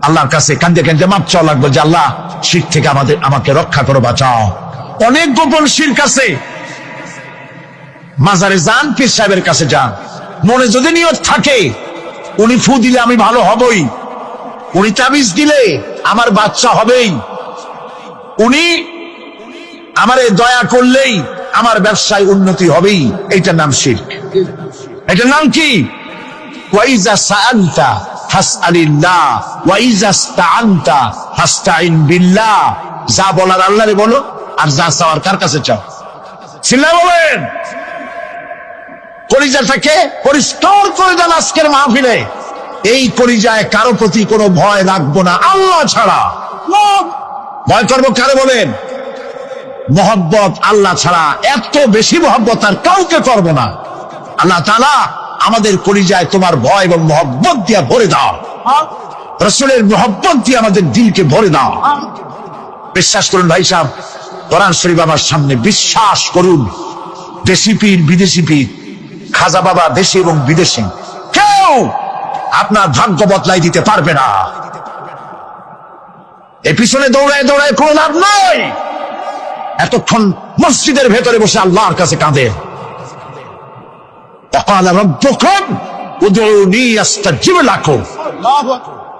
আল্লাহর কাছে কান্দে কান্দে মাপ চাওয়া লাগবে যে আল্লাহ শিরক থেকে আমাকে রক্ষা করো, বাঁচাও। অনেক গোপন শিরক আছে। মাজারে যান, পীর সাহেবের কাছে যান, মনে যদি নিয়ত থাকে উনি ফু দিলে আমি ভালো হবই, উনি তাবিজ দিলে আমার বাচ্চা হবেই, উনি আমারে দয়া করলেই আমার ব্যবসায় উন্নতি হবেই, এইটার নাম শিরক। এটার নাম কি? ওয়াইজা সাআলতা ফাসআলিল্লাহ ওয়াইজা ইসতাআনতা ফাসতাইন বিল্লাহ। যা বলার আল্লাহরে বলো, আর যা চাওয়ার কার কাছে চাও? চিল্লায় বলেন। কলিজা থেকে পরিষ্কার করে দেন আজকের মাহফিলে, এই কলিজায় কারো প্রতি কোনো ভয় রাখবো না আল্লাহ ছাড়া। ভয় করবো কারে বলেন? মহব্বত আল্লাহ ছাড়া, এত বেশি মহব্বত আর কাউকে করবো না। আল্লাহ তাআলা আমাদের কলিজায় তোমার ভয় এবং মহব্বত দিয়া ভরে দাও, রাসূলের মহব্বত দিয়ে আমাদের দিলকে ভরে দাও। বিশ্বাস করুন ভাই সাহেব, কোরআন শরীফ আমার সামনে, বিশ্বাস করুন, দেশি পীর বিদেশি পীর, খাজা বাবা দেশি এবং বিদেশি, কেউ আপনার ভাগ্য বদলাই দিতে পারবে না। এর পিছনে দৌড়ায় দৌড়ায় কোনো লাভ নয়। এতক্ষণ মসজিদের ভেতরে বসে আল্লাহর কাছে কাঁদে।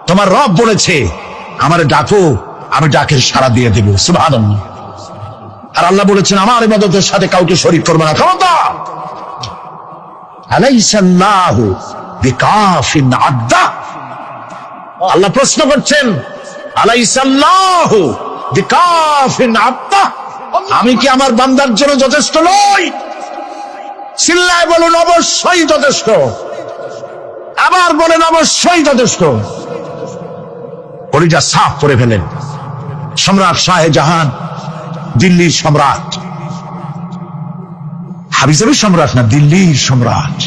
তোমার রব বলেছে আমারে ডাকো, আমি ডাকের সাড়া দিয়ে দেব। সুবহানাল্লাহ। আর আল্লাহ বলেছেন আমার ইবাদতের সাথে কাউকে শরীক করবে না। ক্ষমতা আলাইসাল্লাহু বিকাফিন আবদা। আল্লাহ প্রশ্ন করছেন, আলাইসাল্লাহু বিকাফিন আবদা, আমি কি আমার বান্দার জন্য যথেষ্ট নই? চিল্লায় বলুন অবশ্যই যথেষ্ট। আবার বলেন অবশ্যই যথেষ্ট। কলিজা সাফ করে ফেলেন। সম্রাট শাহজাহান, দিল্লির সম্রাট, হাবিজাবি সম্রাট না, দিল্লির সম্রাট,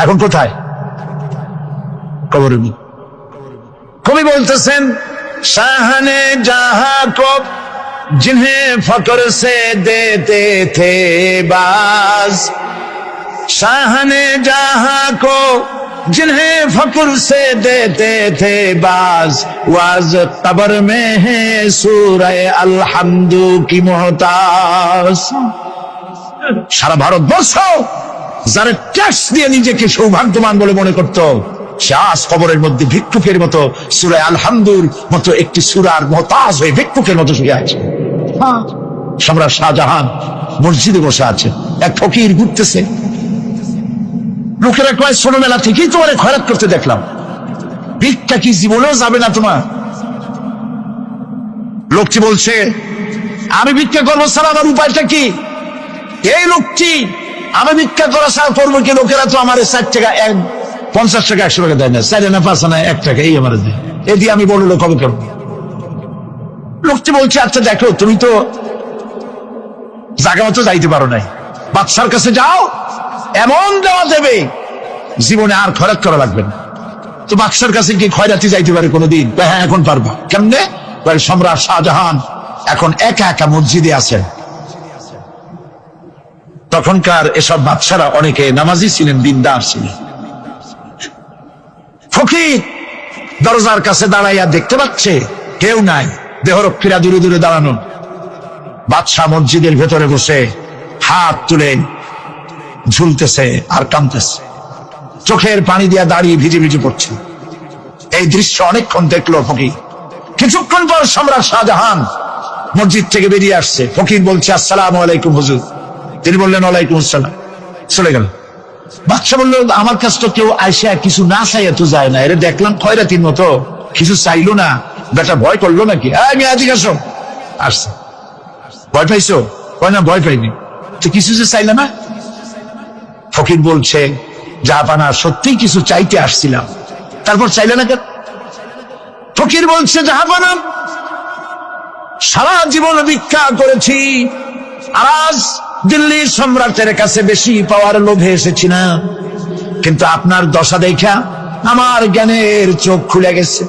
এখন কোথায়? কবরে। কবি বলতেছেন, শাহানে জাহা কো जिन्हें फकर से देते थे बाज, शाहने जहां को जिन्हें फकर से देते थे बाज, वाज कब्र में है सूरह अलहम्दु की मोहताज। সারা ভারতবর্ষ যারা ট্যাক্স দিয়ে নিজেকে সৌভাগ্যবান বলে মনে করত, সে আজ কবরের মধ্যে ভিক্ষুকের মতো সূরা আলহামদুর মতো একটি সূরার মুহতাজ হয়ে ভিক্ষুকের মতো শুয়ে আছে। সম্রাট শাহজাহান মসজিদে বসে আছে, এক ফকির ঘুরতেছে। লোকেরা কয়, ছোটবেলা থেকেই তোমার খয়রাত করতে দেখলাম, ভিক্ষা কি জীবনেও যাবে না তোমার? লোকটি বলছে, আমি ভিক্ষা করবো স্যার, আমার উপায়টা কি? এই লোকটি, আমি ভিক্ষা করা স্যার করবো কি? লোকেরা তো আমার 60 টাকা 50 টাকা 100 টাকা দেয় না, 4 আনা 5 আনা 1 টাকা এই আমার দেয়, এ দিয়ে আমি বড় লোক হবে কেন? লোকটি বলছে, আচ্ছা দেখো, তুমি তো জায়গা মতো যাইতে পারো নাই, বাদশার কাছে যাও, এমন দেওয়া দেবে জীবনে আর খয়রাত করা লাগবে না। তো বাদশার কাছে কি খয়রাতি যাইতে পারে কোনোদিন? হ্যাঁ, এখন পারবা। কেমনে? সম্রাট শাহজাহান এখন একা একা মসজিদে আছেন। তখনকার এসব বাদশারা অনেকে নামাজি ছিলেন, দিনদার ছিলেন। ফকির দরজার কাছে দাঁড়াইয়া দেখতে পাচ্ছে কেউ নাই, দেহরক্ষীরা দূরে দূরে দাঁড়ানো। বাদশাহ মসজিদের ভেতরে বসে হাত তুলে ঝুলতেছে আর কাঁদতেছে, চোখের পানি দিয়া দাঁড়িয়ে ভিজে ভিজে পড়ছে। এই দৃশ্য অনেকক্ষণ দেখলো ফকির। কিছুক্ষণ পর সম্রাট শাহজাহান মসজিদ থেকে বেরিয়ে আসছে। ফকির বলছে, আসসালামু আলাইকুম হুজুর। তিনি বললেন, ওয়ালাইকুম আসসালাম। চলে গেল। বাদশা বলল, আমার কাছে তো কেউ আইসা কিছু না চাইয়া তো যায় না, এরা দেখলাম খয়রাতির মতো কিছু চাইলো না, বেটা ভয় করলো নাকি? আমি আজকে আসো। আসছে। ভয় পাইছো? কয় না, ভয় পাইনি। তো কিছু যে চাইলে না? ফকির বলছে, জাহাপানা, সত্যিই কিছু চাইতে আসছিলাম, তারপর চাইলে না কেন? ফকির বলছে, জাহাপানা, সারা জীবন ভিক্ষা করেছি, আর আজ দিল্লির সম্রাটের কাছে বেশি পাওয়ার লোভে এসেছি না, কিন্তু আপনার দশা দেখা আমার জ্ঞানের চোখ খুলে গেছে।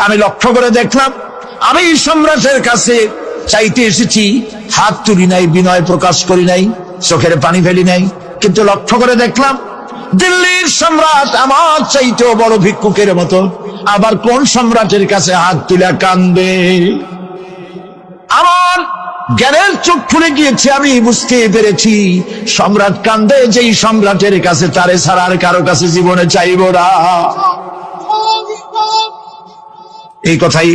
আমি লক্ষ্য করে দেখলাম, আমি সম্রাটের কাছে চাইতে এসেছি, হাত তুলি নাই, বিনয় প্রকাশ করি নাই, চোখের পানি ফেলি নাই, কিন্তু লক্ষ্য করে দেখলাম দিল্লির সম্রাট আমার চাইতেও বড় ভিক্ষুকের মতো। আবার কোন সম্রাটের কাছে হাত তুলে কান্দে? আমার জ্ঞানের চোখ খুলে গিয়েছে, আমি বুঝতে পেরেছি সম্রাট কান্দে যেই সম্রাটের কাছে, তারে ছাড়া আর কারো কাছে জীবনে চাইব না। এই কথাই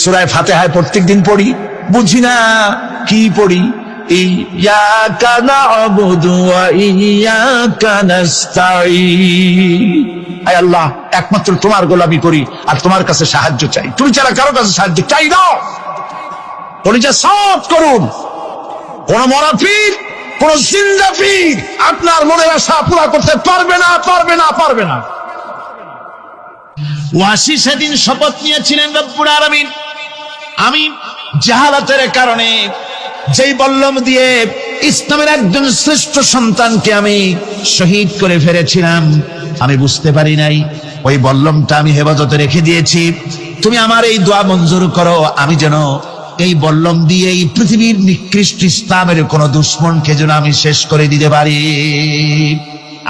সূরা ফাতিহায় প্রত্যেকদিন পড়ি, বুঝি না কি পড়ি। ইয়াকা না'বুদু ওয়া ইয়াকা নাস্তাঈন। আয় আল্লাহ, একমাত্র তোমার গোলামি করি আর তোমার কাছে সাহায্য চাই, তুমি ছাড়া কারো কাছে সাহায্য চাই না। কলিজা সাফ করুন। কোন মরা পীর, কোন জিন্দা পীর আপনার মনের আশা পুরা করতে পারবে না, পারবে না, পারবে না। ওয়াসি সেদিন শপথ নিয়েছিলেন, রব্বুল আলামিন, আমি জাহালাতের কারণে যেই বল্লম দিয়ে ইসলামের একজন শ্রেষ্ঠ সন্তানকে আমি শহীদ করে ফেলেছিলাম, আমি বুঝতে পারি নাই, ওই বল্লমটা আমি হেফাজতে রেখে দিয়েছি। তুমি আমার এই দোয়া মঞ্জুর করো, আমি যেন এই বল্লম দিয়ে এই পৃথিবীর নিকৃষ্ট ইসলামের কোন দুশ্মনকে যেন আমি শেষ করে দিতে পারি।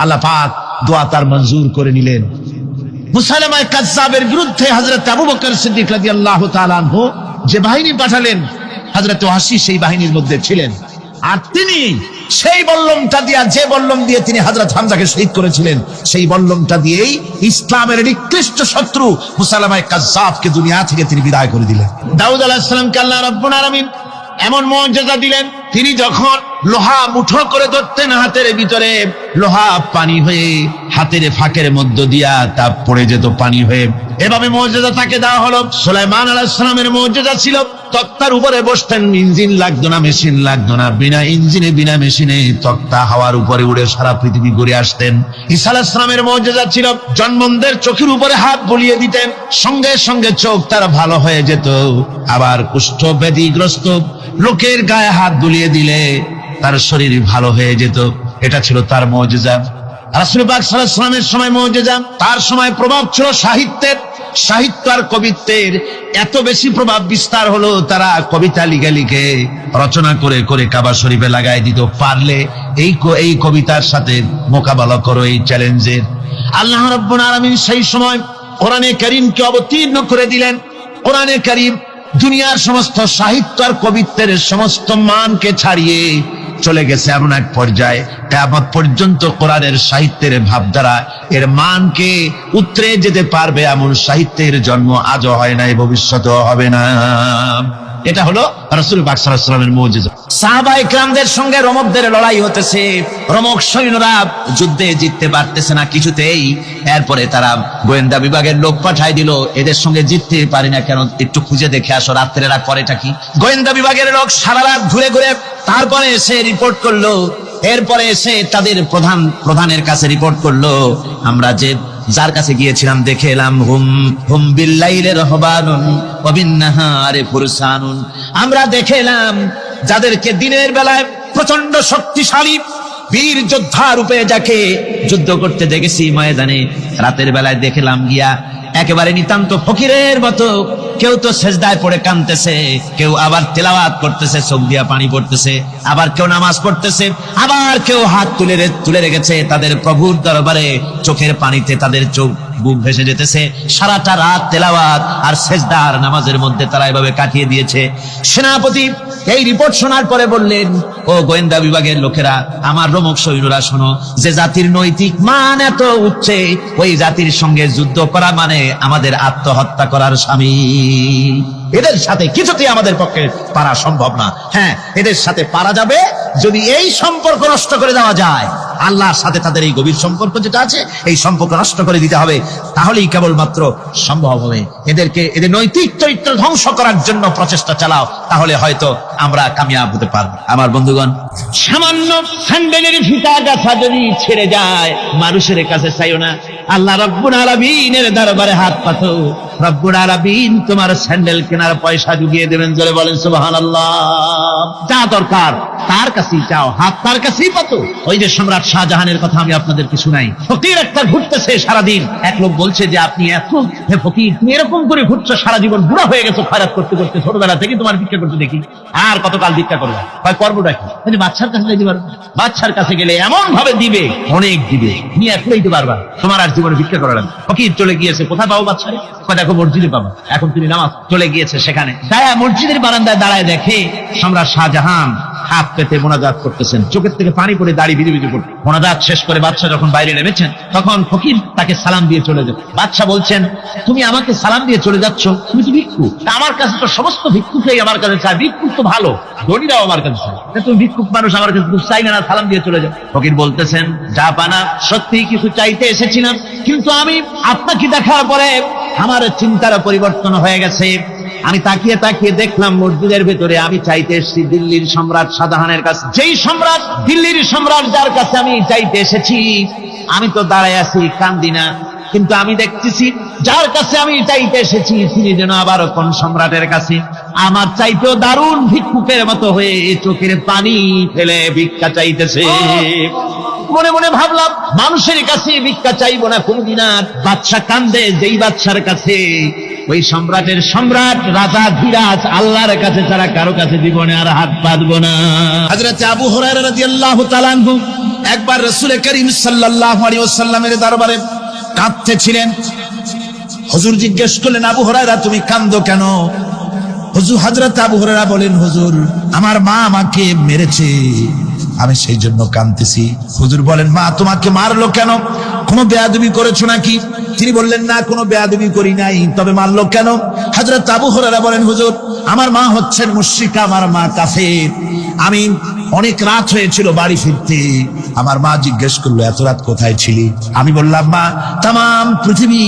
আল্লাহ পাক দোয়া তার মঞ্জুর করে নিলেন। মুসাইলামা কাযযাবের বিরুদ্ধে হযরত আবু বকর সিদ্দিক রাদিয়াল্লাহু তাআলা আনহু যে বাহিনী পাঠালেন, হযরত ওয়াসি সেই বাহিনীর মধ্যে ছিলেন। আর তিনি সেই বল্লমটা দিয়া, যে বল্লম দিয়ে তিনি হযরত হামজাকে শহীদ করেছিলেন, সেই বল্লমটা দিয়েই ইসলামের নিকৃষ্ট শত্রু মুসাইলামা কাযযাবকে দুনিয়া থেকে তিনি বিদায় করে দিলেন। দাউদ আলাইহিস সালামকে আল্লাহ রাব্বুল আলামিন এমন মুজিজা দিলেন, তিনি যখন লোহা মুঠো করে ধরতেন হাতের ভিতরে, লোহা পানি হয়ে হাতের ফাঁকের মধ্য দিয়া তা পড়ে যেত পানি হয়ে। এভাবে মুজিজা তাকে দেওয়া হলো। সুলাইমান আলাইহিস সালামের মুজিজা ছিল, তক্তার উপরে বসতেন, ইঞ্জিন লাগতো না, মেশিন লাগতো না, বিনা ইঞ্জিনে বিনা মেশিনে তক্তা হাওয়ার উপরে উড়ে সারা পৃথিবী ঘুরে আসতেন। ঈসা আলাইহিস সালামের মুজিজা ছিল, জন্মদের চোখের উপরে হাত বুলিয়ে দিতেন, সঙ্গে সঙ্গে চোখ তার ভালো হয়ে যেত। আবার কুষ্ঠ ব্যাধিগ্রস্ত লোকের গায়ে হাত বুলিয়ে দিলে তার শরীর ভালো হয়ে যেত। এটা ছিল তার মুজিজা। রাসূল পাক সাল্লাল্লাহু আলাইহি ওয়াসাল্লামের সময় মুজিজা, তার সময় প্রভাব ছিল সাহিত্যের। সাহিত্য আর কবিত্বের এত বেশি প্রভাব বিস্তার হলো, তারা কবিতা লিখে লিখে রচনা করে করে কাবা শরীফে লাগাই দিত। পারলে এই কবিতার সাথে মোকাবেলা করো এই চ্যালেঞ্জের। আল্লাহ রাব্বুল আলামিন সেই সময় কোরআনে কারীমকে অবতীর্ণ করে দিলেন। কোরআনে কারীম দুনিয়ার সমস্ত সাহিত্য আর কবিত্বের সমস্ত মানকে ছাড়িয়ে চলে গেছে এমন এক পর্যায়ে, কিয়ামত পর্যন্ত কোরআনের সাহিত্যের ভাবধারা এর মানকে উতরে যেতে পারবে এমন সাহিত্যের জন্ম আজও হয় নাই, ভবিষ্যতেও হবে না। এটা হলো রাসূল পাক সাল্লাল্লাহু আলাইহি ওয়াসাল্লামের মুজিজা। সাহাবায়ে কেরামদের সঙ্গে রোমকদের লড়াই হতেছে, রোমক সৈন্যরা যুদ্ধে জিততে পারতেছে না কিছুতেই। এরপরে তারা গোয়েন্দা বিভাগের লোক পাঠায় দিল, এদের সঙ্গে জিততে পারি না কেন, একটু খুঁজে দেখে আসো রাত্রে এরা করেটা কি। গোয়েন্দা বিভাগের লোক সারা রাত ঘুরে ঘুরে তারপরে এসে রিপোর্ট করলো। এরপরে এসে তাদের প্রধানের কাছে রিপোর্ট করলো, আমরা যার কাছে গিয়েছিলাম দেখে এলাম হুম বিল্লাইলি রাহবানুন ওয়া বিন্নাহারি ফুরসানুন। আমরা দেখে এলাম যাদেরকে দিনের বেলায় প্রচন্ড শক্তিশালী বীর যোদ্ধা রূপে যাকে যুদ্ধ করতে দেখেছি ময়দানে, রাতের বেলায় দেখলাম গিয়া একেবারে নিতান্ত ফকিরের মতো কেউ তো সেজদায় পড়ে কাঁদতেছে, কেউ আবার তেলাওয়াত করতেছে, চোখ দিয়া পানি পড়তেছে, আবার কেউ নামাজ পড়তেছে, আবার কেউ হাত তুলে রেখেছে তাদের প্রভুর দরবারে, চোখের পানিতে তাদের চোখ বুক ভেসে যেতেছে। সারাটা রাত তেলাওয়াত আর সেজদা আর নামাজের মধ্যে তারা এভাবে কাটিয়ে দিয়েছে। সেনাপতি এই রিপোর্ট শোনার পরে বললেন, ও গোয়েন্দা বিভাগের লোকেরা, আমার রোমক সৈন্যরা শোনো, যে জাতির নৈতিক মান এত উচ্চে, ওই জাতির সঙ্গে যুদ্ধ করা মানে আমাদের আত্মহত্যা করার শামিল। এদের সাথে কিছুতেই আমাদের পক্ষে পারা সম্ভব না। হ্যাঁ, এদের সাথে পারা যাবে যদি এই সম্পর্ক নষ্ট করে দেওয়া যায়। আল্লাহর সাথে তাদের এই গভীর সম্পর্ক যেটা আছে, এই সম্পর্ক নষ্ট করে দিতে হবে, তাহলেই কেবলমাত্র সম্ভব হবে। এদের নৈতিক চরিত্র ধ্বংস করার জন্য প্রচেষ্টা চালাও, তাহলে হয়তো আমরা কামিয়াব হতে পারবো। আমার বন্ধুগণ, সামান্য স্যান্ডেলের ফিতা গাছা যদি ছেড়ে যায়, মানুষের কাছে চাইও না, আল্লাহ রাব্বুল আলামিনের দরবারে হাত পাতো। রব্বুল আলামিন তোমার স্যান্ডেল কেনার পয়সা জুগিয়ে দেবেন, জোরে বলেন সুবহানাল্লাহ। যা দরকার তার কাছেই চাও, হাত তার কাছেই পাতো। ওই যে সম্রাট শাহজাহানের কথা আমি আপনাদেরকে শুনাই, ফকির একটা ঘুরতেছে সারাদিন। এক লোক বলছে যে আপনি এত ফকির, তুমি এরকম করে ঘুরছো সারা জীবন, বুড়া হয়ে গেছো খয়রাত করতে করতে, ছোটবেলা থেকে তোমার ভিক্ষা করতে দেখি, আর কতকাল ভিক্ষা করবে? করবোটা কি? বাচ্চার কাছে যেতে পারবে, বাচ্চার কাছে গেলে এমন ভাবে দিবে, অনেক দিবে, নিয়ে এখনই দিতে পারবা, তোমার আর জীবনে ভিক্ষা করা লাগবে। ফকির চলে গিয়েছে, কোথায় পাবো বাচ্চারে? দেখো মসজিদে পাবো। এখন তিনি নামাজ চলে গিয়েছে, সেখানে মসজিদের বারান্দায় দাঁড়ায় দেখে সম্রাট শাহজাহান হাত পেতে মোনাজাত করতেছেন, চোখের থেকে পানি পড়ে দাড়ি ভিজে ভিজে পড়ে। মোনাজাত শেষ করে বাদশা যখন বাইরে নেমেছেন, তখন ফকির তাকে সালাম দিয়ে চলে যায়। বাদশা বলছেন, তুমি আমাকে সালাম দিয়ে চলে যাচ্ছ, তুমি তো ভিক্ষুক, আমার কাছে তো সমস্ত ভিক্ষুকই আমার কাছে চায়, ভিক্ষুক তো ভালো, ধনীরাও আমার কাছে চায়, তুমি ভিক্ষুক মানুষ, আমার কাছে তুমি চাই না, সালাম দিয়ে চলে যাও। ফকির বলতেছেন, যা পানা, সত্যি কিছু চাইতে এসেছিলাম, কিন্তু আমি আপনাকে দেখার পরে আমার চিন্তার পরিবর্তন হয়ে গেছে। আমি তাকিয়ে তাকিয়ে দেখলাম মসজিদের ভেতরে, আমি চাইতে এসেছি দিল্লির সম্রাট শাহজাহানের কাছে। যেই সম্রাট, দিল্লির সম্রাট যার কাছে আমি চাইতে এসেছি, আমি তো দাঁড়ায় আছি, কান্দি না, কিন্তু আমি দেখতেছি যার কাছে আমি চাইতে এসেছি তিনি যেন আবার কোন সম্রাটের কাছে আমার চাইতেও দারুণ ভিক্ষুকের মতো হয়ে চোখের পানি ফেলে ভিক্ষা চাইতেছে। মনে মনে ভাবলাম, মানুষের কাছে ভিক্ষা চাইবো না কোনদিন আর। বাদশা কান্দে, যেই বাদশার কাছে ওই সম্রাটের সম্রাট রাজা ধীরাজ আল্লাহর কাছে ছাড়া কারো কাছে জীবনে আর হাত পাতবো না। হযরত আবু হুরায়রা রাদিয়াল্লাহু তাআলা আনহু একবার রাসূল করিম সাল্লাল্লাহু আলাইহি ওয়াসাল্লামের দরবারে কাঁদতেছিলেন। হুজুর জিজ্ঞেস করলেন, আবু হুরায়রা তুমি কাঁদো কেন? হযরত আবু হুরায়রা বলেন, হুজুর আমার মা আমাকে মেরেছে, আমি সেই জন্য কাঁদতেছি। হুজুর বলেন, মা তোমাকে মারলো কেন? কোনো বেয়াদবি করেছো নাকি? তিনি বললেন, না কোনো বেয়াদবি করি নাই, তবে মারলো কেন? হযরত আবু হুরায়রা বলেন, হুজুর আমার মা হচ্ছেন মুশরিকা, আমার মা কাফের। আমি অনেক রাত হয়েছিল বাড়ি ফিরতে, আমার মা জিজ্ঞেস করলো, এত রাত কোথায় ছিলি? আমি বললাম, মা তাম পৃথিবী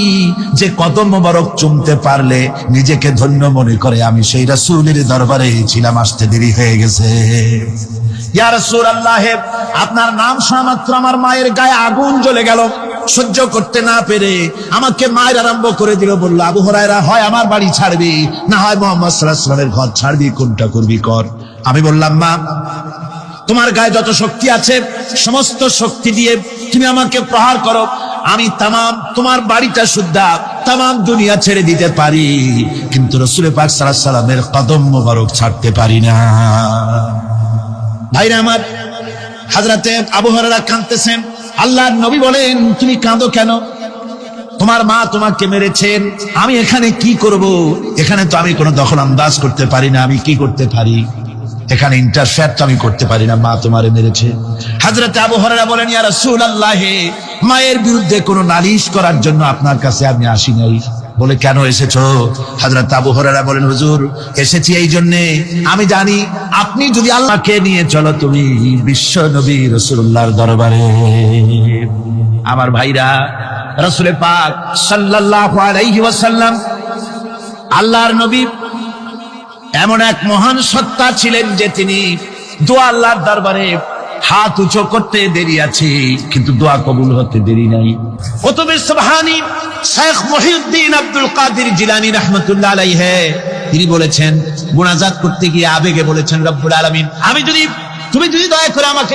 যে কদম মোবারক চুমতে পারলে নিজেকে ধন্য মনে করে, আমি সেই রাসূলের দরবারে ছিলাম, আসতে দেরি হয়ে গেছে। ইয়া রাসূলুল্লাহ, আপনার নাম শোনা মাত্র আমার মায়ের গায়ে আগুন জ্বলে গেল, সহ্য করতে না পেরে আমাকে মায়ের আরম্ভ করে দিল। বলল, আবু হুরায়রা হয় আমার বাড়ি ছাড়বি, না হয় মুহাম্মদ সাল্লাল্লাহু আলাইহি ওয়াসাল্লামের ঘর ছাড়বি, কোনটা করবি কর। আমি বললাম, মা তোমার গায়ে যত শক্তি আছে সমস্ত শক্তি দিয়ে তুমি আমাকে প্রহার করো, আমি তামাম তোমার বাড়িটা সুদ্ধা তামাম দুনিয়া ছেড়ে দিতে পারি, কিন্তু রাসূল পাক সাল্লাল্লাহু আলাইহি ওয়াসাল্লামের কদম মোবারক ছাড়তে পারি না। ভাইরা আমার, হযরতে আবু হুরায়রা কাঁদতেছেন। আল্লাহর নবী বলেন, তুমি কাঁদো কেন? তোমার মা তোমাকে মেরেছেন, আমি এখানে কি করব? এখানে তো আমি কোনো দখল আন্দাজ করতে পারি না, আমি কি করতে পারি? এখানে ইন্টারফেয়ার তো আমি করতে পারি না, মা তোমারে মেরেছে। হযরত আবু হুরায়রা বলেন, ইয়া রাসূলুল্লাহ, মায়ের বিরুদ্ধে কোনো নালিশ করার জন্য আপনার কাছে আমি আসি নাই। বলে, কেন এসেছো? হযরত আবু হুরায়রা বলেন, হুজুর, এসেছি এই জন্যে, আমি জানি আপনি যদি আল্লাহকে নিয়ে চলো তুমি বিশ্ব নবী রাসূলুল্লাহর দরবারে। আমার ভাইরা, রাসূল পাক সাল্লাল্লাহু আলাইহি ওয়াসাল্লাম আল্লাহর নবী এমন এক মহান সত্তা ছিলেন যে তিনি দোয়া আল্লাহর দরবারে হাত উঁচু করতে দেরি আছে, কিন্তু দোয়া কবুল হতে দেরি নাই। কুতুবে সুবহানী শেখ মহিউদ্দিন আব্দুল কাদের জিলানী রাহমাতুল্লাহ আলাইহি তিনি বলেছেন, মুনাজাত করতে গিয়ে আবেগে বলেছেন, রব্বুল আলামিন, তুমি যদি দয়া করে আমাকে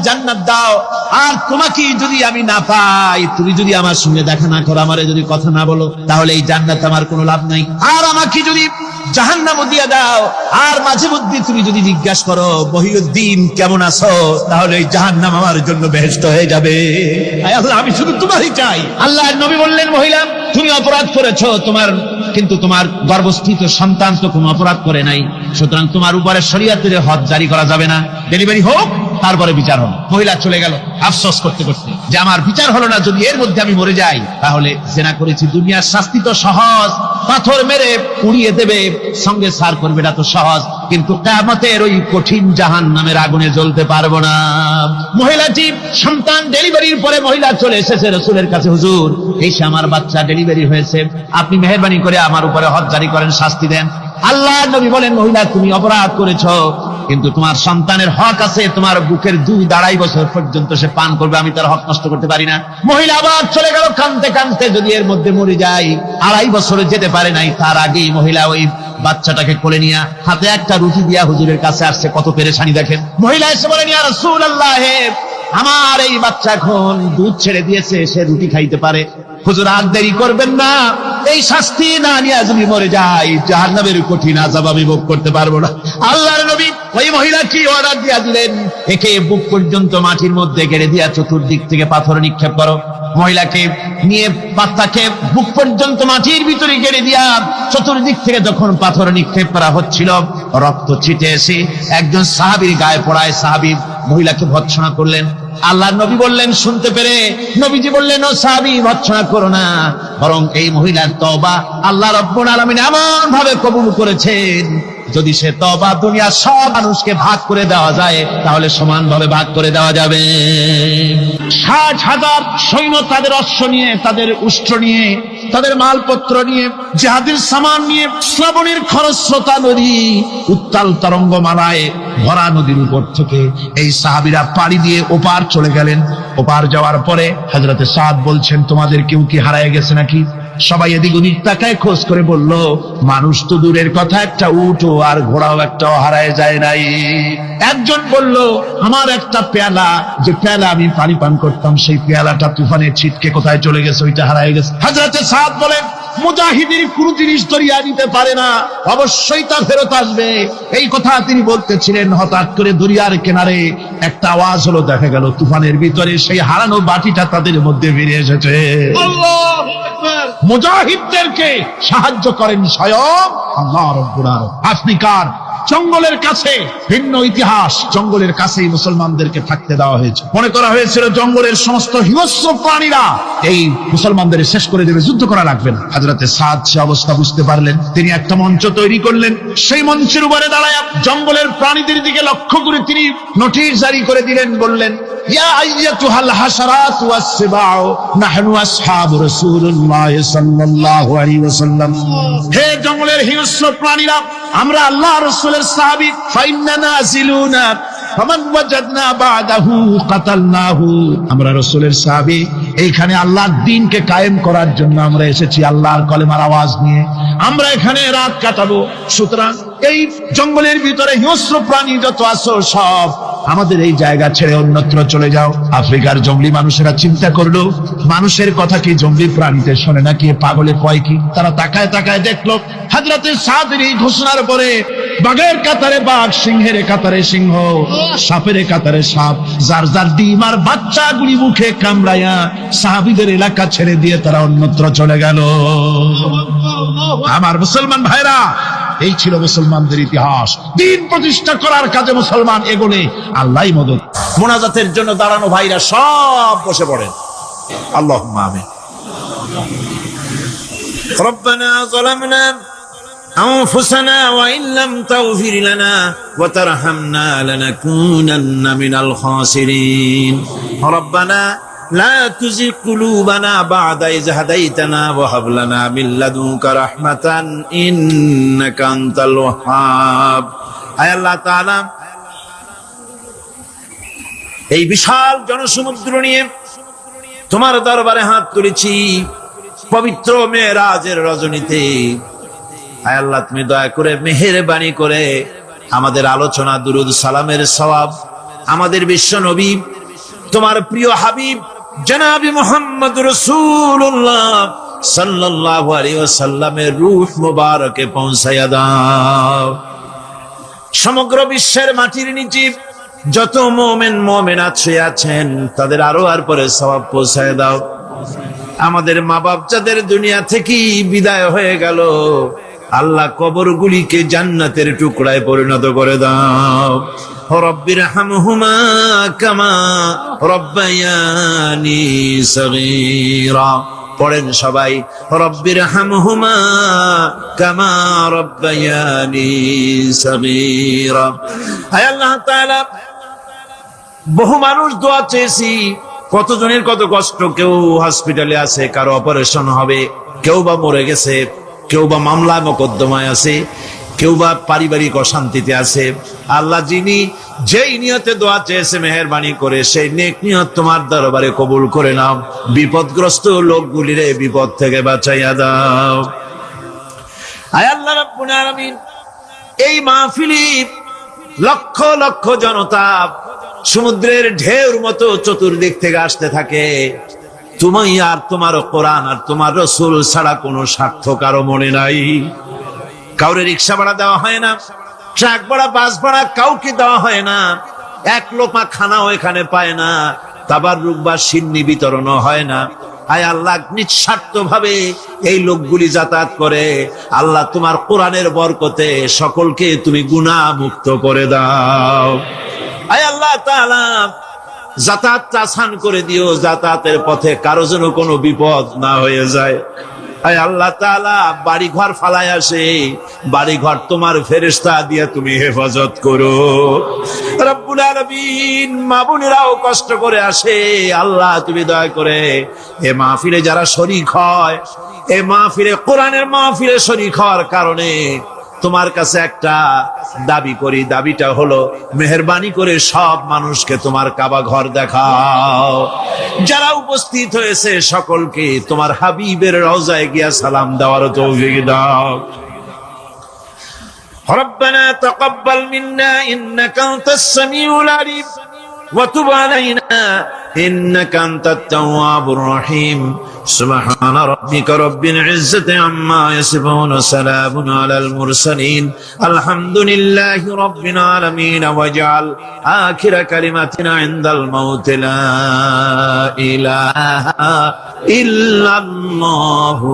জান্নাত দাও, আর তোমাকে যদি আমি না পাই, তুমি যদি আমার সঙ্গে দেখা না করো, আমারে যদি কথা না বলো, তাহলে এই জান্নাত আমার কোনো লাভ নাই। আর আমাকে যদি জাহান্নাম দিয়ে দাও, আর মাঝে মধ্যে তুমি যদি জিজ্ঞাসা করো, মহিউদ্দিন কেমন আছো, তাহলে এই জাহান্নাম আমার জন্য বেহেশত হয়ে যাবে। আল্লাহ, আমি শুধু তোমারই চাই। আল্লাহর নবী বললেন, মহিলা, তুমি অপরাধ করেছো, কিন্তু তোমার গর্ভস্থিত সন্তান তো কোনো অপরাধ করে নাই, সুতরাং তোমার উপরে শরীয়তের হদ জারি করা যাবে না, ডেলিভারি হোক, তারপরে বিচার হবে। মহিলা চলে গেল আফসোস করতে করতে, যে আমার বিচার হলো না, যদি এর মধ্যে আমি মরে যাই, তাহলে জেনা করেছি, দুনিয়ার শাস্তি তো সহজ, পাথর মেরে উড়িয়ে দেবে, সঙ্গে সার করবে, এটা তো সহজ, কিন্তু কিয়ামতের ওই কঠিন জাহান্নামের আগুনে জ্বলতে পারবো না। মহিলাটি সন্তান ডেলিভারির পরে মহিলা চলে এসেছে রাসূলের কাছে, হুজুর, এই সে আমার বাচ্চা ডেলিভারি হয়েছে, আপনি মেহেরবানি করে আমার উপরে হদ জারি করেন, শাস্তি দেন। আল্লাহর নবী বলেন, মহিলা, তুমি অপরাধ করেছো, কিন্তু তোমার সন্তানের হক আছে, তোমার বুকের 2-2.5 বছর পর্যন্ত সে পান করবে, আমি তার হক নষ্ট করতে পারি না। মহিলা আবার চলে গেল কাঁদতে কাঁদতে, যদি এর মধ্যে মরে যায়, 2.5 বছরে যেতে পারে নাই, তার আগেই মহিলা ওই বাচ্চাটাকে কোলে নিয়ে হাতে একটা রুটি দিয়া হুজুরের কাছে আসছে। কত পেরেশানি দেখেন। মহিলা এসে বলেন, ইয়া রাসূলুল্লাহ, আমার এই বাচ্চা এখন দুধ ছেড়ে দিয়েছে, সে রুটি খাইতে পারে, হুজুর আর দেরি করবেন না, এই শাস্তি না নিয়ে যদি মরে যাই, জাহান্নামের কঠিন আযাব আমি ভোগ করতে পারবো না। আল্লাহর নবী ওই মহিলাকে অর্ডার দিয়া দিলেন, একে বুক পর্যন্ত মাটির মধ্যে গেড়ে দিয়া চতুর্দিক থেকে পাথর নিক্ষেপ করো। মহিলাকে নিয়ে বাচ্চাকে বুক পর্যন্ত মাটির ভিতরে গেড়ে দিয়া চতুর্দিক থেকে যখন পাথর নিক্ষেপ করা হচ্ছিল, রক্ত ছিটে এসে একজন সাহাবীর গায়ে পড়ায়, সাহাবী মহিলাকে ভর্ৎসনা করলেন। আল্লাহর নবী বললেন, শুনতে পেরে নবীজি বললেন, ও সাহাবী, ভর্ৎসনা করো না, বরং এই মহিলার তওবা আল্লাহ রাব্বুল আলামিন এমন ভাবে কবুল করেছেন, যদি সে তওবা দুনিয়ার সব মানুষকে ভাগ করে দেওয়া যায়, তাহলে সমানভাবে ভাগ করে দেওয়া যাবে। 60,000 সৈন্য তাদের অশ্ব নিয়ে, তাদের উষ্ট্র নিয়ে, তাদের মালপত্র নিয়ে, জিহাদের সামান নিয়ে শ্রাবণের খরস্রোতা নদী, উত্তাল তরঙ্গমালায় ভরা নদীর উপর থেকে এই সাহাবীরা পাড়ি দিয়ে ওপার চলে গেলেন। ওপার যাওয়ার পরে হযরতে সাদ বলছেন, তোমাদের কেউ কি হারায় গেছে নাকি? সবাই এদিক ওদিক তাকায়, খোঁজ করে বলল, মানুষ তো দূরের কথা, একটা উট আর ঘোড়াও একটাও হারায় যায় নাই। একজন বলল, আমার একটা পেয়ালা, যে পেয়ালা আমি পানি পান করতাম, সেই পেয়ালাটা তুফানে ছিটকে কোথায় চলে গেছে, ওইটা হারায় গেছে। হযরতে সাদ বলেন, মুজাহিদের কোন জিনিস দরিয়া নিতে পারে না, অবশ্যই তা ফেরত আসবে। এই কথা তিনি বলতেছিলেন, হঠাৎ করে দরিয়ার কিনারে একটা আওয়াজ হলো, দেখা গেল তুফানের ভিতরে সেই হারানো বাটিটা তাদের মধ্যে ফিরে এসেছে। আল্লাহু আকবার! মুজাহিদদেরকে সাহায্য করেন স্বয়ং আল্লাহ রাব্বুল আলামিন। আফ্রিকার জঙ্গলের কাছে, ভিন্ন ইতিহাস, জঙ্গলের কাছেই মুসলমানদেরকে থাকতে দেওয়া হয়েছে। মনে করা হয়েছিল জঙ্গলের সমস্ত হিংস্র প্রাণীরা এই মুসলমানদের শেষ করে দেবে, যুদ্ধ করা লাগবে না। হযরতে সাদ সে অবস্থা বুঝতে পারলেন, তিনি একটা মঞ্চ তৈরি করলেন। সেই মঞ্চের উপরে দাঁড়ায় জঙ্গলের প্রাণীদের দিকে লক্ষ্য করে তিনি নোটিশ জারি করে দিলেন, বললেন, ইয়া আইয়াতুহাল হাশারাত ওয়াস সিবাউ নাহনু আসহাবু রাসূলুল্লাহ সাল্লাল্লাহু আলাইহি ওয়াসাল্লাম। হে জঙ্গলের হিংস্র প্রাণীরা, আমরা আল্লাহ রাসূলের সাহাবী, ফাইন্না নাজিলুনা ফামান ওয়াজাদনা বাদাহু কাতালনাহু। আমরা রাসূলের সাহাবী, এইখানে আল্লাহর দ্বীনকে কায়েম করার জন্য আমরা এসেছি, আল্লাহর কলেমার আওয়াজ নিয়ে আমরা এখানে রাত কাটাবো। সুতরাং এই জঙ্গলের ভিতরে হিংস্র প্রাণী যত আছো, সব আমাদের এই জায়গা ছেড়ে অন্যত্র চলে যাও। আফ্রিকার জঙ্গলি মানুষেরা চিন্তা করলো, মানুষের কথা কি জঙ্গলি প্রাণীতে শোনে নাকি, পাগলে কয় কি? তারা তাকায় তাকায় দেখলো হযরতে সাদের এই ঘোষণার পরে বাঘের কাতারে বাঘ, সিংহের কাতারে সিংহ, সাপের কাতারে সাপ, যার যার ডিম আর বাচ্চাগুলি মুখে কামড়াইয়া সাহাবীদের এলাকা ছেড়ে দিয়ে তারা অন্যত্র চলে গেল। আমার মুসলমান ভাইরা, এই ছিল মুসলমানদের ইতিহাস। দিন প্রতিষ্ঠা করার কাজে মুসলমান এগোলে আল্লাহই মদদ। মোনাজাতের জন্য দাঁড়ানো ভাইরা সব বসে পড়েন। আল্লাহুম্মা আমিন। ربنا ظلمنا أنفسنا وإن لم تغفر لنا وترحمنا لنكونن من الخاسرين ربنا لا تزغ قلوبنا بعد إذ هديتنا وهب لنا من لدنك رحمة إنك أنت الوهاب আয় আল্লাহ তাআলা, এই বিশাল জনসমুদ্র নিয়ে তোমার দরবারে হাত তুলেছি পবিত্র মেরাজের রজনীতে। আয় আল্লাহ, তুমি দয়া করে মেহেরবানি করে আমাদের আলোচনা, দুরুদ সালামের সওয়াব আমাদের বিশ্ব নবী তোমার প্রিয় হাবিব জনাবি মুহাম্মদ রাসূলুল্লাহ সাল্লাল্লাহু আলাইহি ওয়াসাল্লামের রূহ মুবারকে পৌঁছায়া দাও। সমগ্র বিশ্বের মাটির নিচে যত মুমিনাত শুয়ে আছেন তাদের আরো আর পরে সওয়াব পৌঁছায় দাও। আমাদের মা বাপ যাদের দুনিয়া থেকে বিদায় হয়ে গেল, আল্লাহ কবরগুলিকে জান্নাতের টুকরায় পরিণত করে দাও। রব্বির হামহুমা কামা রব্বায়ানি সগীরা। পড়েন সবাই, রব্বির হামহুমা কামা রব্বায়ানি সগীরা। আয় আল্লাহ তাআলা, বহু মানুষ দোয়া চেয়েছি, কতজনের কত কষ্ট, কেউ হসপিটালে আছে, কারো অপারেশন হবে, কেউ বা মরে গেছে, কেউ বা মামলা মোকদ্দমায় আছে, কেউ বা পারিবারিক অশান্তিতে আছে। আল্লাহ, যিনি যেই নিয়তে দোয়া চেয়েছে মেহেরবানি করে সেই নেক নিয়ত তোমার দরবারে কবুল করে নাও। বিপদগ্রস্ত লোকগুলির বিপদ থেকে বাঁচাইয়া দাও। আয় আল্লাহ রাব্বুল আলামিন, এই মাহফিলে লক্ষ লক্ষ জনতা সমুদ্রের ঢেউর মতো চতুর্দিক থেকে আসতে থাকে। তুমি আর তোমার কোরআন আর তোমার রাসূল ছাড়া কোনো স্বার্থ কারো মনে নাই। কাউরে রিক্সা ভাড়া দেওয়া হয় না, ট্রাক ভাড়া, বাস ভাড়া কাউকে দেওয়া হয় না, এক লোকমা খানাও এখানে পায় না, তাবাররুক বা সিন্নি বিতরণও হয় না। আয় আল্লাহ, নিঃস্বার্থ ভাবে এই লোকগুলি যাতায়াত করে। আল্লাহ, তোমার কোরআনের বরকতে সকলকে তুমি গুনাহ মুক্ত করে দাও। আয় আল্লাহ তাআলা, যাতায়াতটা আসান করে দিও, যাতায়াতের পথে কারো যেন কোনো বিপদ না হয়ে যায়। আয় আল্লাহ তাআলা, বাড়ি ঘর ফালায় আসে, বাড়ি ঘর তোমার ফেরেশতা দিয়ে তুমি হেফাজত করো। রব্বুল আলামিন, মা বোনেরাও কষ্ট করে আসে, আল্লাহ তুমি দয়া করে এ মাহফিলে যারা শরীক হয়, এ মাহফিলে কোরআনের মাহফিলে শরীক হওয়ার কারণে তোমার কাছে একটা দাবি করি। দাবিটা হলো, মেহেরবানি করে সব মানুষকে তোমার কাবা ঘর দেখাও। যারা উপস্থিত হয়েছে সকলকে তোমার হাবিবের রওজায় গিয়া সালাম দেওয়ার তৌফিক দাও। রব্বানা তাকাব্বাল মিন্না ইন্নাকা আনতাস সামিউল আলিম ওয়া তুব আলাইনা ইন্নাকা আনতাত তাওয়াবুর রহিম। সুবহান রাব্বিকা রাব্বিল ইজ্জাতি আম্মা ইয়াসিফুন ওয়া সালামুন আলাল মুরসালিন আলহামদুলিল্লাহি রাব্বিল আলামিন। ওয়াজআল আখিরা কালিমাতিনা ইনদাল মাউত লা ইলাহা ইল্লাল্লাহু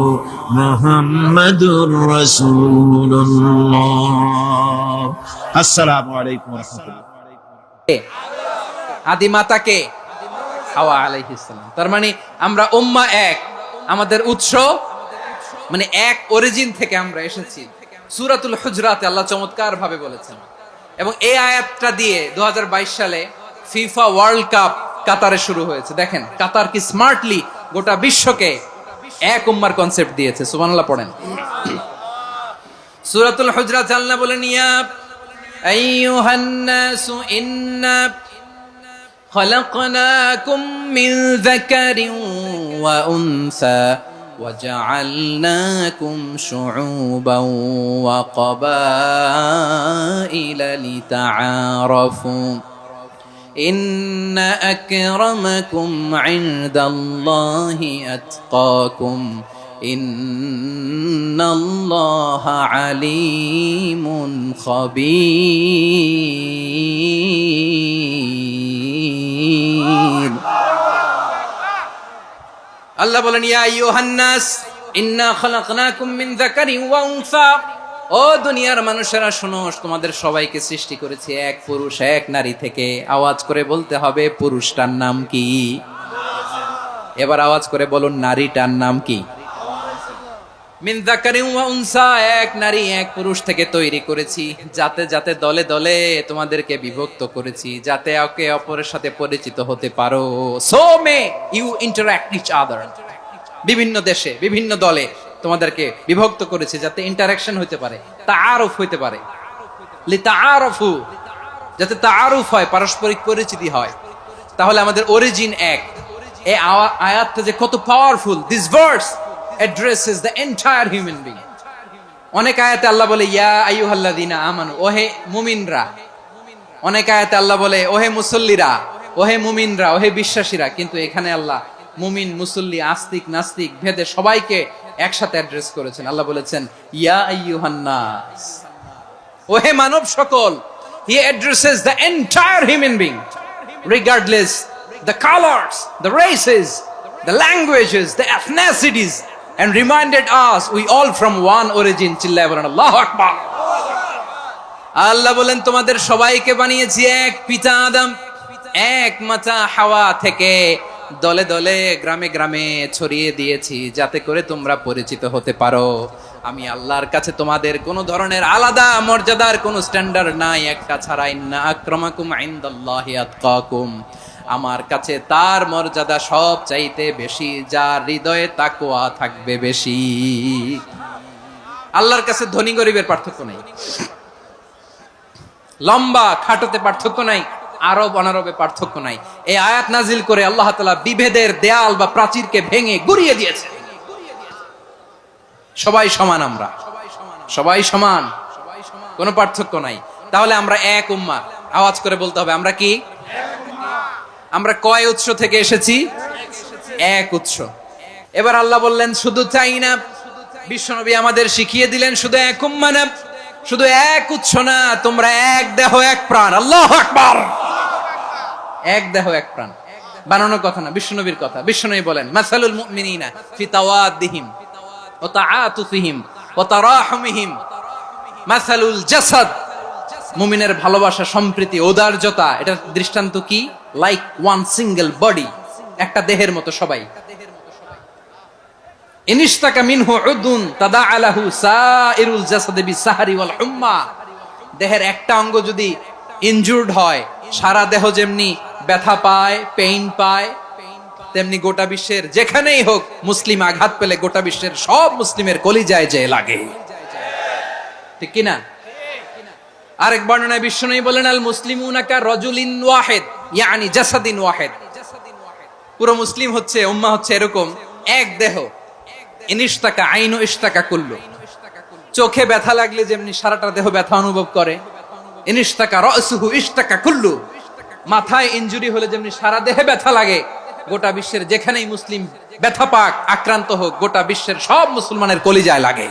মুহাম্মাদুর রাসূলুল্লাহ। আসসালামু আলাইকুম ওয়া রাহমাতুল্লাহ। আদি মাতাকে হাওয়া আলাইহিস সালাম। তার মানে আমরা উম্মাহ এক, আমাদের উৎস মানে এক অরিজিন থেকে আমরা এসেছি। সূরাতুল হুজরাতে আল্লাহ চমৎকার ভাবে বলেছেন, এবং এই আয়াতটা দিয়ে 2022 সালে ফিফা ওয়ার্ল্ড কাপ কাতারে শুরু হয়েছে। দেখেন কাতার কি স্মার্টলি গোটা বিশ্বকে এক উম্মার কনসেপ্ট দিয়েছে। সুবহানাল্লাহ পড়েন। সূরাতুল হুজরাত আল্লাহ বলেন, ইয়া আইয়ুহান নাসু ইন্না خلقناكم من ذكر وأنثى وجعلناكم شعوبا وقبائل لتعارفوا ইন্না আকরামাকুম ইনদাল্লাহি আতকাকুম ইন্নাল্লাহা আলিমুন খাবীর। আল্লাহ বলেন, ইয়া আইয়ুহান নাস ইন্না খালাকনাকুম মিন যাকারিন ওয়া উনসা। ও দুনিয়ার মানুষেরা শোনো, তোমাদের সবাইকে সৃষ্টি করেছি এক পুরুষ এক নারী থেকে। আওয়াজ করে বলতে হবে, পুরুষটার নাম কি? এবার আওয়াজ করে বলুন, নারীটার নাম কি? মিন যাকারিন ওয়া উনসা, এক নারী এক পুরুষ থেকে তৈরি করেছি। যাতে যাতে দলে দলে তোমাদেরকে বিভক্ত করেছি, যাতে একে অপরের সাথে পরিচিত হতে পারো। So may you interact each other. বিভিন্ন দেশে বিভিন্ন দলে তোমাদেরকে বিভক্ত করেছে যাতে ইন্টারাকশন হইতে পারে, তাআরুফ হইতে পারে। লিতাআরফু, যাতে তাআরুফ হয়, পারস্পরিক পরিচিতি হয়। তাহলে আমাদের অরিজিন এক। এই আয়াতটা যে কত powerful! This verse addresses the entire human being. অনেক আয়াতে আল্লাহ বলে ইয়া আইয়ুহাল্লাযীনা আমানু, ওহে মুমিনরা। অনেক আয়াতে আল্লাহ বলে ওহে মুসল্লিরা, ওহে মুমিনরা, ওহে বিশ্বাসীরা। কিন্তু এখানে আল্লাহ মুমিন মুসল্লি আস্তিক নাস্তিক ভেদে সবাইকে একসাথে অ্যাড্রেস করেছেন। আল্লাহ বলেছেন ইয়া আইয়ুহান নাস, ওহে মানব সকল। হি addresses the entire human being regardless the colours, the races, the languages, the এথনিসিটিস, and reminded us we all from one origin. চিল্লায় বলেন আল্লাহু আকবার। আল্লাহ বলেন তোমাদের সবাইকে বানিয়েছি এক পিতা আদম, এক মাতা হাওয়া থেকে। দলে দলে গ্রামে গ্রামে ছড়িয়ে দিয়েছি যাতে করে তোমরা পরিচিত হতে পারো। আমি আল্লাহর কাছে তোমাদের কোনো ধরনের আলাদা মর্যাদার কোনো স্ট্যান্ডার্ড নাই একটা ছাড়া। ইন্না আকরামাকুম ইনদাল্লাহি আতকাকুম, আমার কাছে তার মর্যাদা সব চাইতে বেশি যার হৃদয়ে তাকওয়া থাকবে বেশি। আল্লাহর কাছে ধনী গরিবের পার্থক্য নাই, লম্বা খাটোতে পার্থক্য নাই, আরব অনারবে পার্থক্য নাই। এই আয়াত নাজিল করে আল্লাহ তাআলা বিভেদের দেয়াল বা প্রাচীরকে ভেঙে গুড়িয়ে দিয়েছে। সবাই সমান, আমরা সবাই সমান, কোনো পার্থক্য নাই। তাহলে আমরা এক উম্মাহ। আওয়াজ করে বলতে হবে আমরা কি? আমরা কয় উৎস থেকে এসেছি? এক উৎস। এবার আল্লাহ বললেন শুধু তাই না, বিশ্বনবী আমাদের শিখিয়ে দিলেন শুধু এক উম্মাহ না, শুধু এক উৎস না, তোমরা এক দেহ এক প্রাণ। আল্লাহু আকবার। এক দেহ এক প্রাণ বানানোর কথা না, বিশ্বনবীর কথা। বিশ্বনবী বলেন মাসালুল মুমিনিনা ফি তাওয়াদ্দিহিম ওয়া তাআতুফিহিম ওয়া তারাহুমিহিম মাসালুল জাসাদ। মুমিনের ভালোবাসা, সম্প্রীতি, ঔদার্যতা, এটার দৃষ্টান্ত কি? লাইক ওয়ান সিঙ্গেল বডি, একটা দেহের মতো সবাই। ইনিশতাকা মিনহু উদুন তাদাআলাহু সাইরুল জাসাদি বিসাহরি ওয়াল হুম্মা। দেহের একটা অঙ্গ যদি ইনজুরড হয়, সারা দেহ যেমনি ব্যথা পায়, পেইন পায়, তেমনি গোটা বিশ্বের যেখানেই হোক মুসলিম আঘাত পেলে গোটা বিশ্বের সব মুসলিমের কলিজায় যে লাগে, ঠিক কিনা? আরেক বর্ণনায় বিশ্বনবী বলেন আল মুসলিমুনা কা রাজুলিন ওয়াহিদ ইয়ানি জাসাদিন ওয়াহিদ। পুরো মুসলিম হচ্ছে, উম্মাহ হচ্ছে এরকম এক দেহ। ইনিশতাকা আইনু ইশতাকা কুল্লু। চোখে ব্যথা লাগলে যেমনি সারাটা দেহ ব্যথা অনুভব করে, ইনিশতাকা রাসুহু ইশতাকা কুল্লু। মাথায় ইনজুরি হলে যেমনি সারা দেহে ব্যথা লাগে, গোটা বিশ্বের যেখানেই মুসলিম ব্যথা পাক, আক্রান্ত হোক, গোটা বিশ্বের সব মুসলমানের কলিজায় লাগে,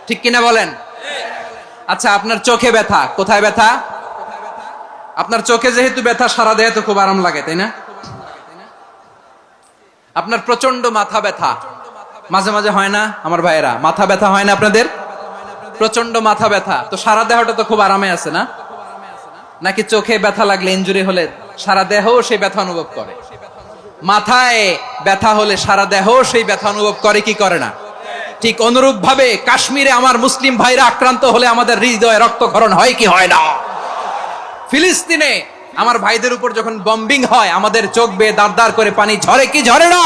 ঠিক কিনা বলেন? আচ্ছা, আপনার চোখে ব্যথা, কোথায় ব্যথা? আপনার চোখে যেহেতু ব্যথা, সারা দেহে তো খুব আরাম লাগে, তাই না? আপনার প্রচন্ড মাথা ব্যথা মাঝে মাঝে হয় না আমার ভাইয়েরা? মাথা ব্যথা হয় না আপনাদের? প্রচন্ড মাথা ব্যথা, তো সারা দেহটা তো খুব আরামে আছে না? নাকি চোখে ব্যথা লাগলে, ইনজুরি হলে সারা দেহ সেই ব্যথা অনুভব করে? মাথায় ব্যথা হলে সারা দেহ সেই ব্যথা অনুভব করে কি করে না? ঠিক অনুরূপ ভাবে কাশ্মীরে আমার মুসলিম ভাইরা আক্রান্ত হলে আমাদের হৃদয়ে রক্তক্ষরণ হয় কি হয় না? ফিলিস্তিনে আমার ভাইদের উপর যখন বম্বিং হয়, আমাদের চোখ বেয়ে দাঁড় দাঁড় করে পানি ঝরে কি ঝরে না?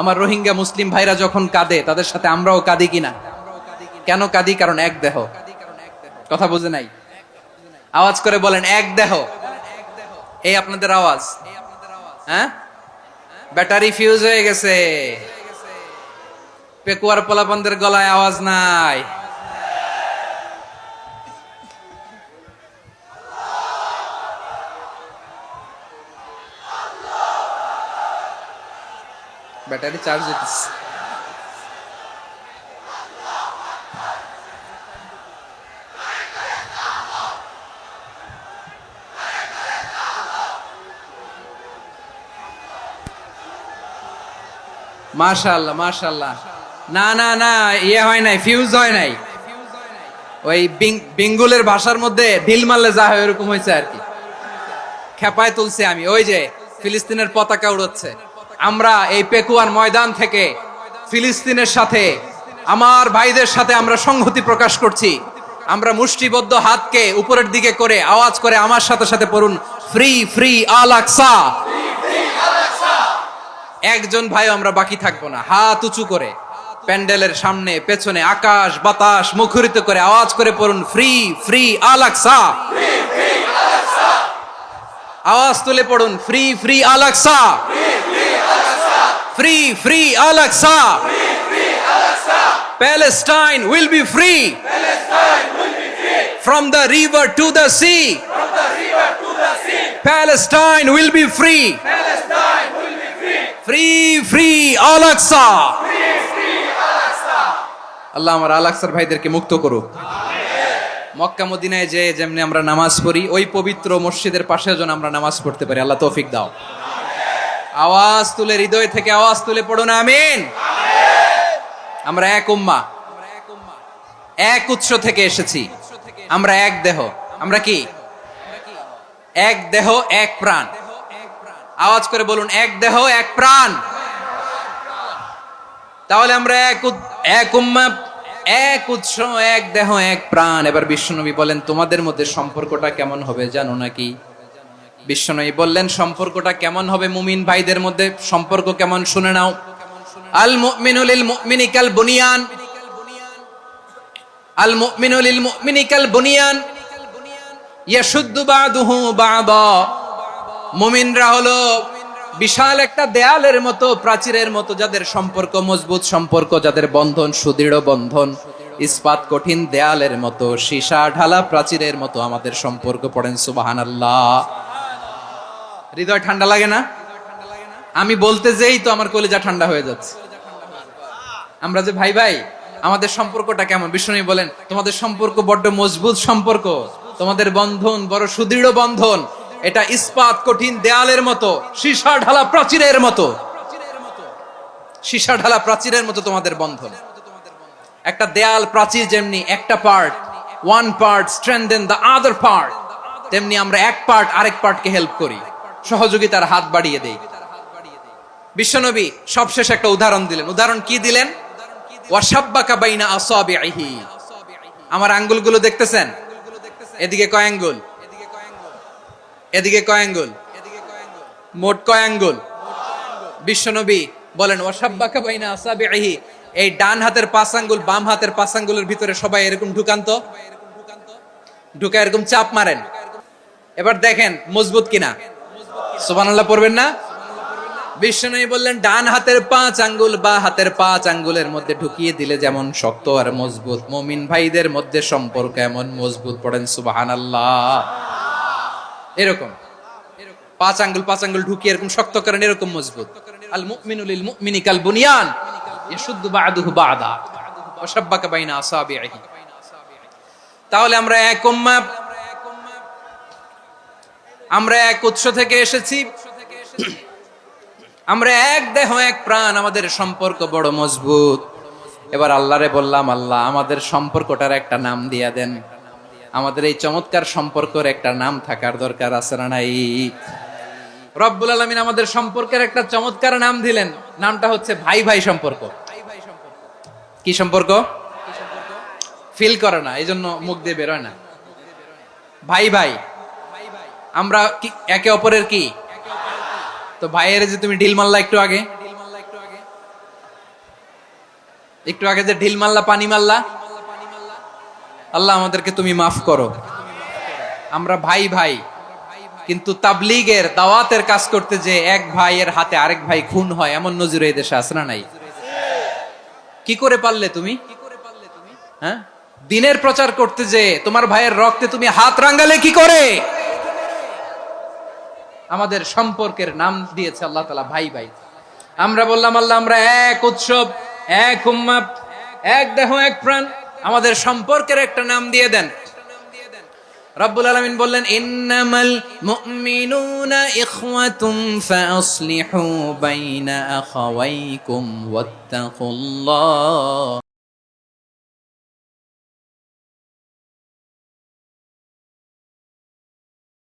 আমার রোহিঙ্গা মুসলিম ভাইরা যখন কাঁদে, তাদের সাথে আমরাও কাঁদি কিনা? কেন কাঁদি? কারণ এক দেহ। কথা বুঝে নাই? আওয়াজ করে বলেন এক দেহ। এই আপনাদের আওয়াজ, হ্যাঁ? ব্যাটারি ফিউজ হয়ে গেছে, পেকুয়ার পোলাপানদের গলায় আওয়াজ নাই। ব্যাটারি চার্জ হইতেছে। মাশাআল্লাহ মাশাআল্লাহ। না না না, ইয়ে হয় নাই, ফিউজ হয় নাই। ওই বিঙ্গুলের ভাষার মধ্যে ঢিল মারলে যা হয় এরকম হয়েছে আর কি। খেপায় তুলছে আমি। ওই যে ফিলিস্তিনের পতাকা উড়াচ্ছে। আমরা এই পেকুয়ার ময়দান থেকে ফিলিস্তিনের সাথে, আমার ভাইদের সাথে আমরা সংহতি প্রকাশ করছি। আমরা মুষ্টিবদ্ধ হাতকে উপরের দিকে করে আওয়াজ করে আমার সাথে সাথে পড়ুন, ফ্রি ফ্রি আল আকসা। একজন ভাই আমরা বাকি থাকবো না। হাত উঁচু করে প্যান্ডেলের সামনে পেছনে আকাশ বাতাস মুখরিত করে আওয়াজ করে পড়ুন, ফ্রি ফ্রি আল আকসা। আওয়াজ তুলে পড়ুন, free free Al Aqsa, free free Al Aqsa. Palestine will be free from the river to the sea. Palestine will be free. Free free Al Aqsa. আল্লাহ আমার আল আকসার ভাইদেরকে মুক্ত করুক। মক্কা মদিনায় যে যেমনি আমরা নামাজ পড়ি, ওই পবিত্র মসজিদের পাশে যেন আমরা নামাজ পড়তে পারি। আল্লাহ তৌফিক দাও। আওয়াজ তুলে, হৃদয় থেকে আওয়াজ তুলে পড়ুন আমিন। আমরা এক উম্মাহ, এক উৎস থেকে এসেছি। আমরা এক দেহ। আমরা কি? এক দেহ এক প্রাণ। আওয়াজ করে বলুন, এক দেহ এক প্রাণ। তাহলে আমরা এক উম্মাহ, এক উৎস, এক দেহ এক প্রাণ। এবার বিশ্বনবী বলেন, তোমাদের মধ্যে সম্পর্কটা কেমন হবে জানো নাকি? বিশ্বনবী বললেন, সম্পর্কটা কেমন হবে মুমিন ভাইদের মধ্যে? সম্পর্ক কেমন শুনে নাও। আল মুমিনু লিল মুমিনি কাল বুনিয়ান, আল মুমিনু লিল মুমিনি কাল বুনিয়ান ইয়াশুদ্দু বা'দুহু বা'দা। মুমিনরা হলো বিশাল একটা দেয়ালের মতো, প্রাচীরের মতো, যাদের সম্পর্ক মজবুত সম্পর্ক, যাদের বন্ধন সুদৃঢ় বন্ধন, ইস্পাত কঠিন দেয়ালের মতো, সীসা ঢালা প্রাচীরের মতো আমাদের সম্পর্ক। পড়েন সুবহানাল্লাহ। হৃদয় ঠান্ডা লাগে না? আমি বলতে যেই তো আমার কলিজা ঠান্ডা হয়ে যাচ্ছে। আমরা যে ভাই ভাই, আমাদের সম্পর্কটা কেমন? বিষ্ণু বলেন, তোমাদের সম্পর্ক বড্ড মজবুত সম্পর্ক, তোমাদের বন্ধন বড় সুদৃঢ় বন্ধন। এটা ইস্পাত কঠিন দেয়ালের মতো, সীসা ঢালা প্রাচীরের মতো, সীসা ঢালা প্রাচীরের মতো তোমাদের বন্ধন। একটা দেয়াল প্রাচীর যেমনি একটা part, one part strengthen the other part, তেমনি আমরা এক পার্ট আরেক পার্টকে হেল্প করি, সহযোগিতার হাত বাড়িয়ে দেই। বিশ্বনবী সবশেষ একটা উদাহরণ দিলেন। উদাহরণ কি দিলেন? ওয়াশাব্বাকা বাইনা আসাবিহি। আমার আঙ্গুলগুলো দেখতেছেন? এদিকে কয় আঙ্গুল? এদিকে কয় আঙ্গুল? মোট কয় আঙ্গুল? বিশ্বনবী বলেন, ওয়াশাব্বাকা বাইনা আসাবিহি। এই ডান হাতের 5 আঙ্গুল বাম হাতের 5 আঙ্গুলের ভিতরে সবাই এরকম ঢুকান তো, ঢুকা এরকম চাপ মারেন। এবার দেখেন মজবুত কিনা। সুবহানাল্লাহ পড়বেন না? বিশ্বনবী বললেন, ডান হাতের 5 আঙ্গুল বা হাতের 5 আঙ্গুলের মধ্যে ঢুকিয়ে দিলে যেমন শক্ত আর মজবুত, মুমিন ভাইদের মধ্যে সম্পর্ক এমন মজবুত। পড়েন সুবহানাল্লাহ। এরকম 5 আঙ্গুল ঢুকিয়ে এরকম শক্ত করেন, এরকম মজবুত। আল মুমিনু লিল মুমিনি কাল বুনিয়ান ইয়াশুদ্দু বা'দুহু বা'দা ওয়া শাব্বাকা বাইনা আসাবিহি। তাহলে আমরা এক উম্মাহ, আমরা এক উৎস থেকে এসেছি, আমরা এক দেহ এক প্রাণ, আমাদের সম্পর্ক বড় মজবুত। এবার আল্লাহরে বললাম, আল্লাহ আমাদের সম্পর্কটার একটা নাম দিয়া দেন। আমাদের এই চমৎকার সম্পর্কের একটা নাম থাকার দরকার আছে না নাই? রব্বুল আলামিন আমাদের সম্পর্কের একটা চমৎকার নাম দিলেন। নামটা হচ্ছে ভাই ভাই সম্পর্ক। কি সম্পর্ক? ফিল করে না, এই জন্য মুখ দিয়ে বেরোয় না। ভাই ভাই, আমরা একে অপরের কি? তো ভাইয়ের যে তুমি ঢিল মারলা একটু আগে, একটু আগে যে ঢিল মারলা, পানি মারলা, আল্লাহ আমাদেরকে তুমি মাফ করো। আমরা ভাই ভাই, কিন্তু তাবলীগের দাওয়াতের কাজ করতে যে এক ভাইয়ের হাতে আরেক ভাই খুন হয়, এমন নজির এই দেশে আছে না নাই? কি করে পারলে তুমি? হ্যাঁ, দিনের প্রচার করতে যে তোমার ভাইয়ের রক্তে তুমি হাত রাঙ্গালে কি করে? আমাদের সম্পর্কের নাম দিয়েছে আল্লাহ তাআলা ভাই ভাই। আমরা বললাম আল্লাহ আমরা এক উৎসব, এক উম্মাহ, এক দেহ এক প্রাণ, আমাদের সম্পর্কের একটা নাম দিয়ে দেন। রব্বুল আলামিন বললেন ইন্নামাল মুমিনুনা ইখওয়াতুম ফাসলিহু বাইনা আখাওয়াইকুম ওয়াত্তাকুল্লাহ